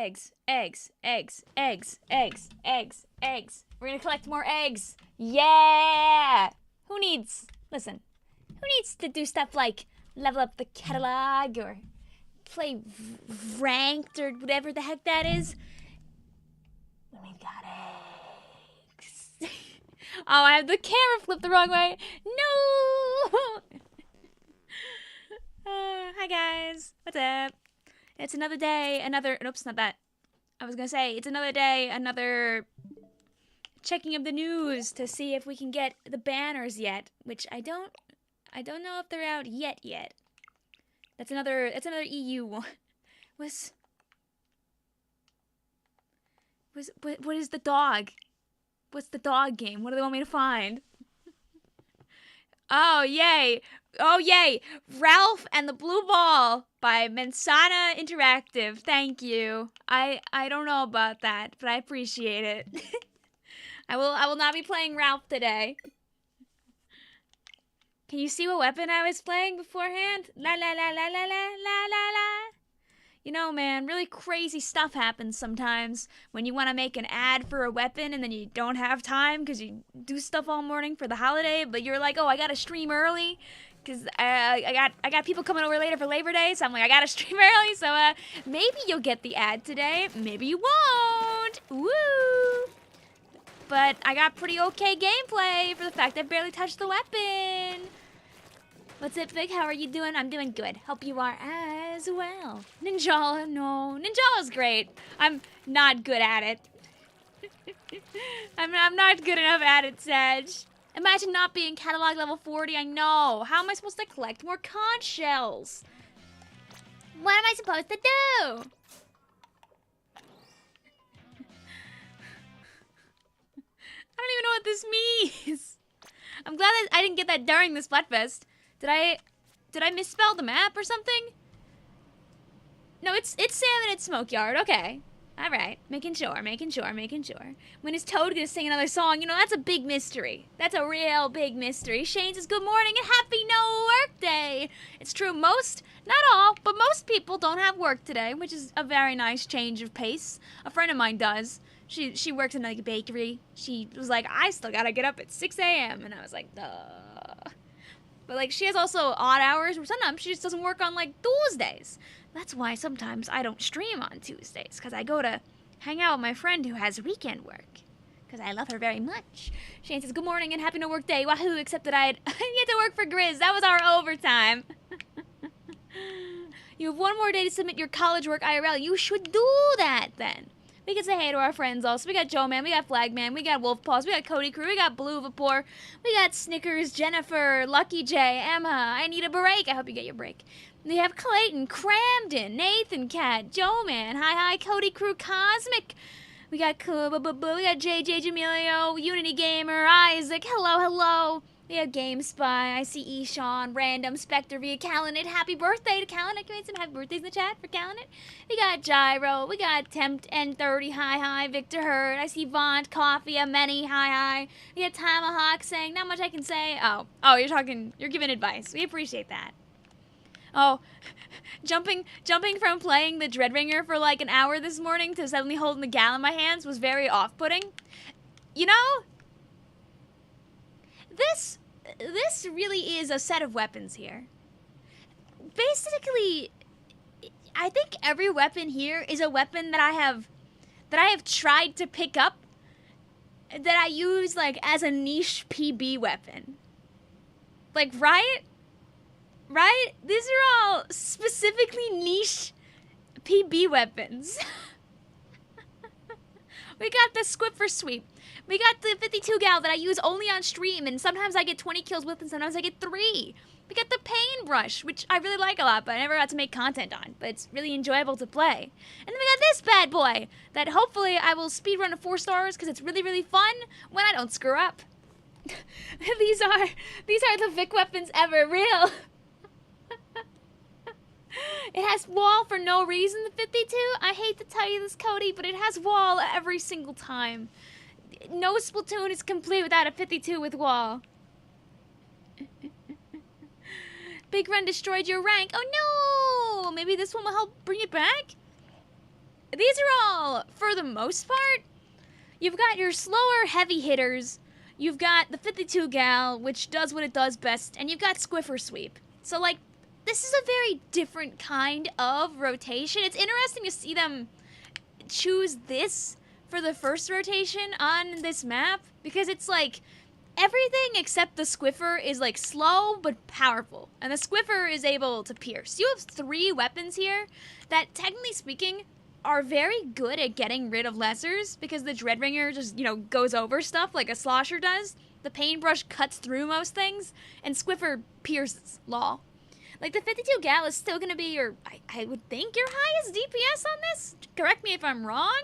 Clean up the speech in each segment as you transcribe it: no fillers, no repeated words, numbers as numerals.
eggs, eggs, eggs, eggs, eggs, eggs, eggs. We're gonna collect more eggs. Yeah! Who needs to do stuff like level up the catalog or play ranked or whatever the heck that is? We got eggs. Oh, I have the camera flipped the wrong way. No! Hi guys, what's up? It's another day, oops, not that. I was gonna say, it's another day, another checking of the news to see if we can get the banners yet, which I don't know if they're out yet. That's another EU one. What is the dog? What's the dog game? What do they want me to find? Oh, yay. Oh, yay. Ralph and the Blue Ball by Mensana Interactive. Thank you. I don't know about that, but I appreciate it. I will not be playing Ralph today. Can you see what weapon I was playing beforehand? La la la la la la la la la. You know, man, really crazy stuff happens sometimes when you want to make an ad for a weapon and then you don't have time because you do stuff all morning for the holiday, but you're like, oh, I gotta stream early because I got people coming over later for Labor Day, so I'm like, I gotta stream early, so maybe you'll get the ad today, maybe you won't. Woo! But I got pretty okay gameplay for the fact I barely touched the weapon. What's up, Vic? How are you doing? I'm doing good. Hope you are as well. Ninjala, no. Ninjala's great. I'm not good at it. I'm not good enough at it, Sedge. Imagine not being catalog level 40. I know. How am I supposed to collect more conch shells? What am I supposed to do? I don't even know what this means. I'm glad that I didn't get that during the Splatfest. Did I misspell the map or something? No, it's Salmon at Smokeyard. Okay. Alright. Making sure. When is Toad gonna sing another song? You know, that's a big mystery. That's a real big mystery. Shane says, good morning and happy no work day. It's true, not all, but most people don't have work today, which is a very nice change of pace. A friend of mine does. She works in like a bakery. She was like, I still gotta get up at 6 a.m. And I was like, duh. But like, she has also odd hours where sometimes she just doesn't work on like Tuesdays. That's why sometimes I don't stream on Tuesdays, because I go to hang out with my friend who has weekend work. Because I love her very much. Shane says, good morning and happy no work day. Wahoo, except that I'd get to work for Grizz. That was our overtime. You have one more day to submit your college work IRL. You should do that then. We can say hey to our friends also. We got Joe Man, we got Flag Man, we got Wolf Paws, we got Cody Crew, we got Blue Vapor, we got Snickers, Jennifer, Lucky J, Emma, I need a break. I hope you get your break. We have Clayton, Cramden, Nathan Cat, Joe Man, hi, Cody Crew, Cosmic. We got JJ Jamilio, Unity Gamer, Isaac, hello. We have GameSpy, I see Eshawn, Random, Spectre via Calinit. Happy birthday to Calinit. Can we have some happy birthdays in the chat for Calinit? We got Gyro, we got Tempt N30, hi, Victor Hurd. I see Vaunt, Coffee, Many, hi. We got Tomahawk saying, not much I can say. Oh, you're giving advice. We appreciate that. Oh, jumping from playing the Dreadringer for like an hour this morning to suddenly holding the gal in my hands was very off-putting. You know, this really is a set of weapons here. Basically, I think every weapon here is a weapon that I have tried to pick up that I use like as a niche PB weapon. Like, right? These are all specifically niche PB weapons. We got the Squip for Sweep. We got the 52 gal that I use only on stream, and sometimes I get 20 kills with, and sometimes I get 3. We got the Paintbrush, which I really like a lot, but I never got to make content on, but it's really enjoyable to play. And then we got this bad boy, that hopefully I will speedrun to 4 stars, because it's really, really fun when I don't screw up. These are the Vic weapons ever, real. It has wall for no reason, the 52. I hate to tell you this, Cody, but it has wall every single time. No Splatoon is complete without a 52 with wall. Big Run destroyed your rank. Oh no! Maybe this one will help bring it back? these are all, for the most part, you've got your slower, heavy hitters, you've got the 52 gal, which does what it does best, and you've got Squiffer Sweep. So, like, this is a very different kind of rotation. It's interesting to see them choose this for the first rotation on this map, because it's like, everything except the Squiffer is like slow but powerful, and the Squiffer is able to pierce. You have 3 weapons here that, technically speaking, are very good at getting rid of lessers, because the Dreadringer just, you know, goes over stuff like a Slosher does. The Paintbrush cuts through most things, and Squiffer pierces. Lol. Like, the 52 gal is still gonna be your, I would think, your highest DPS on this. Correct me if I'm wrong,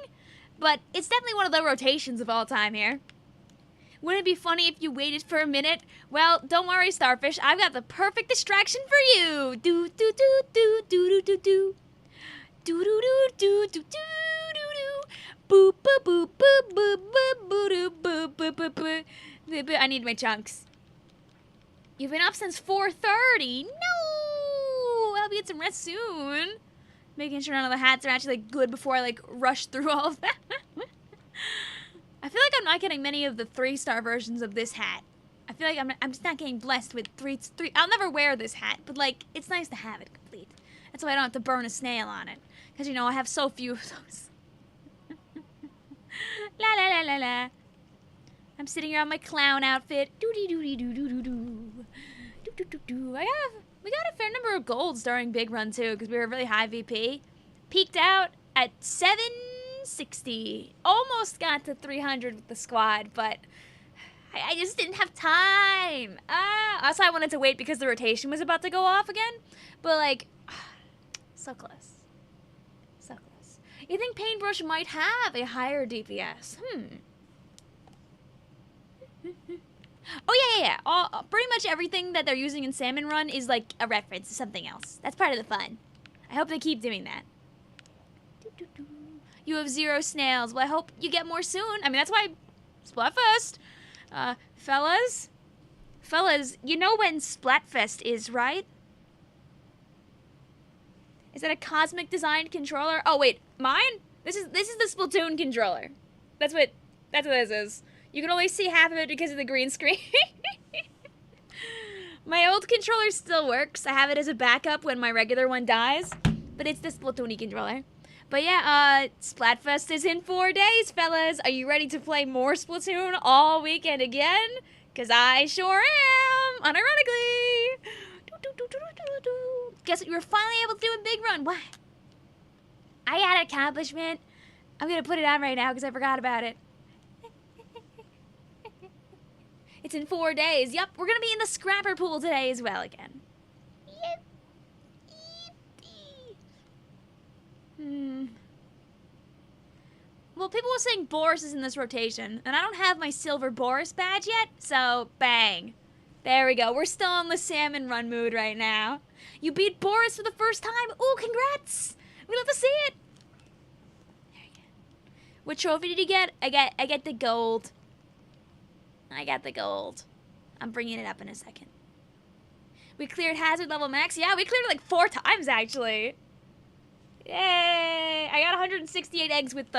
but it's definitely one of the rotations of all time here. Wouldn't it be funny if you waited for a minute? Well, don't worry, Starfish. I've got the perfect distraction for you. Do do do do do do do do. Do do do do do do do. Boop boop boop boop boop boop boop boop boop boop boop. I need my chunks. You've been up since 4:30. No, I'll be get some rest soon. Making sure none of the hats are actually like, good before I like rush through all of that. I feel like I'm not getting many of the 3-star versions of this hat. I feel like I'm just not getting blessed with three. I'll never wear this hat, but like, it's nice to have it complete. That's why I don't have to burn a snail on it, because you know I have so few of those. La la la la la. I'm sitting here on my clown outfit. Doody doody doo doo doo doo. Doo doo doo doo. We got a fair number of golds during Big Run too, because we were really high VP. Peaked out at 760. Almost got to 300 with the squad, but I just didn't have time. Also, I wanted to wait because the rotation was about to go off again. But like, so close. So close. You think Paintbrush might have a higher DPS? Oh, yeah. Pretty much everything that they're using in Salmon Run is like a reference to something else. That's part of the fun. I hope they keep doing that. You have 0 snails. Well, I hope you get more soon. I mean, that's why Splatfest. Fellas, you know when Splatfest is, right? Is that a cosmic designed controller? Oh, wait, mine? This is the Splatoon controller. That's what this is. You can only see half of it because of the green screen. My old controller still works. I have it as a backup when my regular one dies, but it's the Splatoon controller. But yeah, Splatfest is in 4 days, fellas. Are you ready to play more Splatoon all weekend again? Because I sure am, unironically. Guess what you were finally able to do a Big Run? What? I had an accomplishment. I'm going to put it on right now because I forgot about it. It's in 4 days. Yup, we're going to be in the Scrapper Pool today as well again. Yep. Well, people were saying Boris is in this rotation, and I don't have my silver Boris badge yet, so bang. There we go. We're still in the Salmon Run mood right now. You beat Boris for the first time. Ooh, congrats. We love to see it. There you go. What trophy did you get? I get the gold. I got the gold. I'm bringing it up in a second. We cleared hazard level max. Yeah, we cleared it like 4 times, actually. Yay! I got 168 eggs with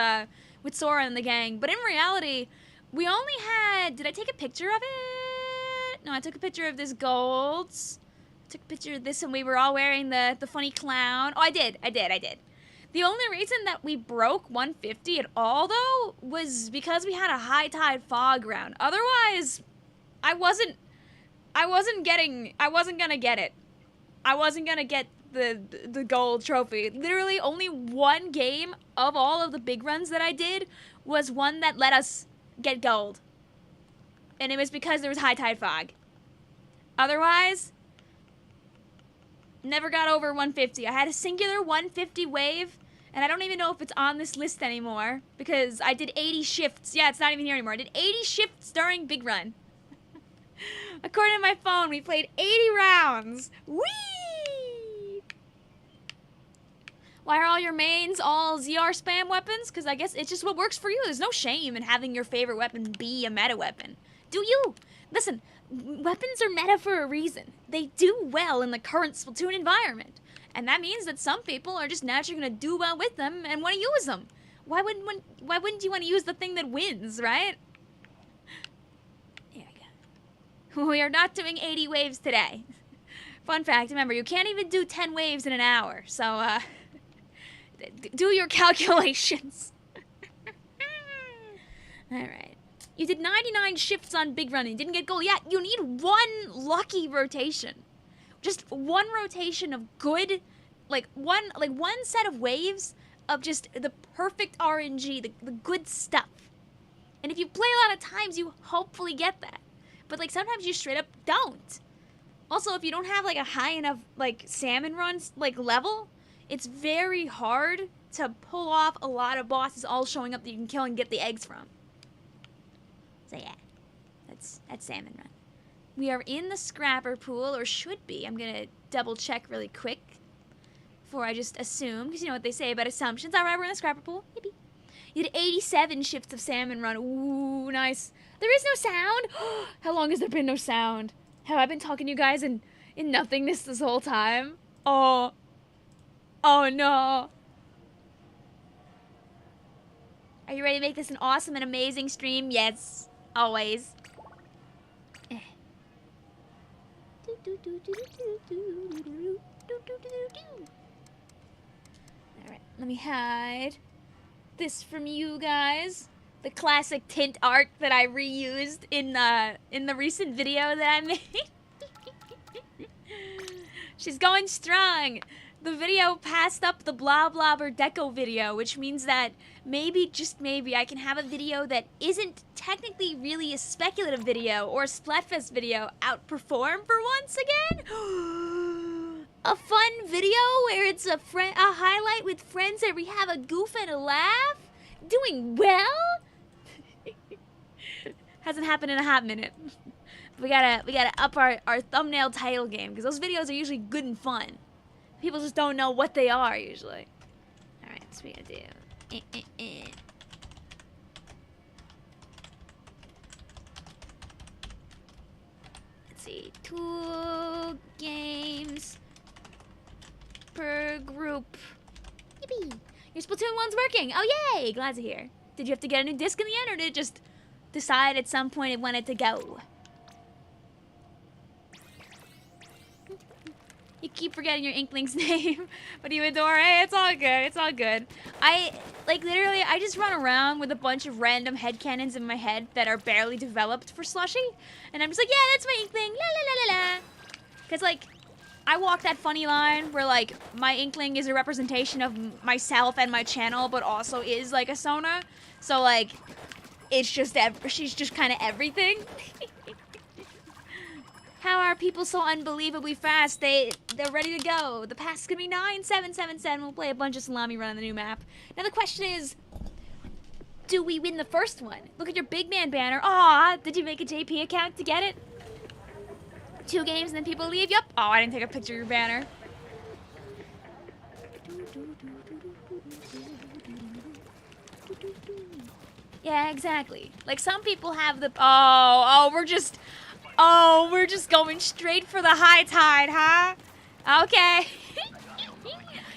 Sora and the gang. But in reality, we only had... Did I take a picture of it? No, I took a picture of this gold. I took a picture of this and we were all wearing the funny clown. Oh, I did. The only reason that we broke 150 at all, though, was because we had a high tide fog round. Otherwise, I wasn't gonna get it. I wasn't gonna get the gold trophy. Literally only one game of all of the big runs that I did was one that let us get gold. And it was because there was high tide fog. Otherwise, never got over 150. I had a singular 150 wave, and I don't even know if it's on this list anymore because I did 80 shifts. Yeah, it's not even here anymore. I did 80 shifts during Big Run. According to my phone, we played 80 rounds. Whee! Why are all your mains all ZR spam weapons? Because I guess it's just what works for you. There's no shame in having your favorite weapon be a meta weapon. Do you? Listen, weapons are meta for a reason. They do well in the current Splatoon environment. And that means that some people are just naturally going to do well with them and want to use them. Why wouldn't you want to use the thing that wins, right? Here we go. We are not doing 80 waves today. Fun fact, remember, you can't even do 10 waves in an hour. So, do your calculations. Alright. You did 99 shifts on Big Run and didn't get gold. Yeah, you need one lucky rotation. Just one rotation of good, one set of waves of just the perfect RNG, the good stuff. And if you play a lot of times, you hopefully get that. But sometimes you straight up don't. Also, if you don't have a high enough salmon runs level, it's very hard to pull off a lot of bosses all showing up that you can kill and get the eggs from. So yeah, that's salmon run. We are in the scrapper pool, or should be. I'm gonna double check really quick before I just assume, because you know what they say about assumptions. All right, we're in the scrapper pool. Yippee. You did 87 shifts of salmon run. Ooh, nice. There is no sound. How long has there been no sound? Have I been talking to you guys in nothingness this whole time? Oh no. Are you ready to make this an awesome and amazing stream? Yes, always. Alright, let me hide this from you guys. The classic tint art that I reused in the recent video that I made. She's going strong. The video passed up the blah blah deco video, which means that maybe, just maybe, I can have a video that isn't technically really a speculative video or a Splatfest video outperform for once again. A fun video where it's a highlight with friends where we have a goof and a laugh. Doing well. Hasn't happened in a hot minute. We gotta up our thumbnail title game, because those videos are usually good and fun. People just don't know what they are usually. Alright, so we gotta do. Let's see. 2 games per group. Yippee! Your Splatoon 1's working! Oh yay! Glad to hear. Did you have to get a new disc in the end, or did it just decide at some point it wanted to go? You keep forgetting your Inkling's name, but you adore it. Hey, it's all good. It's all good. Literally, I just run around with a bunch of random headcanons in my head that are barely developed for Slushy. And I'm just like, yeah, that's my Inkling. La la la la la. Because, I walk that funny line where, my Inkling is a representation of myself and my channel, but also is, a Sona. So, it's just, she's just kind of everything. How are people so unbelievably fast? They're ready to go. The pass is gonna be 9777. We'll play a bunch of salami run on the new map. Now the question is, do we win the first one? Look at your big man banner. Aw, did you make a JP account to get it? 2 games and then people leave? Yup. Oh, I didn't take a picture of your banner. Yeah, exactly. Some people have the... we're just going straight for the high tide, huh? Okay.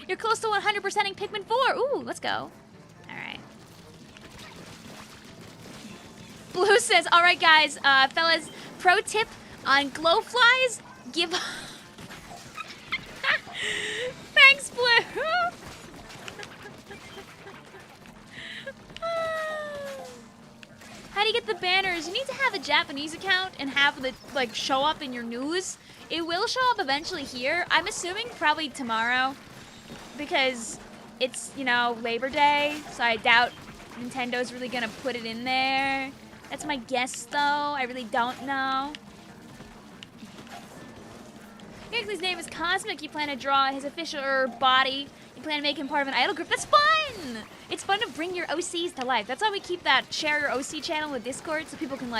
You're close to 100%ing Pikmin 4. Ooh, let's go. All right. Blue says, all right, guys, fellas, pro tip on glowflies, give up. Thanks, Blue. How do you get the banners? You need to have a Japanese account and have the show up in your news. It will show up eventually here. I'm assuming probably tomorrow, because it's, Labor Day, so I doubt Nintendo's really gonna put it in there. That's my guess, though. I really don't know. Gigsley's name is Cosmic. You plan to draw his official body. You plan to make him part of an idol group. That's fun! It's fun to bring your OCs to life. That's why we keep that Share Your OC channel with Discord, so people can,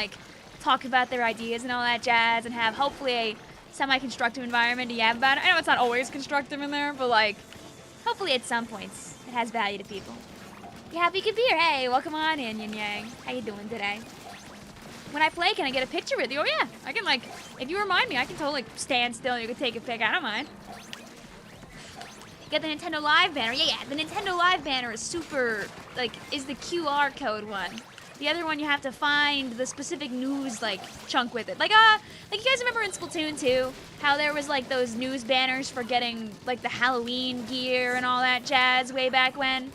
talk about their ideas and all that jazz, and have, hopefully, a semi-constructive environment to yab about it. I know it's not always constructive in there, but, hopefully at some points it has value to people. You happy you could be here? Hey, welcome on in, Yin Yang. How you doing today? When I play, can I get a picture with you? Oh, yeah. I can, if you remind me, I can totally stand still and you can take a pic. I don't mind. Get the Nintendo Live banner. Yeah, the Nintendo Live banner is super, like, is the QR code one. The other one you have to find the specific news, like, chunk with it. Like you guys remember in Splatoon 2, how there was, like, those news banners for getting, like, the Halloween gear and all that jazz way back when?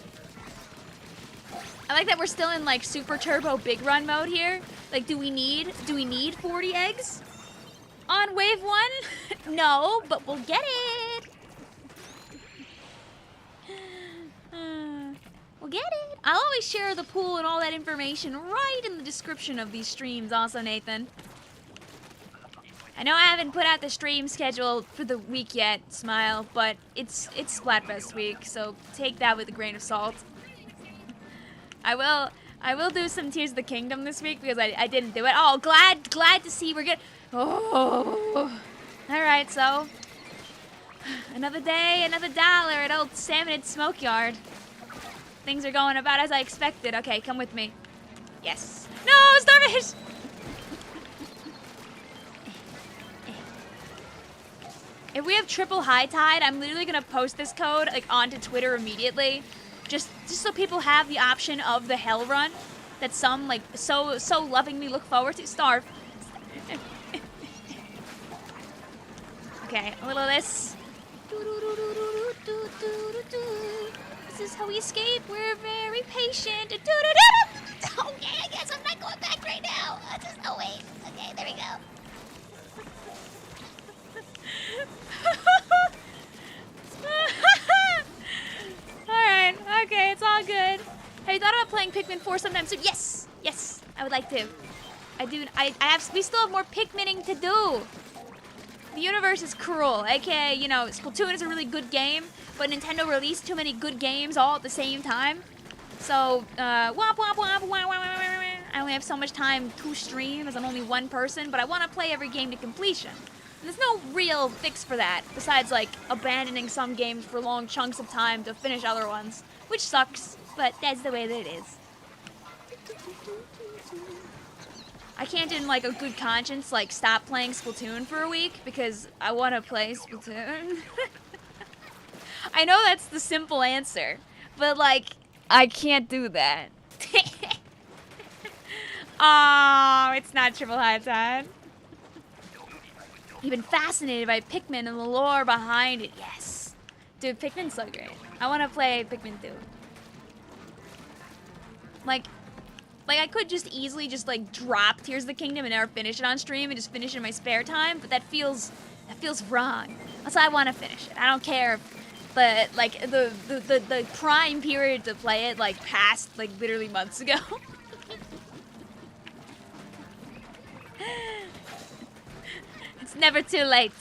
I like that we're still in, like, super turbo big run mode here. Like, do we need 40 eggs on wave 1? No, but we'll get it. We'll get it. I'll always share the pool and all that information right in the description of these streams also, Nathan. I know I haven't put out the stream schedule for the week yet, Smile, but it's Splatfest week, so take that with a grain of salt. I will do some Tears of the Kingdom this week because I didn't do it. Oh, glad to see we're good. Oh. Alright, so another day, another dollar at old Salmonid Smokeyard. Things are going about as I expected. Okay, come with me. Yes. No, starfish! If we have triple high tide, I'm literally gonna post this code like onto Twitter immediately. Just so people have the option of the hell run that some like so lovingly look forward to. Starve. Okay, a little of this. This is how we escape. We're very patient. Okay, I guess I'm not going back right now. Oh wait. Okay, there we go. Alright, okay, it's all good. Have you thought about playing Pikmin 4 sometime soon? Yes! Yes, I would like to. We still have more Pikmining to do. The universe is cruel, aka, you know, Splatoon is a really good game, but Nintendo released too many good games all at the same time. So, womp womp womp womp womp womp. I only have so much time to stream as I'm only one person, but I want to play every game to completion. And there's no real fix for that, besides, like, abandoning some games for long chunks of time to finish other ones, which sucks, but that's the way that it is. I can't in, like, a good conscience, like, stop playing Splatoon for a week, because I want to play Splatoon. I know that's the simple answer, but, like, I can't do that. Oh, it's not triple high tide. You've been fascinated by Pikmin and the lore behind it. Yes. Dude, Pikmin's so great. I want to play Pikmin 2. Like, I could just easily just, like, drop Tears of the Kingdom and never finish it on stream and just finish it in my spare time, but that feels wrong. Also, I want to finish it. I don't care but like, the prime period to play it, like, passed, like, literally months ago. It's never too late.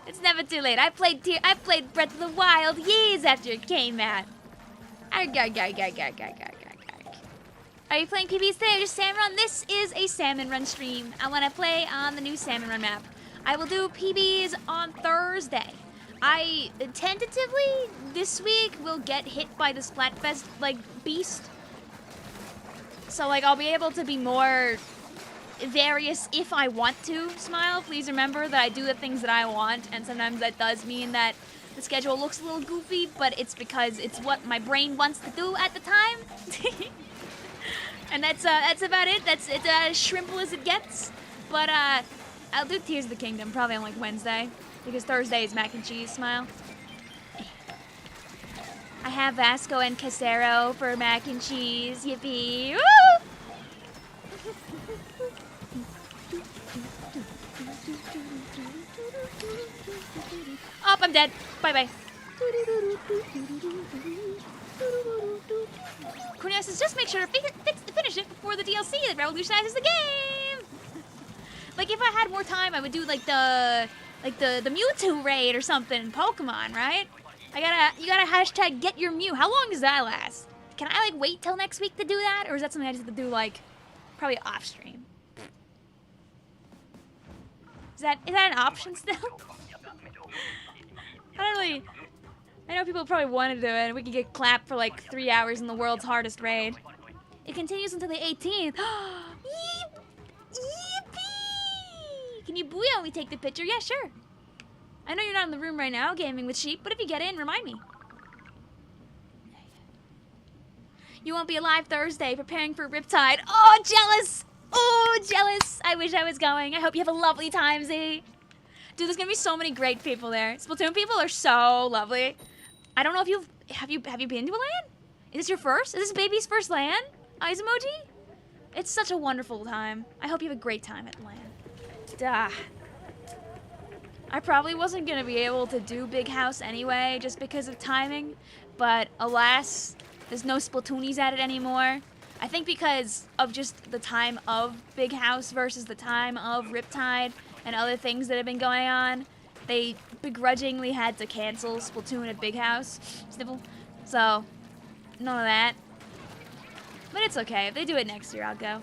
It's never too late. I played Breath of the Wild years after it came out. Are you playing PBs today or just Salmon Run? This is a Salmon Run stream. I want to play on the new Salmon Run map. I will do PBs on Thursday. I tentatively this week will get hit by the Splatfest like beast. So like I'll be able to be more various if I want to. Smile, please remember that I do the things that I want, and sometimes that does mean that the schedule looks a little goofy, but it's because it's what my brain wants to do at the time. And that's about it. It's as shrimple as it gets. But I'll do Tears of the Kingdom probably on like Wednesday, because Thursday is mac and cheese. Smile. I have Vasco and Casero for mac and cheese. Yippee! Woo! Oh, I'm dead. Bye-bye. Cornelius says, just make sure to finish it before the DLC that revolutionizes the game. Like, if I had more time, I would do, like, the Mewtwo raid or something in Pokemon, right? You gotta hashtag get your Mew. How long does that last? Can I, like, wait till next week to do that? Or is that something I just have to do, like, probably off stream? Is that an option still? I know people probably want to do it, and we could get clapped for like 3 hours in the world's hardest raid. It continues until the 18th. Yippee! Can you booyah when we take the picture? Yeah, sure. I know you're not in the room right now, gaming with sheep, but if you get in, remind me. You won't be alive Thursday, preparing for Riptide. Oh, jealous! Oh, jealous! I wish I was going. I hope you have a lovely time, Z. Dude, there's gonna be so many great people there. Splatoon people are so lovely. I don't know if have you been to a LAN? Is this your first? Is this baby's first LAN? Eyes emoji? It's such a wonderful time. I hope you have a great time at LAN. Duh. I probably wasn't gonna be able to do Big House anyway, just because of timing. But alas, there's no Splatoonies at it anymore. I think because of just the time of Big House versus the time of Riptide and other things that have been going on, they begrudgingly had to cancel Splatoon at Big House. Sniffle. So, none of that. But it's okay. If they do it next year, I'll go.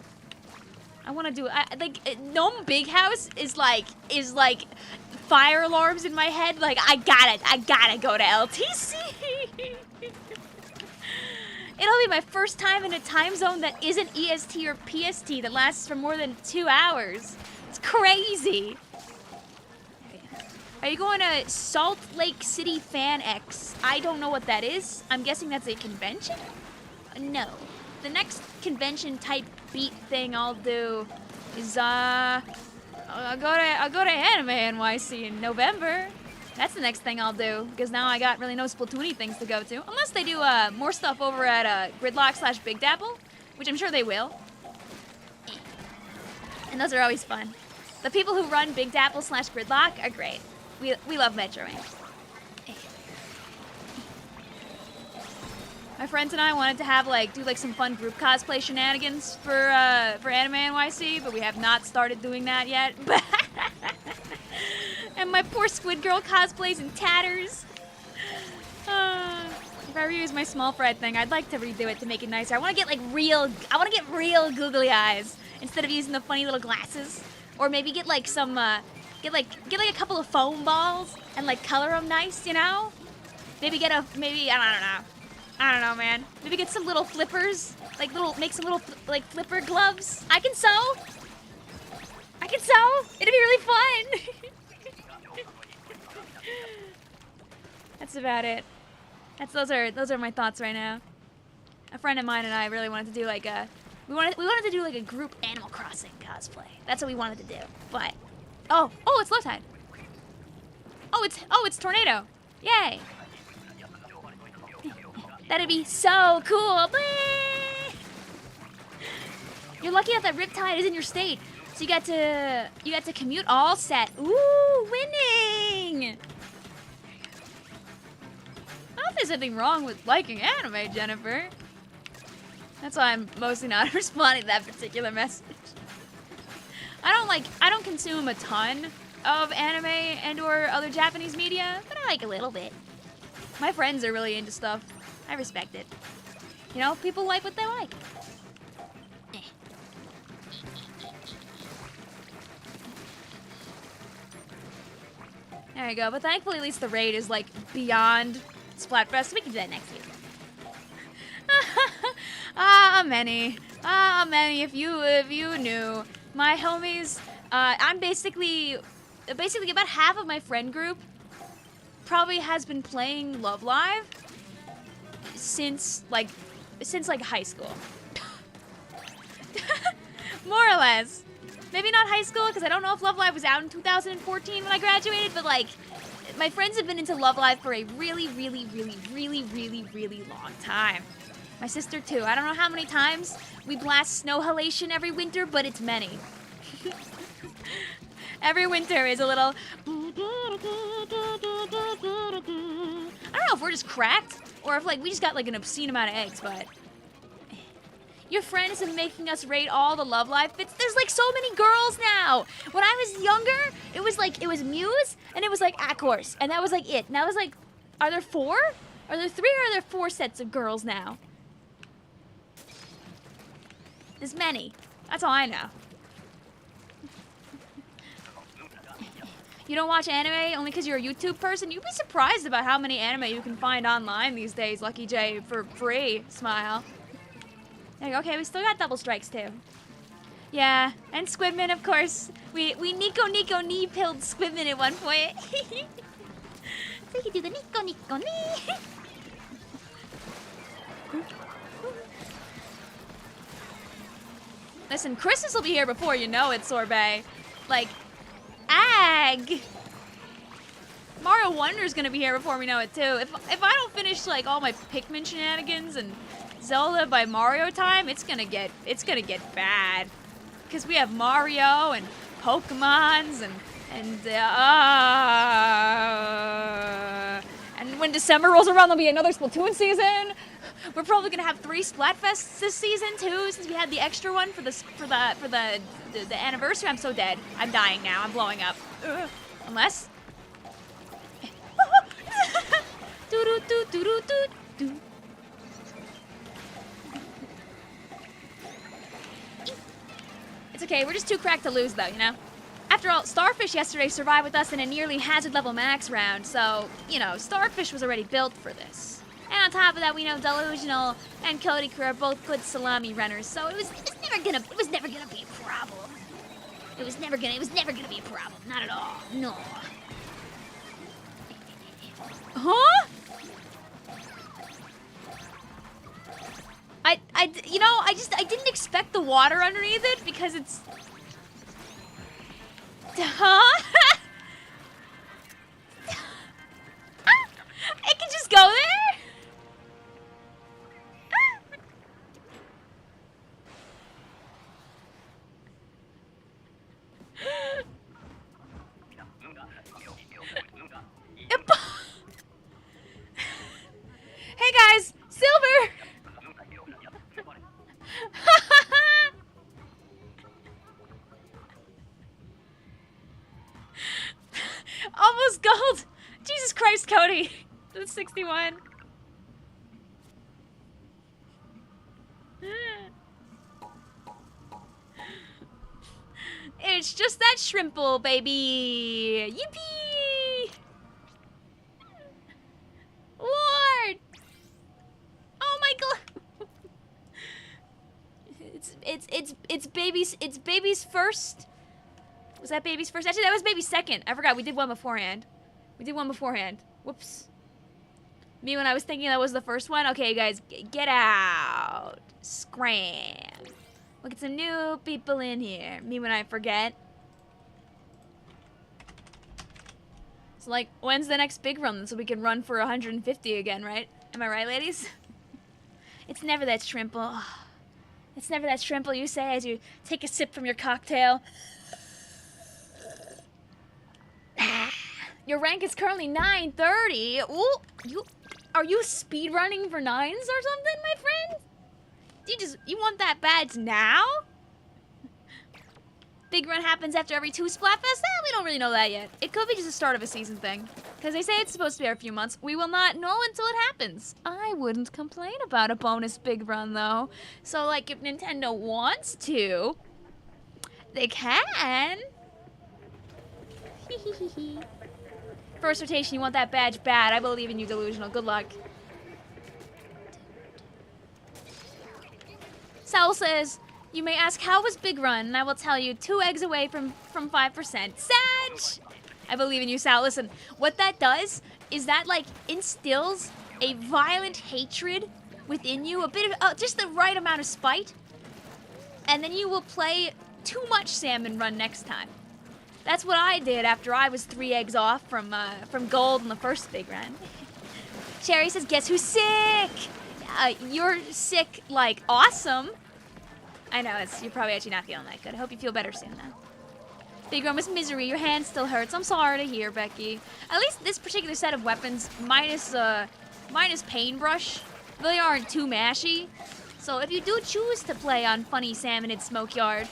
I want to do it. Like, Gnome Big House is like fire alarms in my head. Like, I gotta go to LTC. It'll be my first time in a time zone that isn't EST or PST that lasts for more than 2 hours. It's crazy. Are you going to Salt Lake City Fan X? I don't know what that is. I'm guessing that's a convention? No. The next convention type beat thing I'll do is I'll go to Anime NYC in November. That's the next thing I'll do, because now I got really no Splatoony things to go to. Unless they do more stuff over at Gridlock / Big Dapple, which I'm sure they will. And those are always fun. The people who run Big Dapple / Gridlock are great. We love Metroing. My friends and I wanted to have do some fun group cosplay shenanigans for Anime NYC, but we have not started doing that yet. And my poor Squid Girl cosplays in tatters. If I reuse my small fried thing, I'd like to redo it to make it nicer. I want to get real googly eyes instead of using the funny little glasses, or maybe get some get a couple of foam balls and color them nice, you know? Maybe I don't know, man. Maybe get some little flippers, make some little flipper gloves. I can sew. It'd be really fun. That's about it. Those are my thoughts right now. A friend of mine and I really wanted to do we wanted to do a group Animal Crossing cosplay. That's what we wanted to do. But oh, it's low tide. Oh, it's tornado. Yay. That'd be so cool. You're lucky that Riptide is in your state. So you got to commute all set. Ooh, winning. I don't think there's anything wrong with liking anime, Jennifer. That's why I'm mostly not responding to that particular message. I don't consume a ton of anime and or other Japanese media, but I like a little bit. My friends are really into stuff. I respect it. You know, people like what they like. There you go, but thankfully at least the raid is beyond Splatfest, so we can do that next week. Many, if you knew. My homies, I'm basically about half of my friend group probably has been playing Love Live since high school. More or less. Maybe not high school, because I don't know if Love Live was out in 2014 when I graduated, but my friends have been into Love Live for a really, really, really, really, really, really long time. My sister too. I don't know how many times we blast Snow Halation every winter, but it's many. Every winter is a little... I don't know if we're just cracked, or if we just got an obscene amount of eggs, but... Your friends have been making us rate all the Love Live fits. There's so many girls now. When I was younger, it was Muse and it was Aquars, and that was it. Now it's are there 4? Are there 3 or are there 4 sets of girls now? There's many. That's all I know. You don't watch anime only because you're a YouTube person? You'd be surprised about how many anime you can find online these days, Lucky J, for free. Smile. There you go. Okay, we still got double strikes too. Yeah, and Squidman, of course. We Nico knee-pilled Squidman at one point. So you can do the Nico knee. Listen, Christmas will be here before you know it, Sorbet. Like, ag. Mario Wonder's gonna be here before we know it too. If I don't finish like all my Pikmin shenanigans and Zelda by Mario time, it's gonna get bad. Because we have Mario and Pokemons and when December rolls around, there'll be another Splatoon season. We're probably gonna have 3 Splatfests this season too, since we had the extra one for the anniversary. I'm so dead. I'm dying now. I'm blowing up. Unless. It's okay. We're just too cracked to lose, though. You know. After all, Starfish yesterday survived with us in a nearly hazard level max round, so, you know, Starfish was already built for this. And on top of that, we know Delusional and Cody Crew are both good salami runners, so it was never gonna be a problem. It was never gonna be a problem. Not at all. No. Huh? I didn't expect the water underneath it because it's. Huh? It can just go there? Hey guys, Silver! Almost gold! Jesus Christ, Cody! That's 61. It's just that shrimple, baby! Yippee! Lord! Oh my god! It's baby's first. Was that baby's first? Actually, that was baby's second. I forgot. We did one beforehand. Whoops. Me when I was thinking that was the first one. Okay, guys, get out. Scram. Look at some new people in here. Me when I forget. So, like, when's the next big run so we can run for 150 again, right? Am I right, ladies? It's never that shrimple. It's never that shrimple, you say as you take a sip from your cocktail. Your rank is currently 930. Ooh, are you speed running for 9s or something, my friend? You want that badge now? Big run happens after every 2 Splatfests? We don't really know that yet. It could be just the start of a season thing. Because they say it's supposed to be every few months. We will not know until it happens. I wouldn't complain about a bonus big run, though. So, like, if Nintendo wants to, they can. First rotation, you want that badge bad. I believe in you, Delusional. Good luck. Sal says, you may ask, how was Big Run? And I will tell you, 2 eggs away from 5%. Sag! I believe in you, Sal. Listen, what that does is that, like, instills a violent hatred within you, a bit of, just the right amount of spite, and then you will play too much Salmon Run next time. That's what I did after I was 3 eggs off from gold in the first big run. Cherry says, guess who's sick? You're sick, like, awesome. I know, you're probably actually not feeling that good. I hope you feel better soon, though. Big run was misery. Your hand still hurts. I'm sorry to hear, Becky. At least this particular set of weapons, minus Paintbrush, really aren't too mashy. So if you do choose to play on funny Salmonid Smokeyard,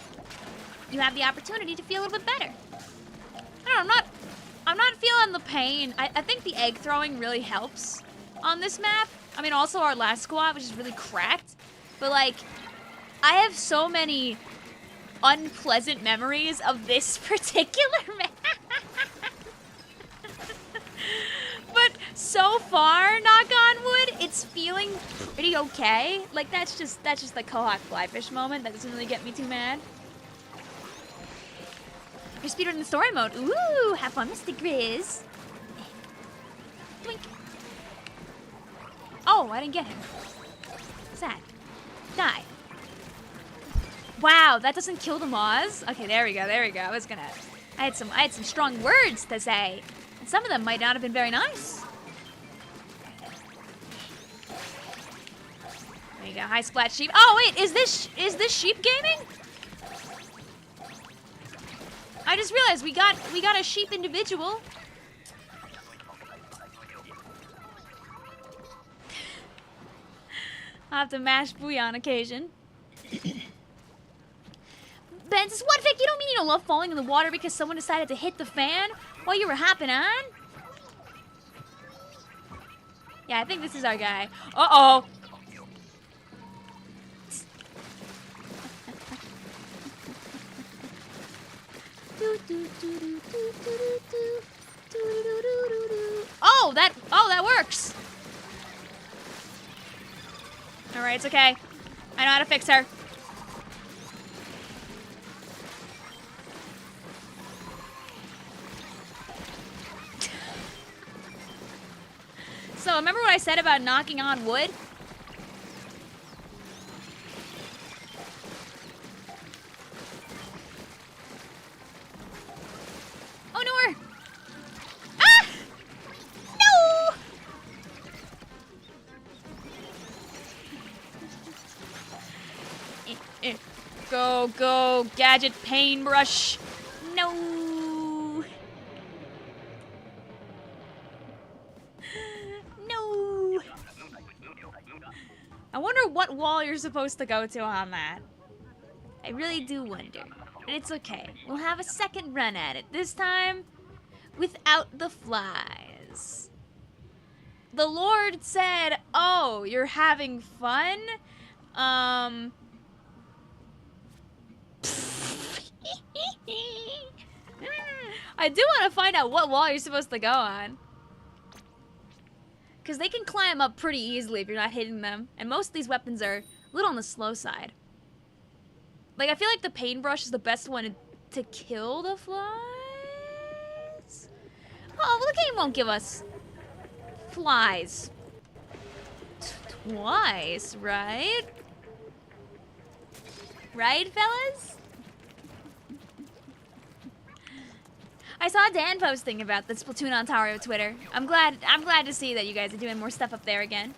you have the opportunity to feel a little bit better. I don't know, I'm not feeling the pain. I think the egg throwing really helps on this map. I mean, also our last squad, which is really cracked. But, like, I have so many unpleasant memories of this particular map. But so far, knock on wood, it's feeling pretty okay. Like, that's just the Kohak Flyfish moment. That doesn't really get me too mad. You're speedrunning the story mode. Ooh, have fun, Mr. Grizz. Twink. Oh, I didn't get him. Sad. Die. Wow, that doesn't kill the moths? Okay, there we go, there we go. I had some strong words to say. And some of them might not have been very nice. There you go, high splat sheep. Oh wait, is this sheep gaming? I just realized we got a sheep individual. I'll have to mash bouillon on occasion. Benz, what, Vic? You don't mean you don't love falling in the water because someone decided to hit the fan while you were hopping on? Yeah, I think this is our guy. Uh-oh. Oh, that works. All right, it's okay. I know how to fix her. So, remember what I said about knocking on wood? Oh, no! Ah! No! Go, gadget paintbrush. No. No. I wonder what wall you're supposed to go to on that. I really do wonder. But it's okay. We'll have a second run at it. This time, without the flies. The Lord said, oh, you're having fun? I do want to find out what wall you're supposed to go on. Because they can climb up pretty easily if you're not hitting them. And most of these weapons are a little on the slow side. Like, I feel like the paintbrush is the best one to kill the flies. Oh, well, the game won't give us flies. Twice, right? Right, fellas? I saw Dan posting about the Splatoon Ontario Twitter. I'm glad to see that you guys are doing more stuff up there again.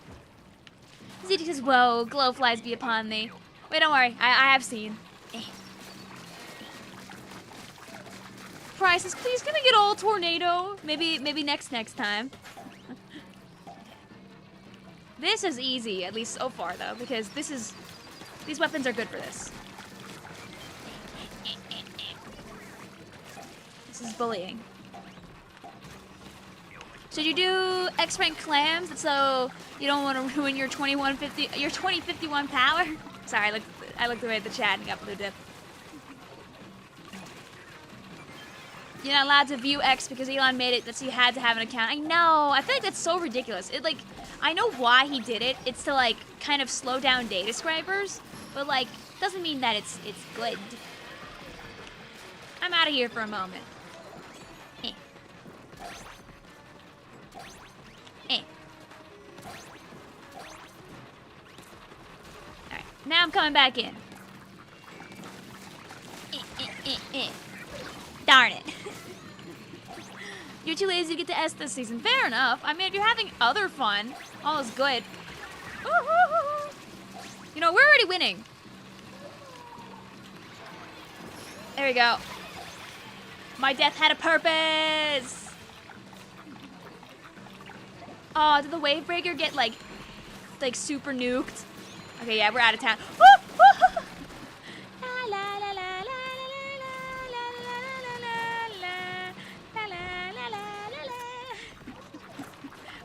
ZD says, whoa, glowflies be upon thee. Wait, don't worry, I have seen. Price says, please can we get all tornado? Maybe next time. This is easy, at least so far though, because these weapons are good for this. This is bullying. Should you do X-rank clams so you don't want to ruin your 2051 power? Sorry, I looked away at the chat and got blue dip. You're not allowed to view X because Elon made it that so you had to have an account. I know. I feel like that's so ridiculous. I know why he did it. It's to like kind of slow down data scrapers, but like doesn't mean that it's good. I'm out of here for a moment. Alright, now I'm coming back in. Darn it. You're too lazy to get to S this season. Fair enough. I mean, if you're having other fun, all is good. You know, we're already winning. There we go. My death had a purpose. Oh, did the wave breaker get like super nuked? Okay, yeah, we're out of town.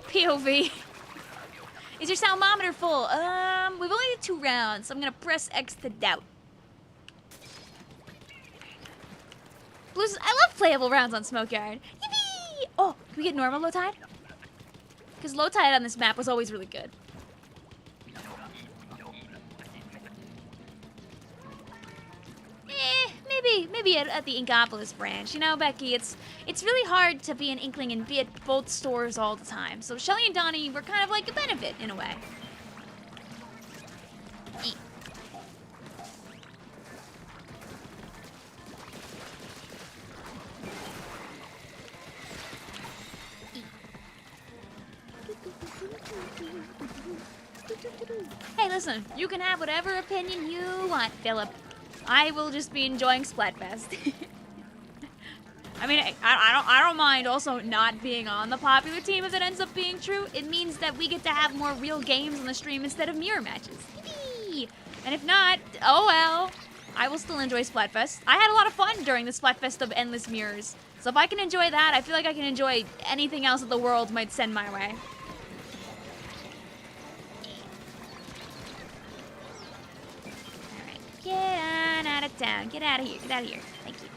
POV. Is your salmometer full? We've only did 2 rounds, so I'm gonna press X to doubt. Blues, I love playable rounds on Smokeyard. Yippee! Oh, can we get normal low tide? Because low tide on this map was always really good. Maybe at the Inkopolis branch. You know, Becky, it's really hard to be an Inkling and be at both stores all the time. So Shelly and Donnie were kind of like a benefit in a way. Hey, listen, you can have whatever opinion you want, Philip. I will just be enjoying Splatfest. I mean, I don't mind also not being on the popular team if it ends up being true. It means that we get to have more real games on the stream instead of mirror matches. Yippee! And if not, oh well. I will still enjoy Splatfest. I had a lot of fun during the Splatfest of endless mirrors. So if I can enjoy that, I feel like I can enjoy anything else that the world might send my way. Alright, get on out of town. Get out of here. Get out of here. Thank you.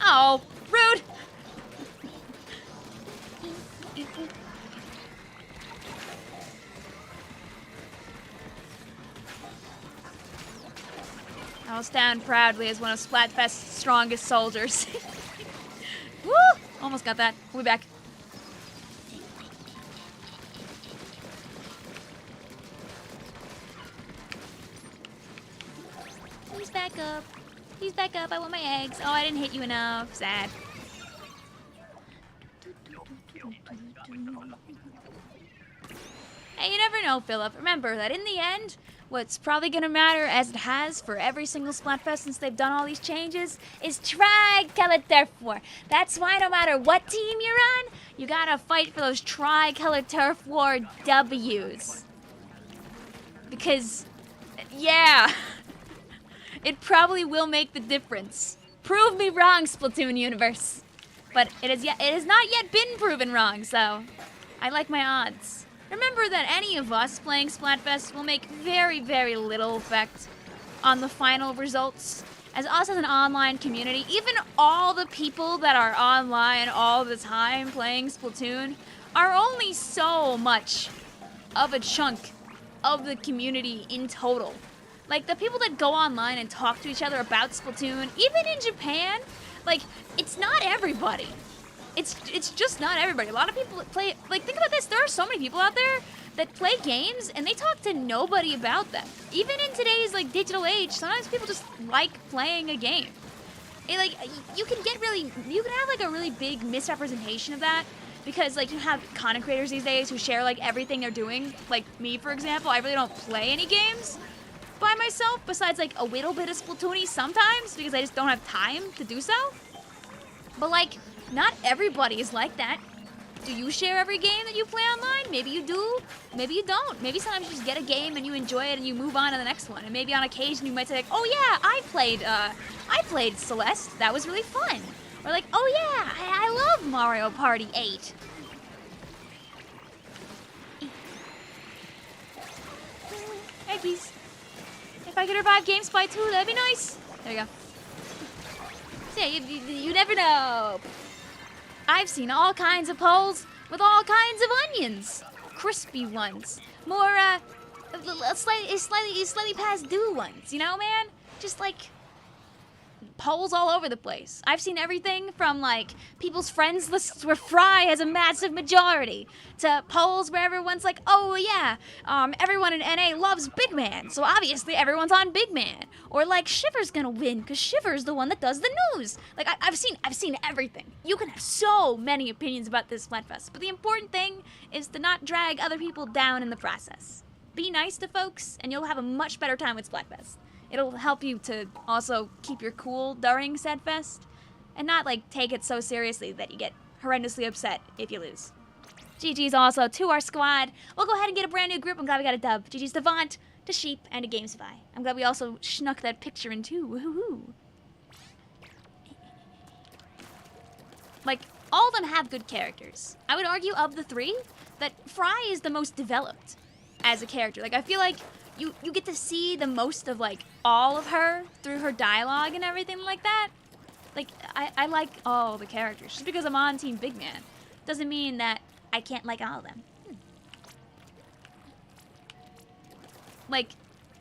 Oh, rude! I'll stand proudly as one of Splatfest's strongest soldiers. Woo! Almost got that. We'll be back. He's back up. He's back up. I want my eggs. Oh, I didn't hit you enough. Sad. Hey, you never know, Philip. Remember that in the end, what's probably gonna matter, as it has for every single Splatfest since they've done all these changes, is tri-colored turf war. That's why no matter what team you're on, you gotta fight for those tri-colored turf war W's. Because, yeah, it probably will make the difference. Prove me wrong, Splatoon universe. But it has not yet been proven wrong, so I like my odds. Remember that any of us playing Splatfest will make very, very little effect on the final results. As us as an online community, even all the people that are online all the time playing Splatoon are only so much of a chunk of the community in total. Like, the people that go online and talk to each other about Splatoon, even in Japan, like, it's not everybody. It's just not everybody. A lot of people play, like, think about this. There are so many people out there that play games and they talk to nobody about them. Even in today's, like, digital age, sometimes people just like playing a game. And, like, you can have, like, a really big misrepresentation of that because, like, you have content creators these days who share, like, everything they're doing. Like, me, for example, I really don't play any games by myself besides, like, a little bit of Splatoon sometimes because I just don't have time to do so. But, like, not everybody is like that. Do you share every game that you play online? Maybe you do, maybe you don't. Maybe sometimes you just get a game and you enjoy it and you move on to the next one. And maybe on occasion you might say like, oh yeah, I played Celeste, that was really fun. Or like, oh yeah, I love Mario Party 8. Eggies. If I could revive GameSpy too, that'd be nice. There you go. So yeah, you never know. I've seen all kinds of polls with all kinds of onions. Crispy ones. More, slightly past due ones, you know, man? Just, like, polls all over the place. I've seen everything from, like, people's friends lists where Fry has a massive majority, to polls where everyone's like, oh, yeah, everyone in NA loves Big Man, so obviously everyone's on Big Man. Or, like, Shiver's gonna win, because Shiver's the one that does the news. Like, I've seen everything. You can have so many opinions about this Splatfest, but the important thing is to not drag other people down in the process. Be nice to folks, and you'll have a much better time with Splatfest. It'll help you to also keep your cool during said fest, and not, like, take it so seriously that you get horrendously upset if you lose. GG's also to our squad. We'll go ahead and get a brand new group. I'm glad we got a dub. GG's to Vaunt, to Sheep, and to GameSpy. I'm glad we also snuck that picture in too. Woohoo! Like, all of them have good characters. I would argue of the three that Fry is the most developed as a character. Like, I feel like you get to see the most of, like, all of her through her dialogue and everything like that. Like, I like all the characters. Just because I'm on Team Big Man doesn't mean that I can't like all of them. Like,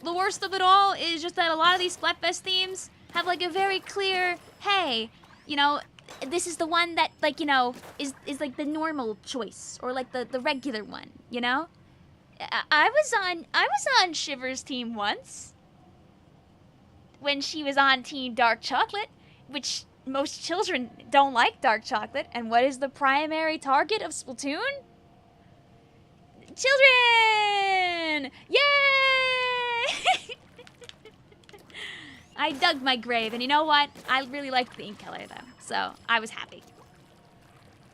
the worst of it all is just that a lot of these Splatfest themes have, like, a very clear, hey, you know, this is the one that, like, you know, is like the normal choice, or like the regular one, you know? I was on Shiver's team once when she was on Team Dark Chocolate, which most children don't like dark chocolate. And what is the primary target of Splatoon? Children! Yay! I dug my grave, and you know what? I really liked the ink color though, so I was happy.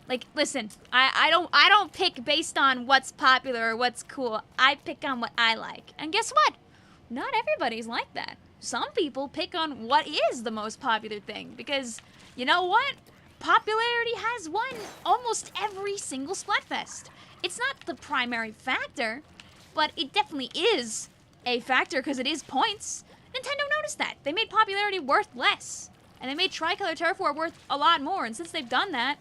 Like, listen, I don't pick based on what's popular or what's cool. I pick on what I like. And guess what? Not everybody's like that. Some people pick on what is the most popular thing because, you know what? Popularity has won almost every single Splatfest. It's not the primary factor, but it definitely is a factor because it is points. Nintendo noticed that. They made popularity worth less. And they made Tricolor Turf War worth a lot more. And since they've done that,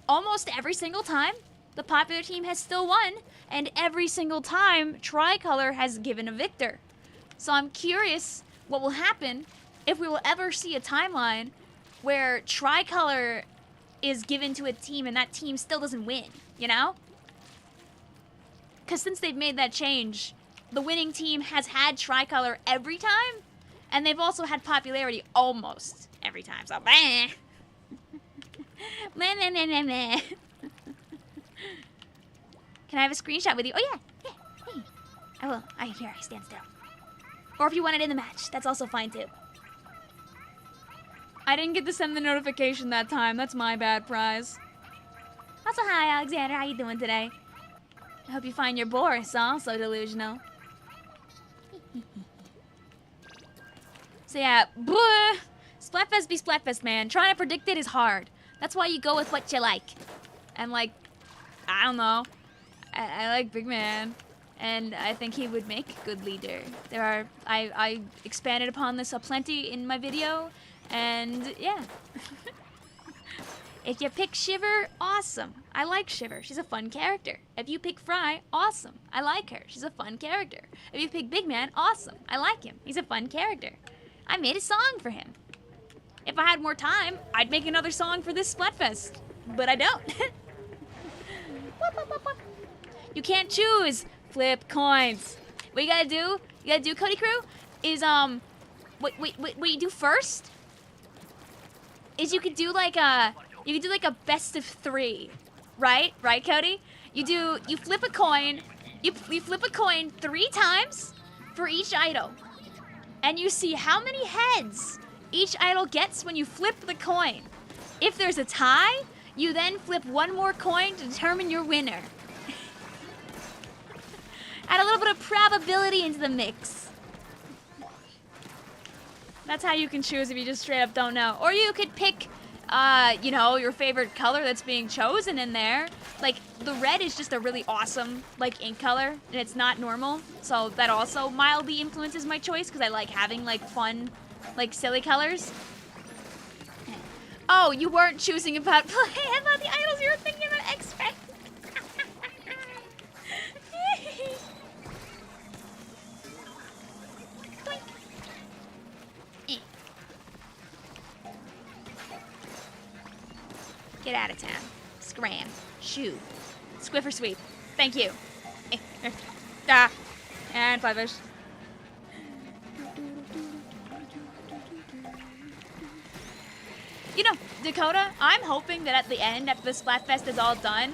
almost every single time, the popular team has still won, and every single time, Tricolor has given a victor. So I'm curious what will happen if we will ever see a timeline where Tricolor is given to a team and that team still doesn't win, you know? Because since they've made that change, the winning team has had Tricolor every time, and they've also had popularity almost every time. So, bah! Meh, meh, meh, meh, meh. Can I have a screenshot with you? Oh, yeah. Hey. I will. Here, I stand still. Or if you want it in the match, that's also fine, too. I didn't get to send the notification that time. That's my bad, Prize. Also, hi, Alexander. How you doing today? I hope you find your Boris also delusional. So, yeah. Bleh. Splatfest be Splatfest, man. Trying to predict it is hard. That's why you go with what you like. And, like, I don't know. I like Big Man. And I think he would make a good leader. I expanded upon this aplenty in my video. And, yeah. If you pick Shiver, awesome. I like Shiver. She's a fun character. If you pick Fry, awesome. I like her. She's a fun character. If you pick Big Man, awesome. I like him. He's a fun character. I made a song for him. If I had more time, I'd make another song for this Splatfest. But I don't. You can't choose. Flip coins. What you gotta do, Cody Crew, is, what you do first is you could do like a best of 3. Right? Right, Cody? You flip a coin. You flip a coin 3 times for each idol. And you see how many heads each idol gets when you flip the coin. If there's a tie, you then flip 1 more coin to determine your winner. Add a little bit of probability into the mix. That's how you can choose if you just straight up don't know. Or you could pick, you know, your favorite color that's being chosen in there. Like, the red is just a really awesome, like, ink color, and it's not normal. So that also mildly influences my choice, because I like having, like, fun, like, silly colors. Oh, you weren't choosing about play. I thought the idols you were thinking about X-Ray. Get out of town. Scram. Shoo. Squiffer sweep. Thank you. And 5-ish. You know, Dakota, I'm hoping that at the end, after the Splatfest is all done,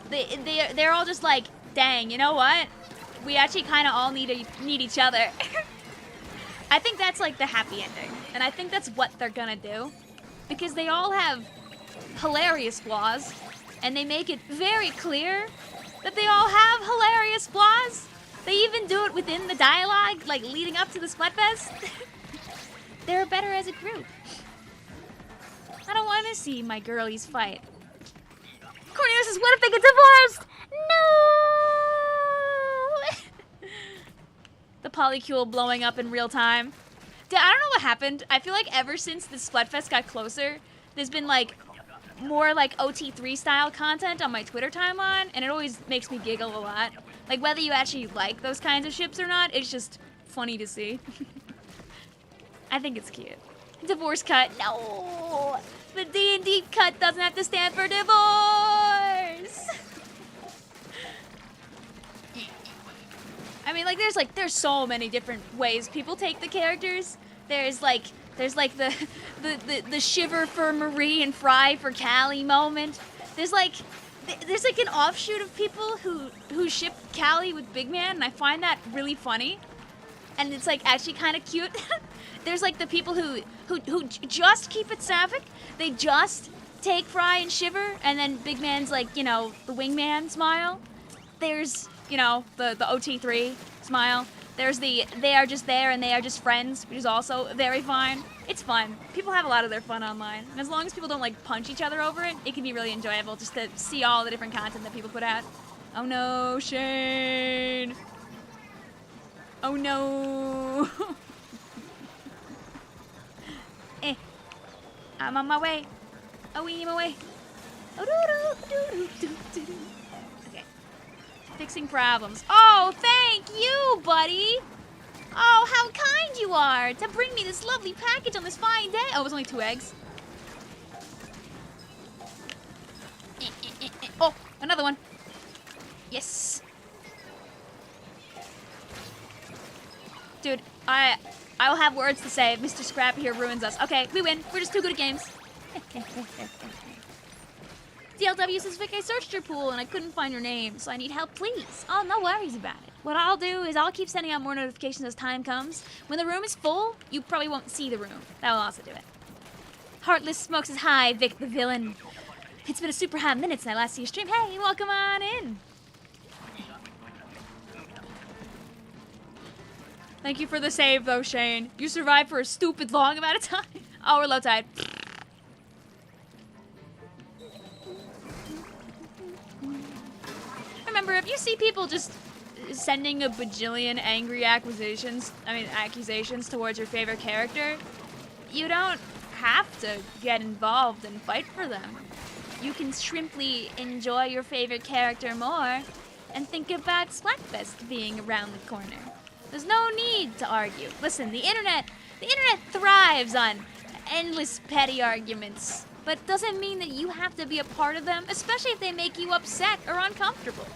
they're all just like, dang, you know what? We actually kind of all need each other. I think that's like the happy ending. And I think that's what they're gonna do. Because they all have hilarious flaws. And they make it very clear that they all have hilarious flaws. They even do it within the dialogue, like leading up to the Splatfest. They're better as a group. I don't want to see my girlies fight. Cornelius says, what if they get divorced? No! The polycule blowing up in real time. I don't know what happened. I feel like ever since the Splatfest got closer, there's been like more like OT3 style content on my Twitter timeline, and it always makes me giggle a lot. Like whether you actually like those kinds of ships or not, it's just funny to see. I think it's cute. Divorce cut. No! The D&D cut doesn't have to stand for divorce! I mean, like, there's so many different ways people take the characters. There's like the shiver for Marie and Fry for Callie moment. There's like, There's like an offshoot of people who ship Callie with Big Man, and I find that really funny. And it's like actually kind of cute. There's like the people who just keep it sapphic. They just take Fry and Shiver, and then Big Man's like, you know, the wingman smile. There's, you know, the OT3 smile. There's the they are just there and they are just friends, which is also very fine. It's fun. People have a lot of their fun online. And as long as people don't like punch each other over it, it can be really enjoyable just to see all the different content that people put out. Oh no, Shane. Oh no. I'm on my way. Oh, I'm my way. Oh, do. Okay. Fixing problems. Oh, thank you, buddy. Oh, how kind you are to bring me this lovely package on this fine day. Oh, it was only 2 eggs. Oh, another one. Yes. Dude, I'll have words to say if Mr. Scrappy here ruins us. Okay, we win. We're just too good at games. DLW says, Vic, I searched your pool and I couldn't find your name, so I need help, please. Oh, no worries about it. What I'll do is I'll keep sending out more notifications as time comes. When the room is full, you probably won't see the room. That will also do it. Heartless Smoke says, hi, Vic the Villain. It's been a super hot minute since I last see your stream. Hey, welcome on in. Thank you for the save, though, Shane. You survived for a stupid long amount of time. Oh, we're low tide. Remember, if you see people just sending a bajillion angry accusations towards your favorite character, you don't have to get involved and fight for them. You can simply enjoy your favorite character more and think about Splatfest being around the corner. There's no need to argue. Listen, the internet thrives on endless petty arguments, but doesn't mean that you have to be a part of them, especially if they make you upset or uncomfortable.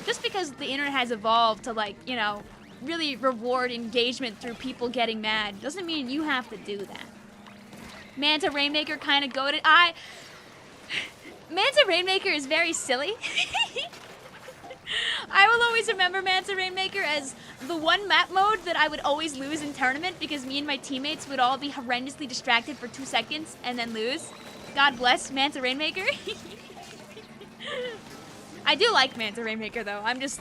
Just because the internet has evolved to, like, you know, really reward engagement through people getting mad doesn't mean you have to do that. Manta Rainmaker kind of goated. Manta Rainmaker is very silly. I will always remember Manta Rainmaker as the one map mode that I would always lose in tournament because me and my teammates would all be horrendously distracted for 2 seconds and then lose. God bless Manta Rainmaker. I do like Manta Rainmaker though. I'm just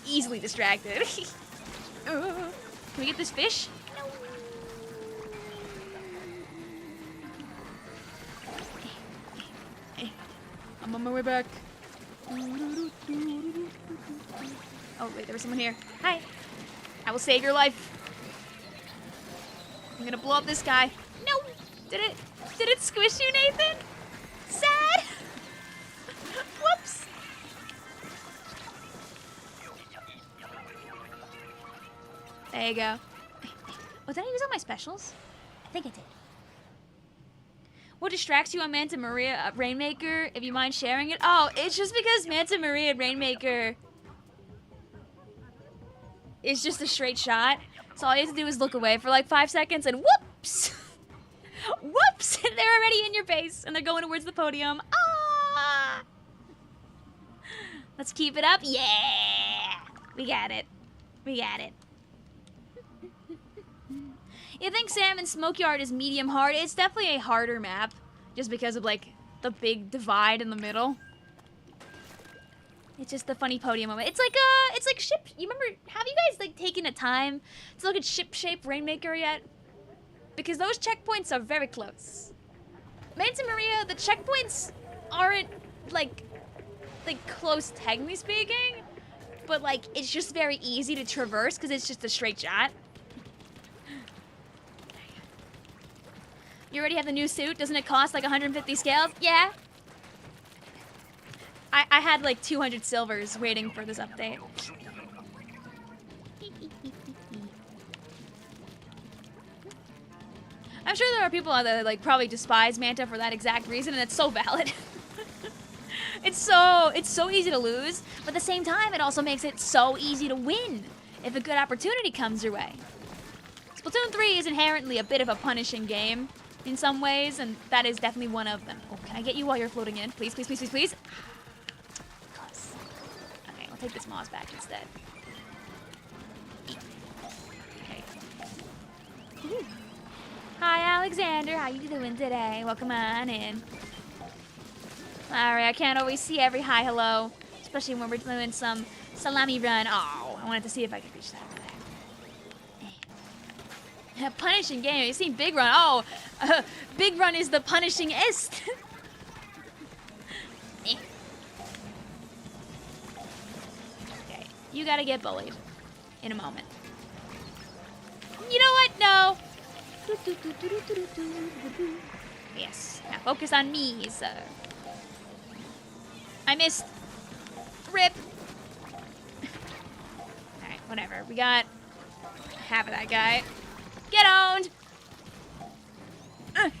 easily distracted. Can we get this fish? No. I'm on my way back. Oh, wait, there was someone here. Hi. I will save your life. I'm gonna blow up this guy. No! Did it squish you, Nathan? Sad? Whoops. There you go. Oh, did I use all my specials? I think I did. What distracts you on Manta Maria Rainmaker, if you mind sharing it? Oh, it's just because Manta Maria Rainmaker is just a straight shot. So all you have to do is look away for like 5 seconds and whoops! Whoops! They're already in your face and they're going towards the podium. Ah! Let's keep it up. Yeah! We got it. We got it. You think Salmon Smokeyard is medium hard? It's definitely a harder map, just because of like the big divide in the middle. It's just the funny podium moment. It's like ship. You remember? Have you guys like taken a time to look at Ship Shape Rainmaker yet? Because those checkpoints are very close. Manta Maria, the checkpoints aren't like close technically speaking, but like it's just very easy to traverse because it's just a straight shot. You already have the new suit? Doesn't it cost like 150 scales? Yeah. I had like 200 silvers waiting for this update. I'm sure there are people out there that like probably despise Manta for that exact reason, and it's so valid. It's so easy to lose, but at the same time, it also makes it so easy to win if a good opportunity comes your way. Splatoon 3 is inherently a bit of a punishing game in some ways, and that is definitely one of them. Oh, can I get you while you're floating in? Please, please, please, please, please. take this moss back instead. Okay. Ooh. Hi, Alexander. How you doing today? Welcome on in. Alright, I can't always see every hi, hello. Especially when we're doing some salami run. Oh, I wanted to see if I could reach that over there. Punishing game. You seen Big Run? Oh, Big Run is the punishing-ist. Okay, you gotta get bullied in a moment. You know what? No. Yes. Now focus on me, sir. I missed. Rip. Alright, whatever. We got half of that guy. Get owned. No!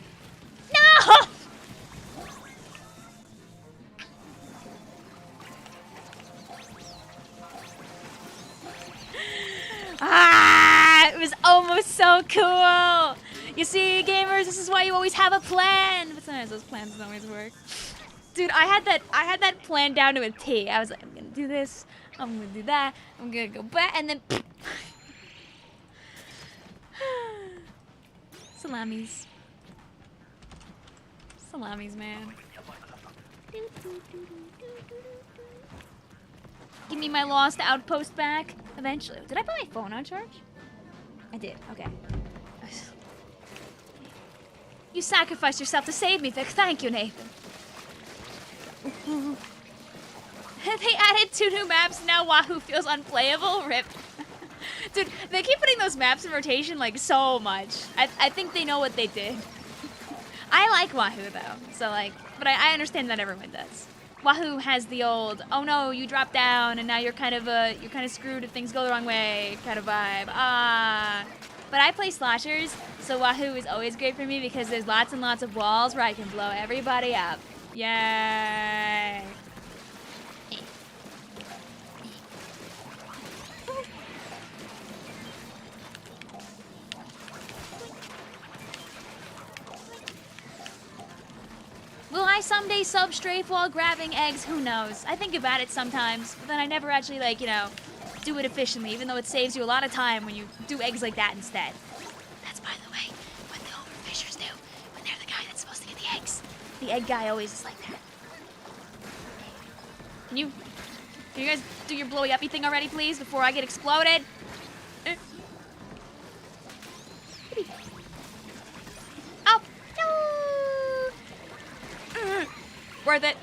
It was almost so cool. You see, gamers, this is why you always have a plan. But sometimes those plans don't always work. Dude, I had that plan down to a T. I was like, I'm gonna do this, I'm gonna do that, I'm gonna go back, and then salamis. Salamis, man. Give me my lost outpost back eventually. Did I put my phone on charge? I did. Okay. You sacrificed yourself to save me, Vic. Thank you, Nathan. They added 2 new maps. Now Wahoo feels unplayable. Rip. Dude, they keep putting those maps in rotation like so much. I think they know what they did. I like Wahoo though, so like, but I understand that everyone does. Wahoo has the old, oh no, you drop down and now you're kind of screwed if things go the wrong way kind of vibe. But I play sloshers, so Wahoo is always great for me because there's lots and lots of walls where I can blow everybody up. Yay! Will I someday sub-strafe while grabbing eggs? Who knows? I think about it sometimes, but then I never actually, like, you know, do it efficiently, even though it saves you a lot of time when you do eggs like that instead. That's, by the way, what the overfishers do when they're the guy that's supposed to get the eggs. The egg guy always is like that. Can you guys do your blowy-uppy thing already, please, before I get exploded? Oh, no! Worth it.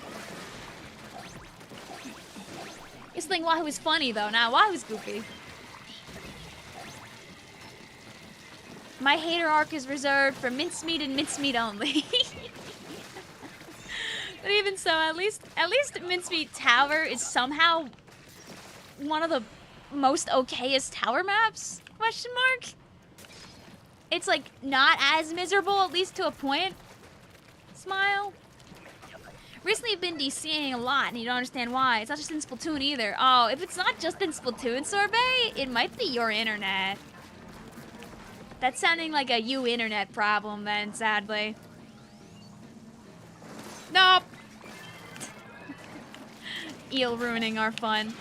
This thing Wahoo is funny, though. Nah, Wahoo's goofy. My hater arc is reserved for mincemeat and mincemeat only. But even so, at least Mincemeat Tower is somehow one of the most okayest tower maps? Question mark? It's like not as miserable, at least to a point. Smile. Recently I've been DCing a lot and you don't understand why. It's not just in Splatoon either. Oh, if it's not just in Splatoon, Sorbet, it might be your internet. That's sounding like a you internet problem then, sadly. Nope. Eel ruining our fun.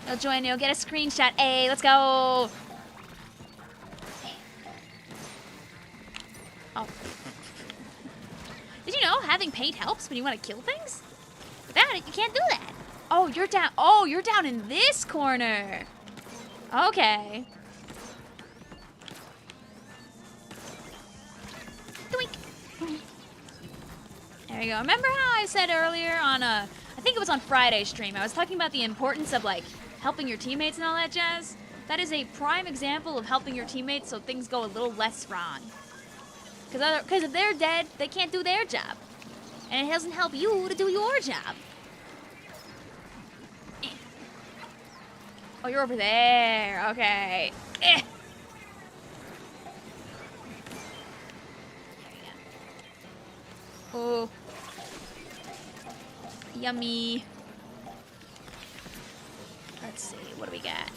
I'll join you. Get a screenshot. Hey, let's go. Oh. Did you know having paint helps when you want to kill things? Without it, you can't do that. Oh, you're down. Oh, you're down in this corner. Okay. Doink. There you go. Remember how I said earlier on I think it was on Friday's stream, I was talking about the importance of like helping your teammates and all that jazz? That is a prime example of helping your teammates so things go a little less wrong. Because if they're dead, they can't do their job. And it doesn't help you to do your job. Oh, you're over there. Okay. Oh. Yummy. Let's see. What do we got?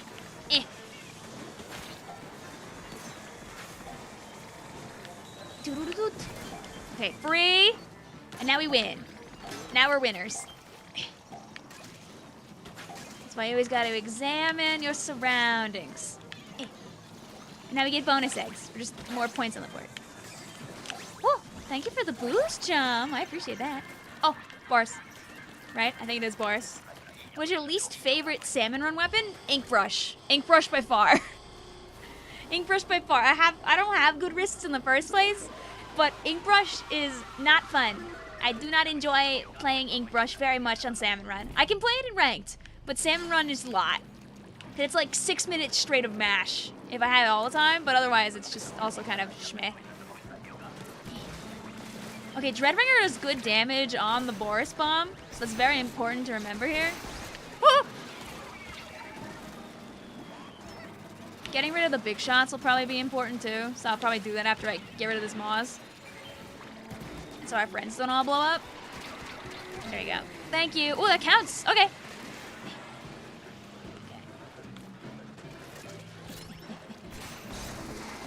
Okay, free. And now we win. Now we're winners. why you always gotta examine your surroundings. Now we get bonus eggs, or just more points on the board. Whoa, thank you for the boost, Chum. I appreciate that. Oh, Boris. Right? I think it is Boris. What's your least favorite salmon run weapon? Ink brush. Ink brush by far. Ink brush by far. I don't have good wrists in the first place, but ink brush is not fun. I do not enjoy playing ink brush very much on salmon run. I can play it in ranked, but salmon run is a lot. It's like 6 minutes straight of mash if I have it all the time, but otherwise it's just also kind of schmeh. Okay, Dreadbringer does good damage on the Boris bomb, so that's very important to remember here. Woo! Getting rid of the big shots will probably be important too, so I'll probably do that after I get rid of this Moz. So our friends don't all blow up. There you go. Thank you. Oh, that counts. Okay.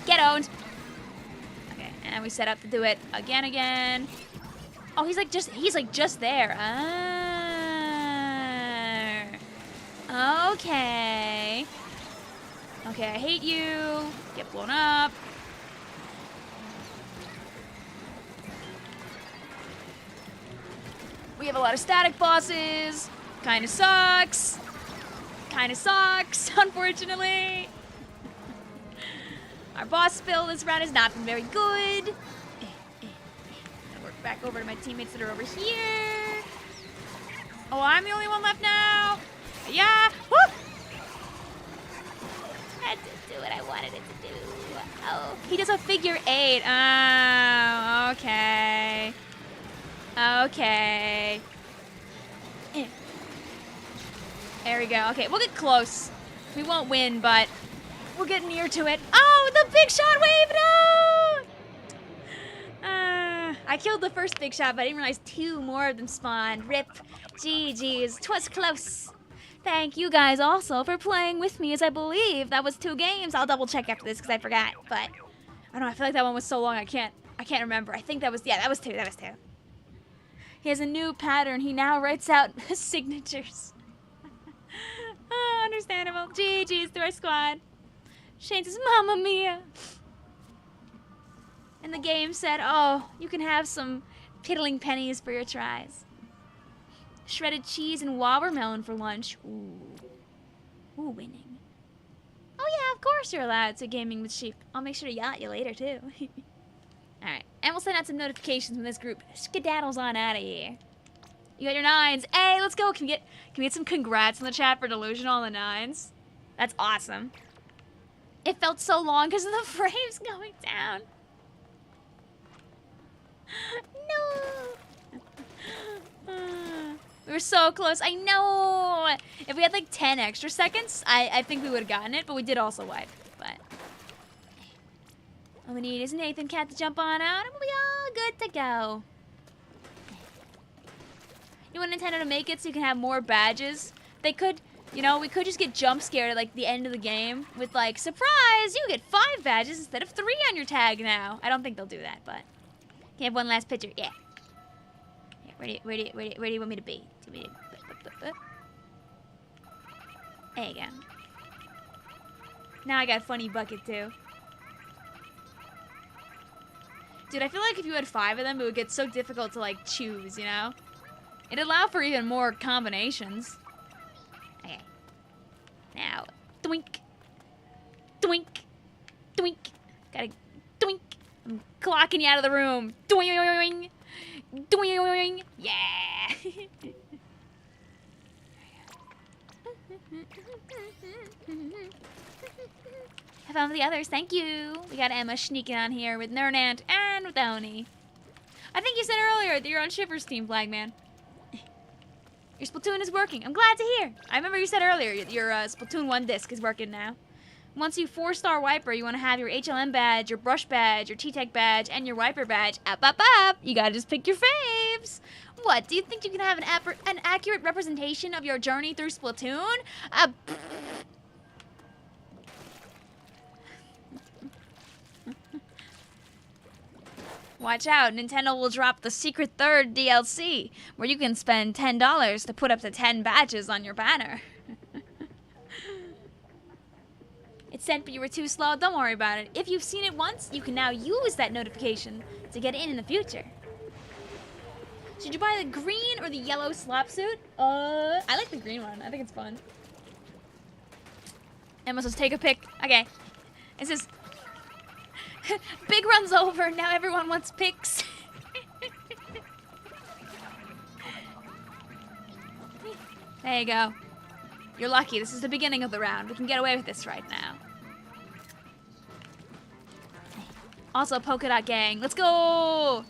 Get owned. Okay, and we set up to do it again. Oh, he's like just there. Ah. Okay. Okay, I hate you. Get blown up. We have a lot of static bosses. Kinda sucks. Unfortunately. Our boss build this round has not been very good. I'll work back over to my teammates that are over here. Oh, I'm the only one left now. Yeah. Woo! Had to do what I wanted it to do. Oh, he does a figure 8. Oh, okay. Okay. There we go. Okay, we'll get close. We won't win, but we'll get near to it. Oh, the big shot wave! No! I killed the first big shot, but I didn't realize 2 more of them spawned. RIP. GG's. 'Twas close. Thank you guys also for playing with me, as I believe that was 2 games. I'll double check after this because I forgot, but I don't know. I feel like that one was so long I can't remember. I think that was, yeah, that was 2. That was 2. He has a new pattern. He now writes out signatures. Oh, understandable. GG's to our squad. Shane says, Mamma Mia. And the game said, oh, you can have some piddling pennies for your tries. Shredded cheese and watermelon for lunch. Ooh. Ooh, winning. Oh, yeah, of course you're allowed to gaming with sheep. I'll make sure to yell at you later, too. Alright, and we'll send out some notifications when this group skedaddles on out of here. You got your 9s. Hey, let's go. Can we get some congrats in the chat for Delusional on the 9s? That's awesome. It felt so long because of the frames going down. No. We were so close. I know. If we had like 10 extra seconds, I think we would have gotten it, but we did also wipe. But all we need is Nathan Cat to jump on out, and we'll be all good to go. You want Nintendo to make it so you can have more badges? They could, you know, we could just get jump scared at like the end of the game with like, surprise, you get 5 badges instead of 3 on your tag now. I don't think they'll do that, but can I have one last picture? Yeah. Where do you want me to be? There you go. Now I got funny bucket too. Dude, I feel like if you had 5 of them, it would get so difficult to like choose, you know? It'd allow for even more combinations. Okay. Now, doink. Doink. Doink. Gotta doink. I'm clocking you out of the room. Doing. Doing. Yeah. Have fun with the others. Thank you. We got Emma sneaking on here with Nernant and with Oni. I think you said earlier that you're on Shiver's team, Flagman. Your Splatoon is working. I'm glad to hear. I remember you said earlier your Splatoon 1 disc is working now. Once you 4-star wiper, you want to have your HLM badge, your brush badge, your T-Tech badge, and your wiper badge. Up. You gotta just pick your faves. What, do you think you can have an accurate representation of your journey through Splatoon? Watch out, Nintendo will drop the Secret Third DLC, where you can spend $10 to put up to 10 badges on your banner. it sent but you were too slow, don't worry about it. If you've seen it once, you can now use that notification to get in the future. Should you buy the green or the yellow slop suit? I like the green one. I think it's fun. Emma says take a pic. Okay. It says, big run's over, now everyone wants pics. There you go. You're lucky, this is the beginning of the round. We can get away with this right now. Also, Polka Dot Gang, let's go!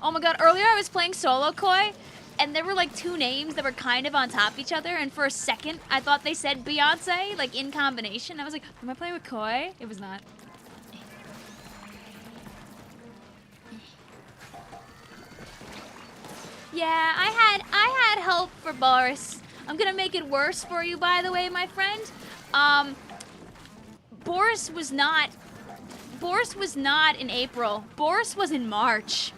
Oh my god, earlier I was playing solo Koi, and there were like two names that were kind of on top of each other, and for a second, I thought they said Beyonce, like in combination. I was like, am I playing with Koi? It was not. Yeah, I had hope for Boris. I'm gonna make it worse for you, by the way, my friend. Boris was not in April. Boris was in March.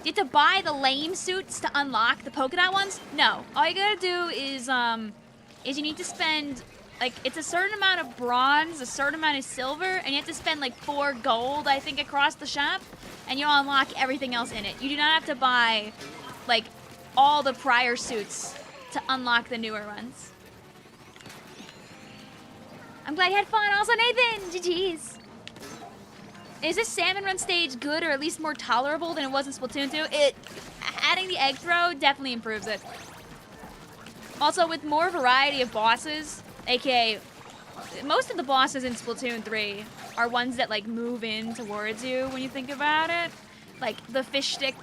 You have to buy the lame suits to unlock the polka dot ones? No. All you gotta do is you need to spend, like, it's a certain amount of bronze, a certain amount of silver, and you have to spend like 4 gold, I think, across the shop, and you'll unlock everything else in it. You do not have to buy, like, all the prior suits to unlock the newer ones. I'm glad you had fun. Also, Nathan, GG's. Is this salmon run stage good or at least more tolerable than it was in Splatoon 2? Adding the egg throw definitely improves it. Also, with more variety of bosses, aka most of the bosses in Splatoon 3 are ones that like move in towards you when you think about it. Like the fish stick,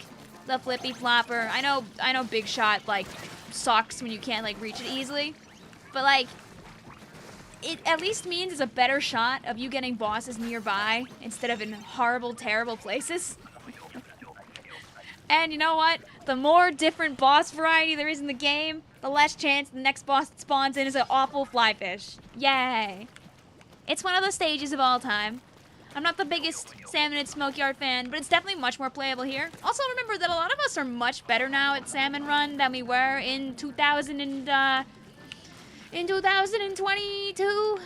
the flippy flopper. I know Big Shot like sucks when you can't like reach it easily, but like it at least means it's a better shot of you getting bosses nearby instead of in horrible, terrible places. And you know what? The more different boss variety there is in the game, the less chance the next boss that spawns in is an awful flyfish. Yay. It's one of the stages of all time. I'm not the biggest Salmonid Smokeyard fan, but it's definitely much more playable here. Also remember that a lot of us are much better now at Salmon Run than we were in 2022.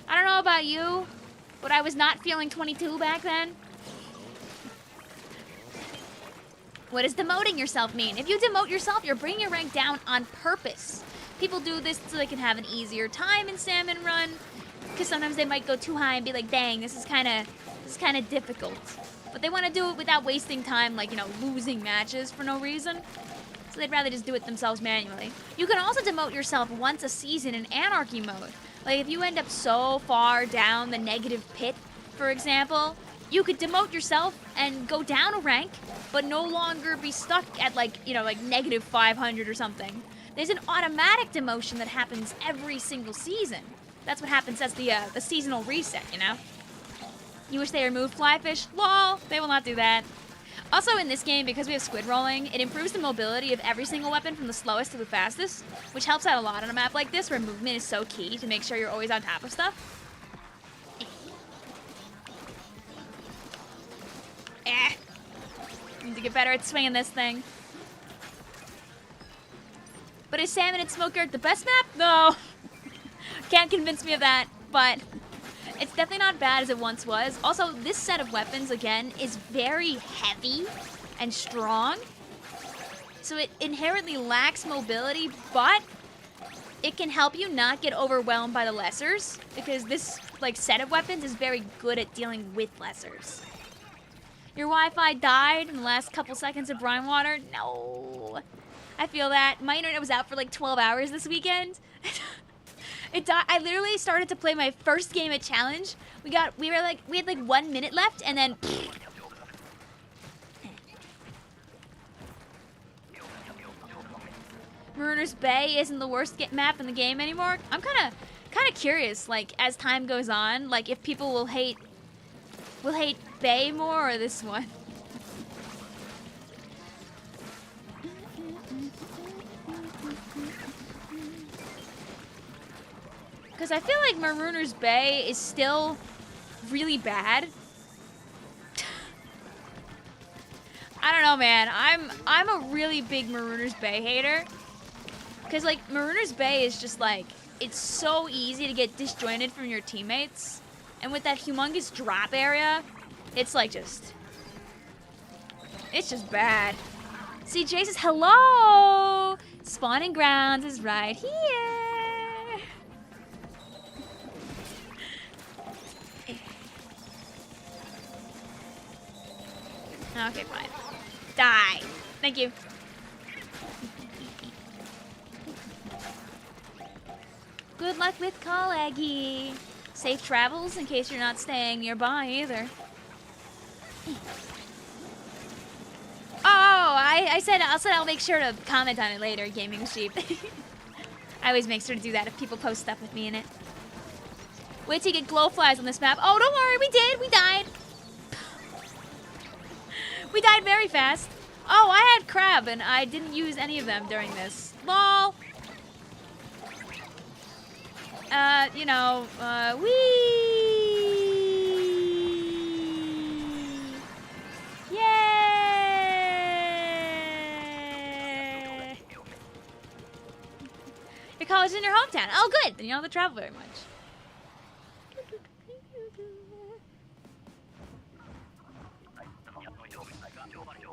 I don't know about you, but I was not feeling 22 back then. What does demoting yourself mean? If you demote yourself, you're bringing your rank down on purpose. People do this so they can have an easier time in Salmon Run, because sometimes they might go too high and be like, dang, this is kind of difficult. But they want to do it without wasting time, like, you know, losing matches for no reason. So they'd rather just do it themselves manually. You can also demote yourself once a season in Anarchy mode. Like, if you end up so far down the negative pit, for example, you could demote yourself and go down a rank, but no longer be stuck at, like, you know, like negative 500 or something. There's an automatic demotion that happens every single season. That's what happens as the seasonal reset, you know? You wish they removed flyfish? Lol, they will not do that. Also in this game, because we have squid rolling, it improves the mobility of every single weapon from the slowest to the fastest, which helps out a lot on a map like this where movement is so key to make sure you're always on top of stuff. Need to get better at swinging this thing. But is Salmonid Smokeyard the best map? No. Can't convince me of that, but it's definitely not bad as it once was. Also, this set of weapons, again, is very heavy and strong. So it inherently lacks mobility, but it can help you not get overwhelmed by the lessers, because this like set of weapons is very good at dealing with lessers. Your Wi-Fi died in the last couple seconds of brine water? No. I feel that. My internet was out for like 12 hours this weekend. It died. I literally started to play my first game at Challenge. We had like 1 minute left, and then Mariner's Bay isn't the worst map in the game anymore. I'm kind of curious, like as time goes on, like if people will hate Bay more or this one. Because I feel like Marooner's Bay is still really bad. I don't know, man. I'm a really big Marooner's Bay hater. Because, like, Marooner's Bay is just, like, it's so easy to get disjointed from your teammates. And with that humongous drop area, it's like just... It's just bad. See, Jay says, hello! Spawning grounds is right here. Okay, fine. Die. Thank you. Good luck with Colleggy. Safe travels in case you're not staying nearby either. Oh, I said I'll make sure to comment on it later, Gaming was Cheap. I always make sure to do that if people post stuff with me in it. Wait till you get glowflies on this map. Oh, don't worry, we did. We died. We died very fast. Oh, I had crab and I didn't use any of them during this. Lol. You know, Yay! Your college is in your hometown. Oh, good. Then you don't have to travel very much.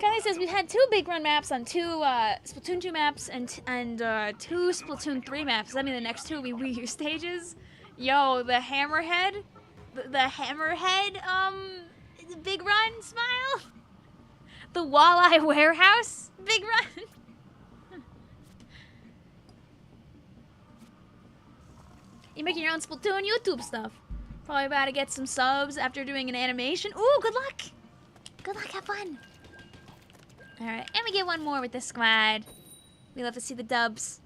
Kelly says we've had 2 big run maps on 2 Splatoon 2 maps and 2 Splatoon 3 maps. Does that mean the next 2 will be Wii U stages? Yo, the Hammerhead, the Hammerhead, big run smile. The Walleye Warehouse, big run. You're making your own Splatoon YouTube stuff. Probably about to get some subs after doing an animation. Ooh, good luck. Good luck, have fun. Alright, and we get one more with the squad. We love to see the dubs.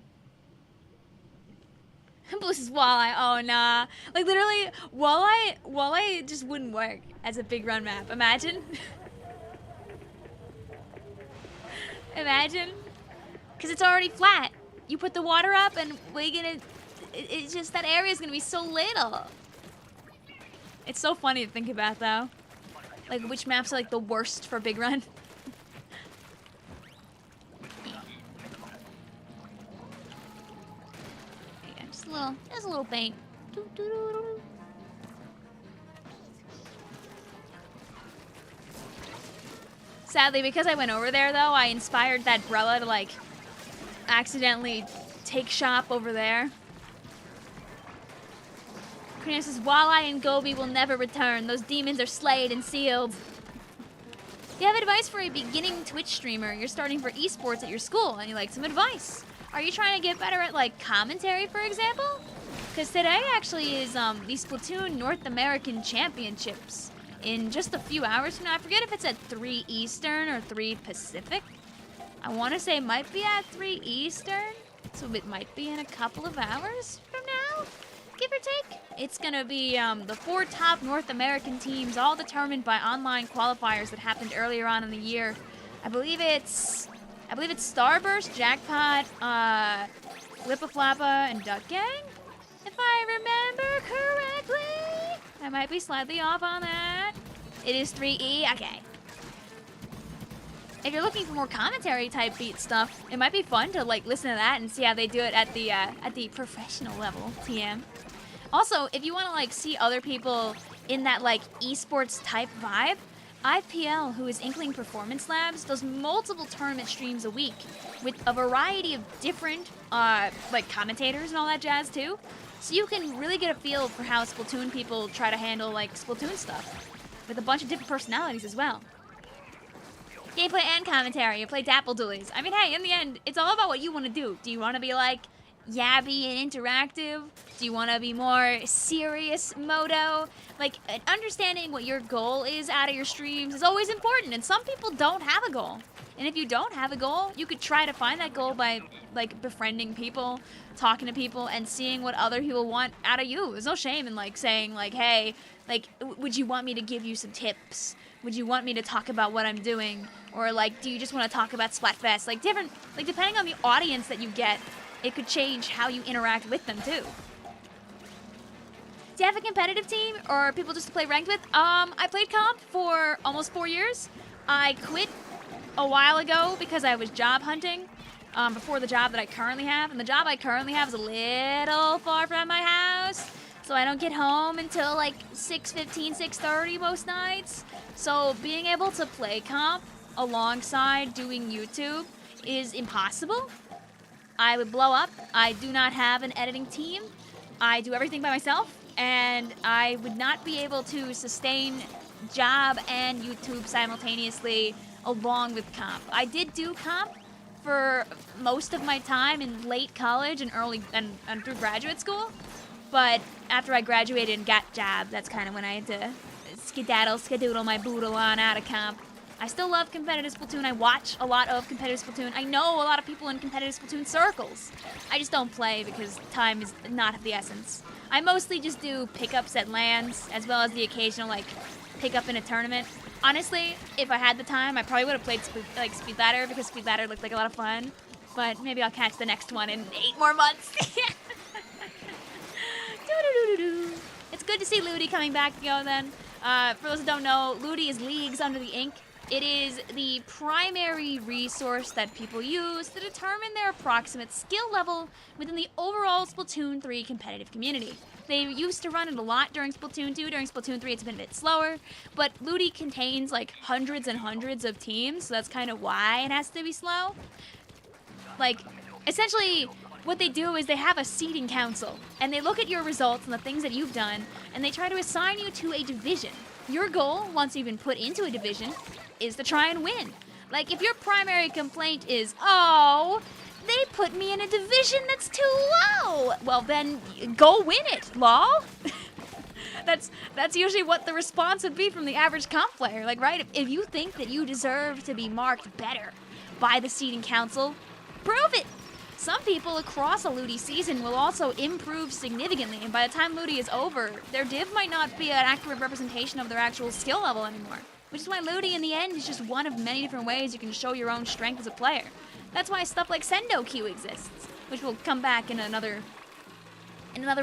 Blue says Walleye. Oh, nah. Like, literally, Walleye just wouldn't work as a big run map. Imagine. Imagine. Because it's already flat. You put the water up and we're gonna... It's just, that area's gonna be so little. It's so funny to think about, though. Like, which maps are, like, the worst for big run. Just a little paint. Sadly, because I went over there, though, I inspired that Brella to, like, accidentally take shop over there. Karina says, Walleye and Gobi will never return. Those demons are slayed and sealed. Do you have advice for a beginning Twitch streamer? You're starting for esports at your school, and you like some advice. Are you trying to get better at, like, commentary, for example? Because today actually is the Splatoon North American Championships in just a few hours from now. I forget if it's at 3 Eastern or 3 Pacific. I want to say it might be at 3 Eastern, so it might be in a couple of hours from now, give or take. It's going to be the 4 top North American teams, all determined by online qualifiers that happened earlier on in the year. I believe it's Starburst, Jackpot, Flippa Flappa, and Duck Gang, if I remember correctly. I might be slightly off on that. It is 3E? Okay. If you're looking for more commentary type beat stuff, it might be fun to like listen to that and see how they do it at the professional level, TM. Also, if you want to like see other people in that like esports type vibe, IPL, who is Inkling Performance Labs, does multiple tournament streams a week with a variety of different like commentators and all that jazz too. So you can really get a feel for how Splatoon people try to handle like Splatoon stuff with a bunch of different personalities as well. Gameplay and commentary. You play Dapple Doolies. I mean, hey, in the end, it's all about what you want to do. Do you want to be like yabby and interactive? Do you want to be more serious moto? Like, understanding what your goal is out of your streams is always important, and some people don't have a goal. And if you don't have a goal, you could try to find that goal by, like, befriending people, talking to people, and seeing what other people want out of you. There's no shame in, like, saying, like, hey, like, would you want me to give you some tips? Would you want me to talk about what I'm doing? Or, like, do you just want to talk about Splatfest? Like, different, like, depending on the audience that you get, it could change how you interact with them, too. Do you have a competitive team or people just to play ranked with? I played comp for almost 4 years. I quit a while ago because I was job hunting. before the job that I currently have. And the job I currently have is a little far from my house. So I don't get home until like 6:15, 6:30 most nights. So being able to play comp alongside doing YouTube is impossible. I would blow up. I do not have an editing team. I do everything by myself, and I would not be able to sustain job and YouTube simultaneously along with comp. I did do comp for most of my time in late college and early and through graduate school, but after I graduated and got job, that's kind of when I had to skedaddle my boodle on out of comp. I still love competitive Splatoon. I watch a lot of competitive Splatoon. I know a lot of people in competitive Splatoon circles. I just don't play because time is not of the essence. I mostly just do pickups at LANs, as well as the occasional, like, pickup in a tournament. Honestly, if I had the time, I probably would have played Speed Ladder, because Speed Ladder looked like a lot of fun. But maybe I'll catch the next one in 8 more months. It's good to see Ludi coming back, then. For those who don't know, Ludi is Leagues Under the Ink. It is the primary resource that people use to determine their approximate skill level within the overall Splatoon 3 competitive community. They used to run it a lot during Splatoon 2. During Splatoon 3, it's been a bit slower. But Ludi contains, like, hundreds and hundreds of teams, so that's kind of why it has to be slow. Like, essentially, what they do is they have a seeding council, and they look at your results and the things that you've done, and they try to assign you to a division. Your goal, once you've been put into a division, is to try and win. Like, if your primary complaint is, oh, they put me in a division that's too low, well then, go win it, lol. That's usually what the response would be from the average comp player, like, right? If you think that you deserve to be marked better by the seeding council, prove it. Some people across a Ludi season will also improve significantly, and by the time Ludi is over, their div might not be an accurate representation of their actual skill level anymore. Which is why Ludi, in the end, is just one of many different ways you can show your own strength as a player. That's why stuff like Sendo Q exists, which will come back in another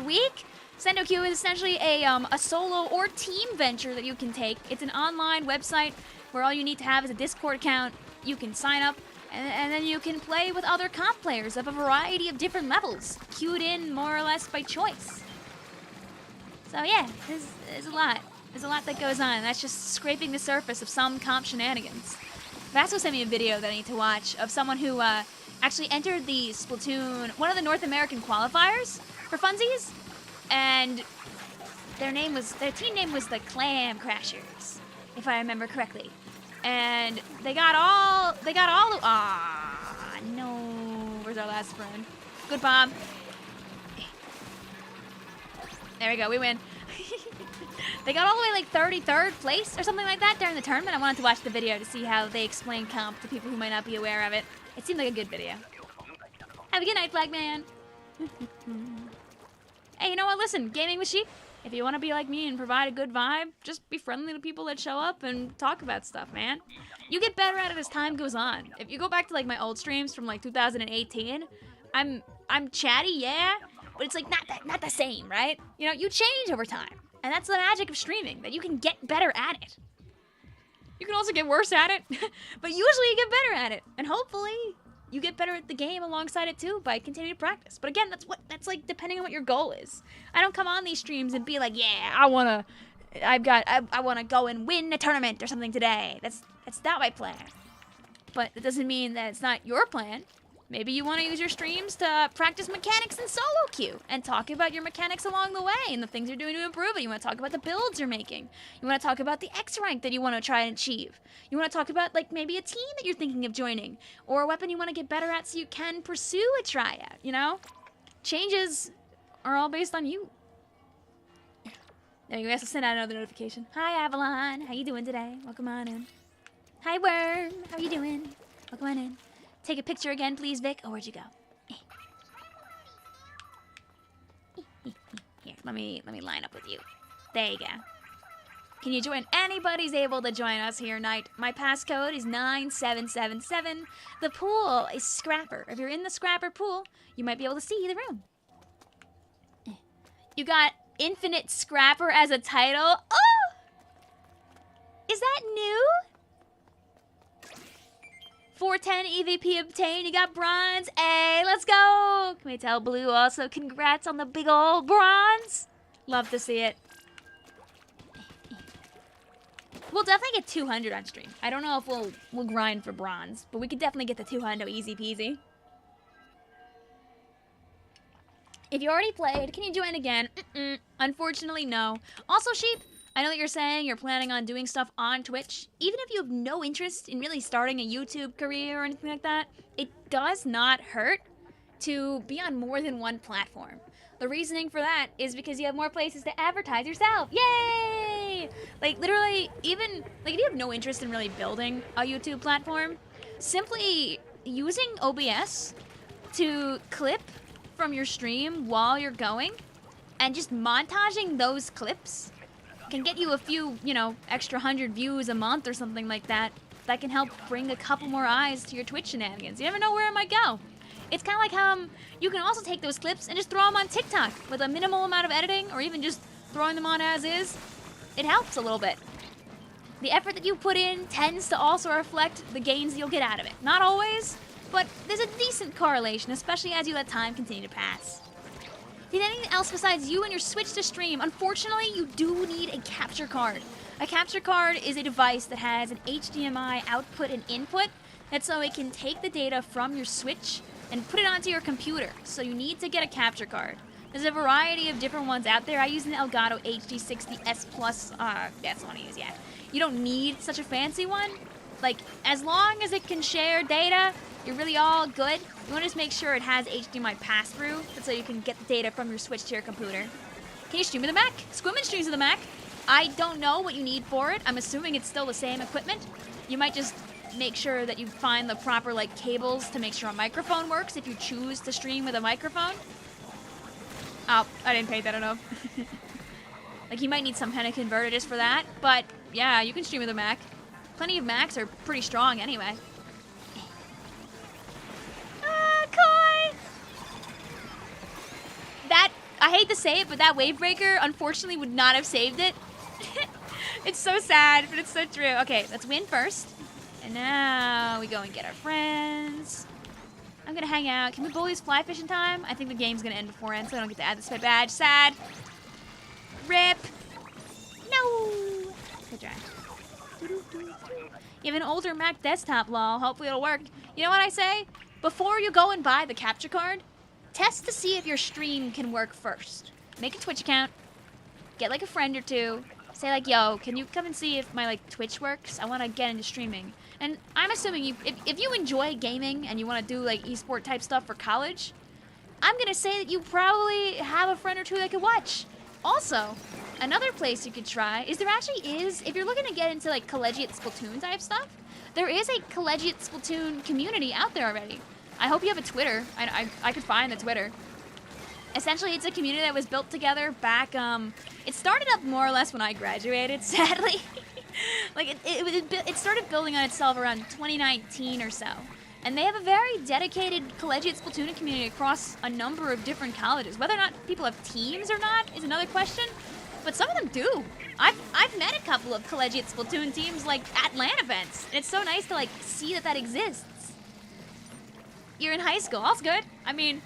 week. Sendo Q is essentially a solo or team venture that you can take. It's an online website where all you need to have is a Discord account. You can sign up, and then you can play with other comp players of a variety of different levels, queued in more or less by choice. So yeah, there's a lot. There's a lot that goes on, and that's just scraping the surface of some comp shenanigans. Vasco sent me a video that I need to watch of someone who actually entered the Splatoon, one of the North American qualifiers for funsies, and their team name was the Clam Crashers, if I remember correctly. And they got all, no, where's our last friend? Good bomb. There we go, we win. They got all the way like 33rd place or something like that during the tournament. I wanted to watch the video to see how they explain comp to people who might not be aware of it. It seemed like a good video. Have a good night, Flagman. Hey, you know what? Listen, Gaming with Sheep, if you want to be like me and provide a good vibe, just be friendly to people that show up and talk about stuff, man. You get better at it as time goes on. If you go back to like my old streams from like 2018, I'm chatty, yeah, but it's like not the same, right? You know, you change over time. And that's the magic of streaming, that you can get better at it. You can also get worse at it, but usually you get better at it. And hopefully you get better at the game alongside it too by continuing to practice. But again, that's like depending on what your goal is. I don't come on these streams and be like, yeah, I wanna go and win a tournament or something today. That's not my plan. But it doesn't mean that it's not your plan. Maybe you want to use your streams to practice mechanics in solo queue and talk about your mechanics along the way and the things you're doing to improve it. You want to talk about the builds you're making. You want to talk about the X rank that you want to try and achieve. You want to talk about like maybe a team that you're thinking of joining or a weapon you want to get better at so you can pursue a tryout, you know? Changes are all based on you. There you go. I have to send out another notification. Hi, Avalon. How you doing today? Welcome on in. Hi, Worm. How you doing? Welcome on in. Take a picture again, please, Vic. Oh, where'd you go? Here, let me line up with you. There you go. Can you join? Anybody's able to join us here tonight. My passcode is 9777. The pool is Scrapper. If you're in the Scrapper pool, you might be able to see the room. You got Infinite Scrapper as a title. Oh! Is that new? 410 EVP obtained. You got bronze. Hey, let's go. Can we tell Blue also congrats on the big old bronze? Love to see it. We'll definitely get 200 on stream. I don't know if we'll grind for bronze, but we could definitely get the 200 easy peasy. If you already played, can you join again? Unfortunately, no. Also, Sheep, I know that you're saying you're planning on doing stuff on Twitch. Even if you have no interest in really starting a YouTube career or anything like that, it does not hurt to be on more than one platform. The reasoning for that is because you have more places to advertise yourself. Yay! Like, literally, even, like, if you have no interest in really building a YouTube platform, simply using OBS to clip from your stream while you're going and just montaging those clips can get you a few, you know, extra 100 views a month or something like that. That can help bring a couple more eyes to your Twitch shenanigans. You never know where it might go. It's kind of like how you can also take those clips and just throw them on TikTok with a minimal amount of editing, or even just throwing them on as is. It helps a little bit. The effort that you put in tends to also reflect the gains you'll get out of it. Not always, but there's a decent correlation, especially as you let time continue to pass. Did anything else besides you and your Switch to stream? Unfortunately, you do need a capture card. A capture card is a device that has an HDMI output and input, that's so it can take the data from your Switch and put it onto your computer. So you need to get a capture card. There's a variety of different ones out there. I use an Elgato HD60S Plus. That's the one I use, yeah. You don't need such a fancy one. Like, as long as it can share data, you're really all good. You want to just make sure it has HDMI pass-through, so you can get the data from your Switch to your computer. Can you stream with the Mac? Squimmin streams with the Mac. I don't know what you need for it. I'm assuming it's still the same equipment. You might just make sure that you find the proper, like, cables to make sure a microphone works if you choose to stream with a microphone. Oh, I didn't pay that enough. Like, you might need some kind of converter just for that, but yeah, you can stream with a Mac. Plenty of Macs are pretty strong anyway. Koi! That, I hate to say it, but that wave breaker unfortunately would not have saved it. It's so sad, but it's so true. Okay, let's win first. And now we go and get our friends. I'm gonna hang out. Can we bullies fly fishing time? I think the game's gonna end before end, so I don't get to add this badge. Sad. Rip. No. Good try. You have an older Mac desktop, lol. Hopefully it'll work. You know what I say? Before you go and buy the capture card, test to see if your stream can work first. Make a Twitch account. Get like a friend or two. Say like, yo, can you come and see if my like Twitch works? I want to get into streaming. And I'm assuming if you enjoy gaming and you want to do like esport type stuff for college, I'm going to say that you probably have a friend or two that could watch. Also, another place you could try is if you're looking to get into like collegiate Splatoon type stuff, there is a collegiate Splatoon community out there already. I hope you have a Twitter. I could find the Twitter. Essentially, it's a community that was built together back, it started up more or less when I graduated, sadly. Like, it started building on itself around 2019 or so. And they have a very dedicated collegiate Splatoon community across a number of different colleges. Whether or not people have teams or not is another question, but some of them do. I've met a couple of collegiate Splatoon teams, like, at LAN events. And it's so nice to, like, see that exists. You're in high school, all's good. I mean,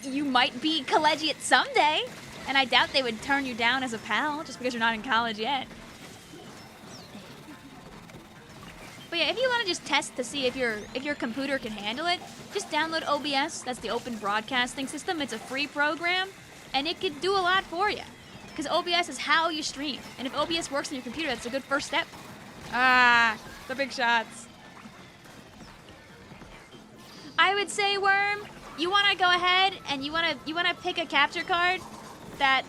you might be collegiate someday, and I doubt they would turn you down as a pal just because you're not in college yet. But yeah, if you want to just test to see if your computer can handle it, just download OBS. That's the Open Broadcasting System. It's a free program, and it could do a lot for you. Because OBS is how you stream, and if OBS works on your computer, that's a good first step. Ah, the big shots. I would say, Worm, you want to go ahead and you want to pick a capture card that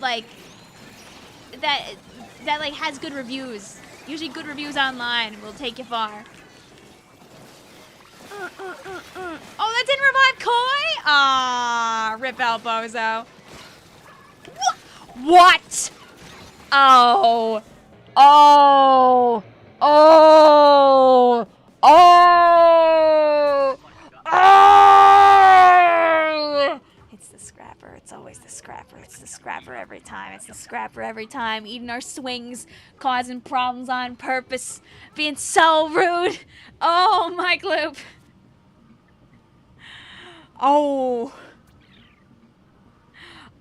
has good reviews. Usually good reviews online will take you far. Oh, that didn't revive Koi? Ah, rip out Bozo. What? Oh. Oh. Oh. Oh. Oh. It's the scrapper. It's always the scrapper. It's the scrapper every time. It's the scrapper every time. Eating our swings, causing problems on purpose, being so rude. Oh, Mike Loop. Oh.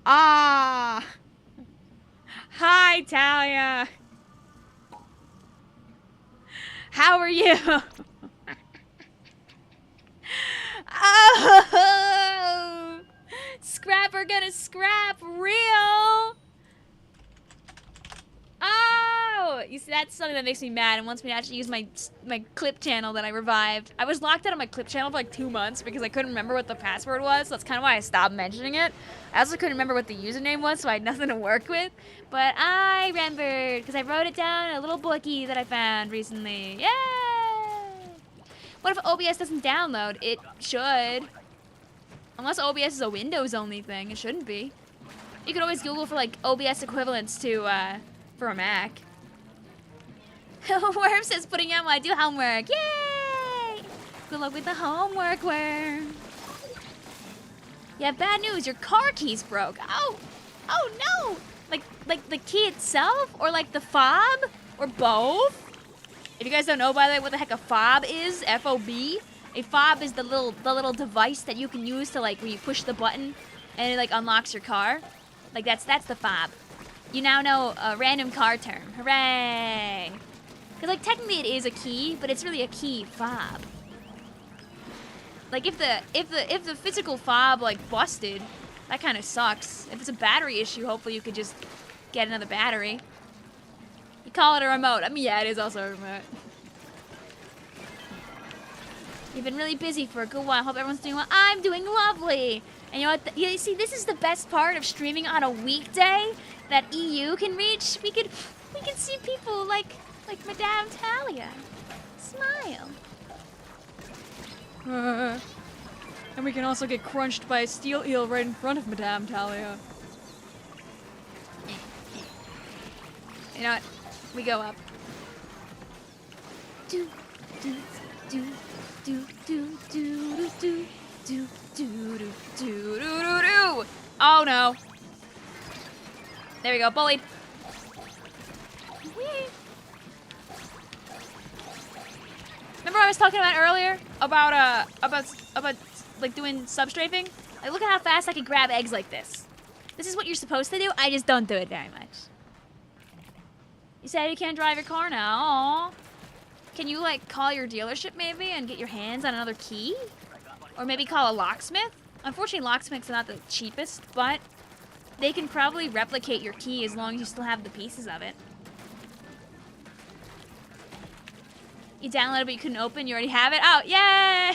Ah. Hi, Talia. How are you? Oh. Scrapper gonna scrap real. Oh, you see, that's something that makes me mad and wants me to actually use my clip channel that I revived. I was locked out of my clip channel for like 2 months because I couldn't remember what the password was, so that's kind of why I stopped mentioning it. I also couldn't remember what the username was, so I had nothing to work with. But I remembered because I wrote it down in a little bookie that I found recently. Yay! What if OBS doesn't download? It should. Unless OBS is a Windows-only thing, it shouldn't be. You could always Google for like OBS equivalents to for a Mac. Worm says putting out while I do homework. Yay! Good luck with the homework, Worm. Yeah, bad news. Your car keys broke. Oh, oh no! Like the key itself, or like the fob, or both? If you guys don't know, by the way, what the heck a fob is, F-O-B. A fob is the little device that you can use to like when you push the button and it like unlocks your car. Like that's the fob. You now know a random car term. Hooray! Because like technically it is a key, but it's really a key fob. Like if the physical fob like busted, that kind of sucks. If it's a battery issue, hopefully you could just get another battery. You call it a remote. I mean, yeah, it is also a remote. You've been really busy for a good while. Hope everyone's doing well. I'm doing lovely. And you know what? You see, this is the best part of streaming on a weekday that EU can reach. We can see people like Madame Talia. Smile. And we can also get crunched by a steel eel right in front of Madame Talia. You know what? We go up. Do do do do do do do do do do do do. Oh no! There we go, bullied. Remember what I was talking about earlier about like doing substrafing? Like look at how fast I can grab eggs like this. This is what you're supposed to do. I just don't do it very much. You said you can't drive your car now. Aww. Can you like call your dealership maybe and get your hands on another key? Or maybe call a locksmith? Unfortunately, locksmiths are not the cheapest, but they can probably replicate your key as long as you still have the pieces of it. You downloaded but you couldn't open, you already have it? Oh, yay!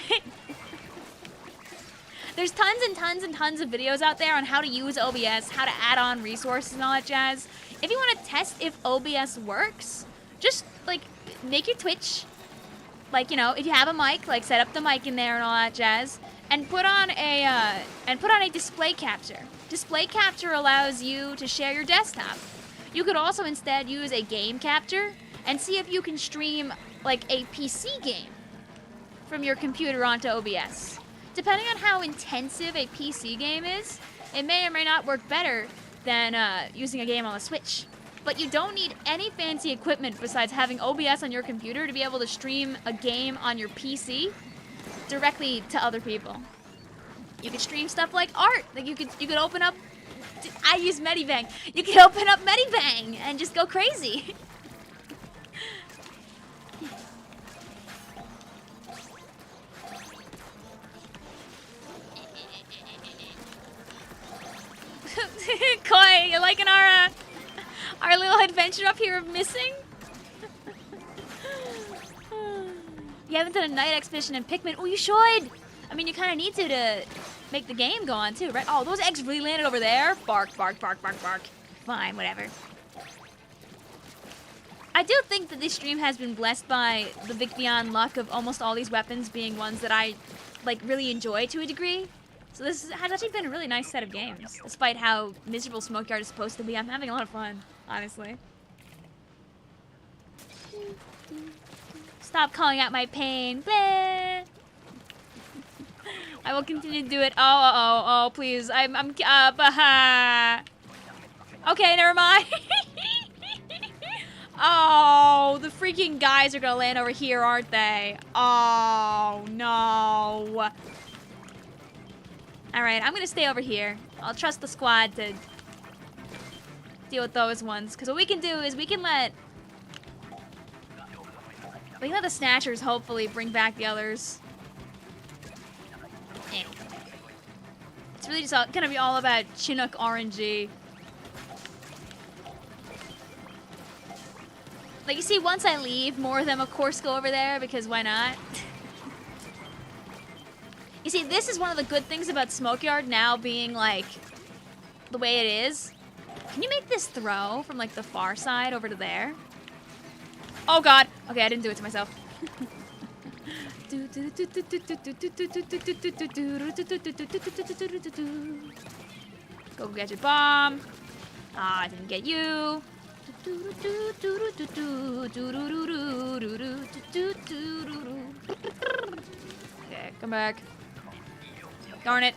There's tons and tons and tons of videos out there on how to use OBS, how to add on resources and all that jazz. If you want to test if OBS works, just like make your Twitch, like, you know, if you have a mic, like set up the mic in there and all that jazz, and put on a display capture. Display capture allows you to share your desktop. You could also instead use a game capture and see if you can stream like a PC game from your computer onto OBS. Depending on how intensive a PC game is, it may or may not work better than using a game on the Switch. But you don't need any fancy equipment besides having OBS on your computer to be able to stream a game on your PC directly to other people. You could stream stuff like art. Like you could open up, I use Medibang. You could open up Medibang and just go crazy. Koi, you liking our little adventure up here of missing? You haven't done a night expedition in Pikmin. Oh, you should. I mean, you kind of need to make the game go on too, right? Oh, those eggs really landed over there. Bark, bark, bark, bark, bark. Fine, whatever. I do think that this stream has been blessed by the Vicvillon luck of almost all these weapons being ones that I like really enjoy to a degree. So this has actually been a really nice set of games, despite how miserable Smokeyard is supposed to be. I'm having a lot of fun, honestly. Stop calling out my pain. Bleh. I will continue to do it. Oh, please. I'm okay, never mind. Oh, the freaking guys are gonna land over here, aren't they? Oh, no. Alright, I'm gonna stay over here. I'll trust the squad to deal with those ones. Because what we can do is we can let the snatchers hopefully bring back the others. Eh. It's really just gonna be all about Chinook RNG. Like, you see, once I leave, more of them, of course, go over there, because why not? You see, this is one of the good things about Smokeyard now being, like, the way it is. Can you make this throw from, like, the far side over to there? Oh, God. Okay, I didn't do it to myself. Go get your bomb. Ah, I didn't get you. Okay, come back. Darn it.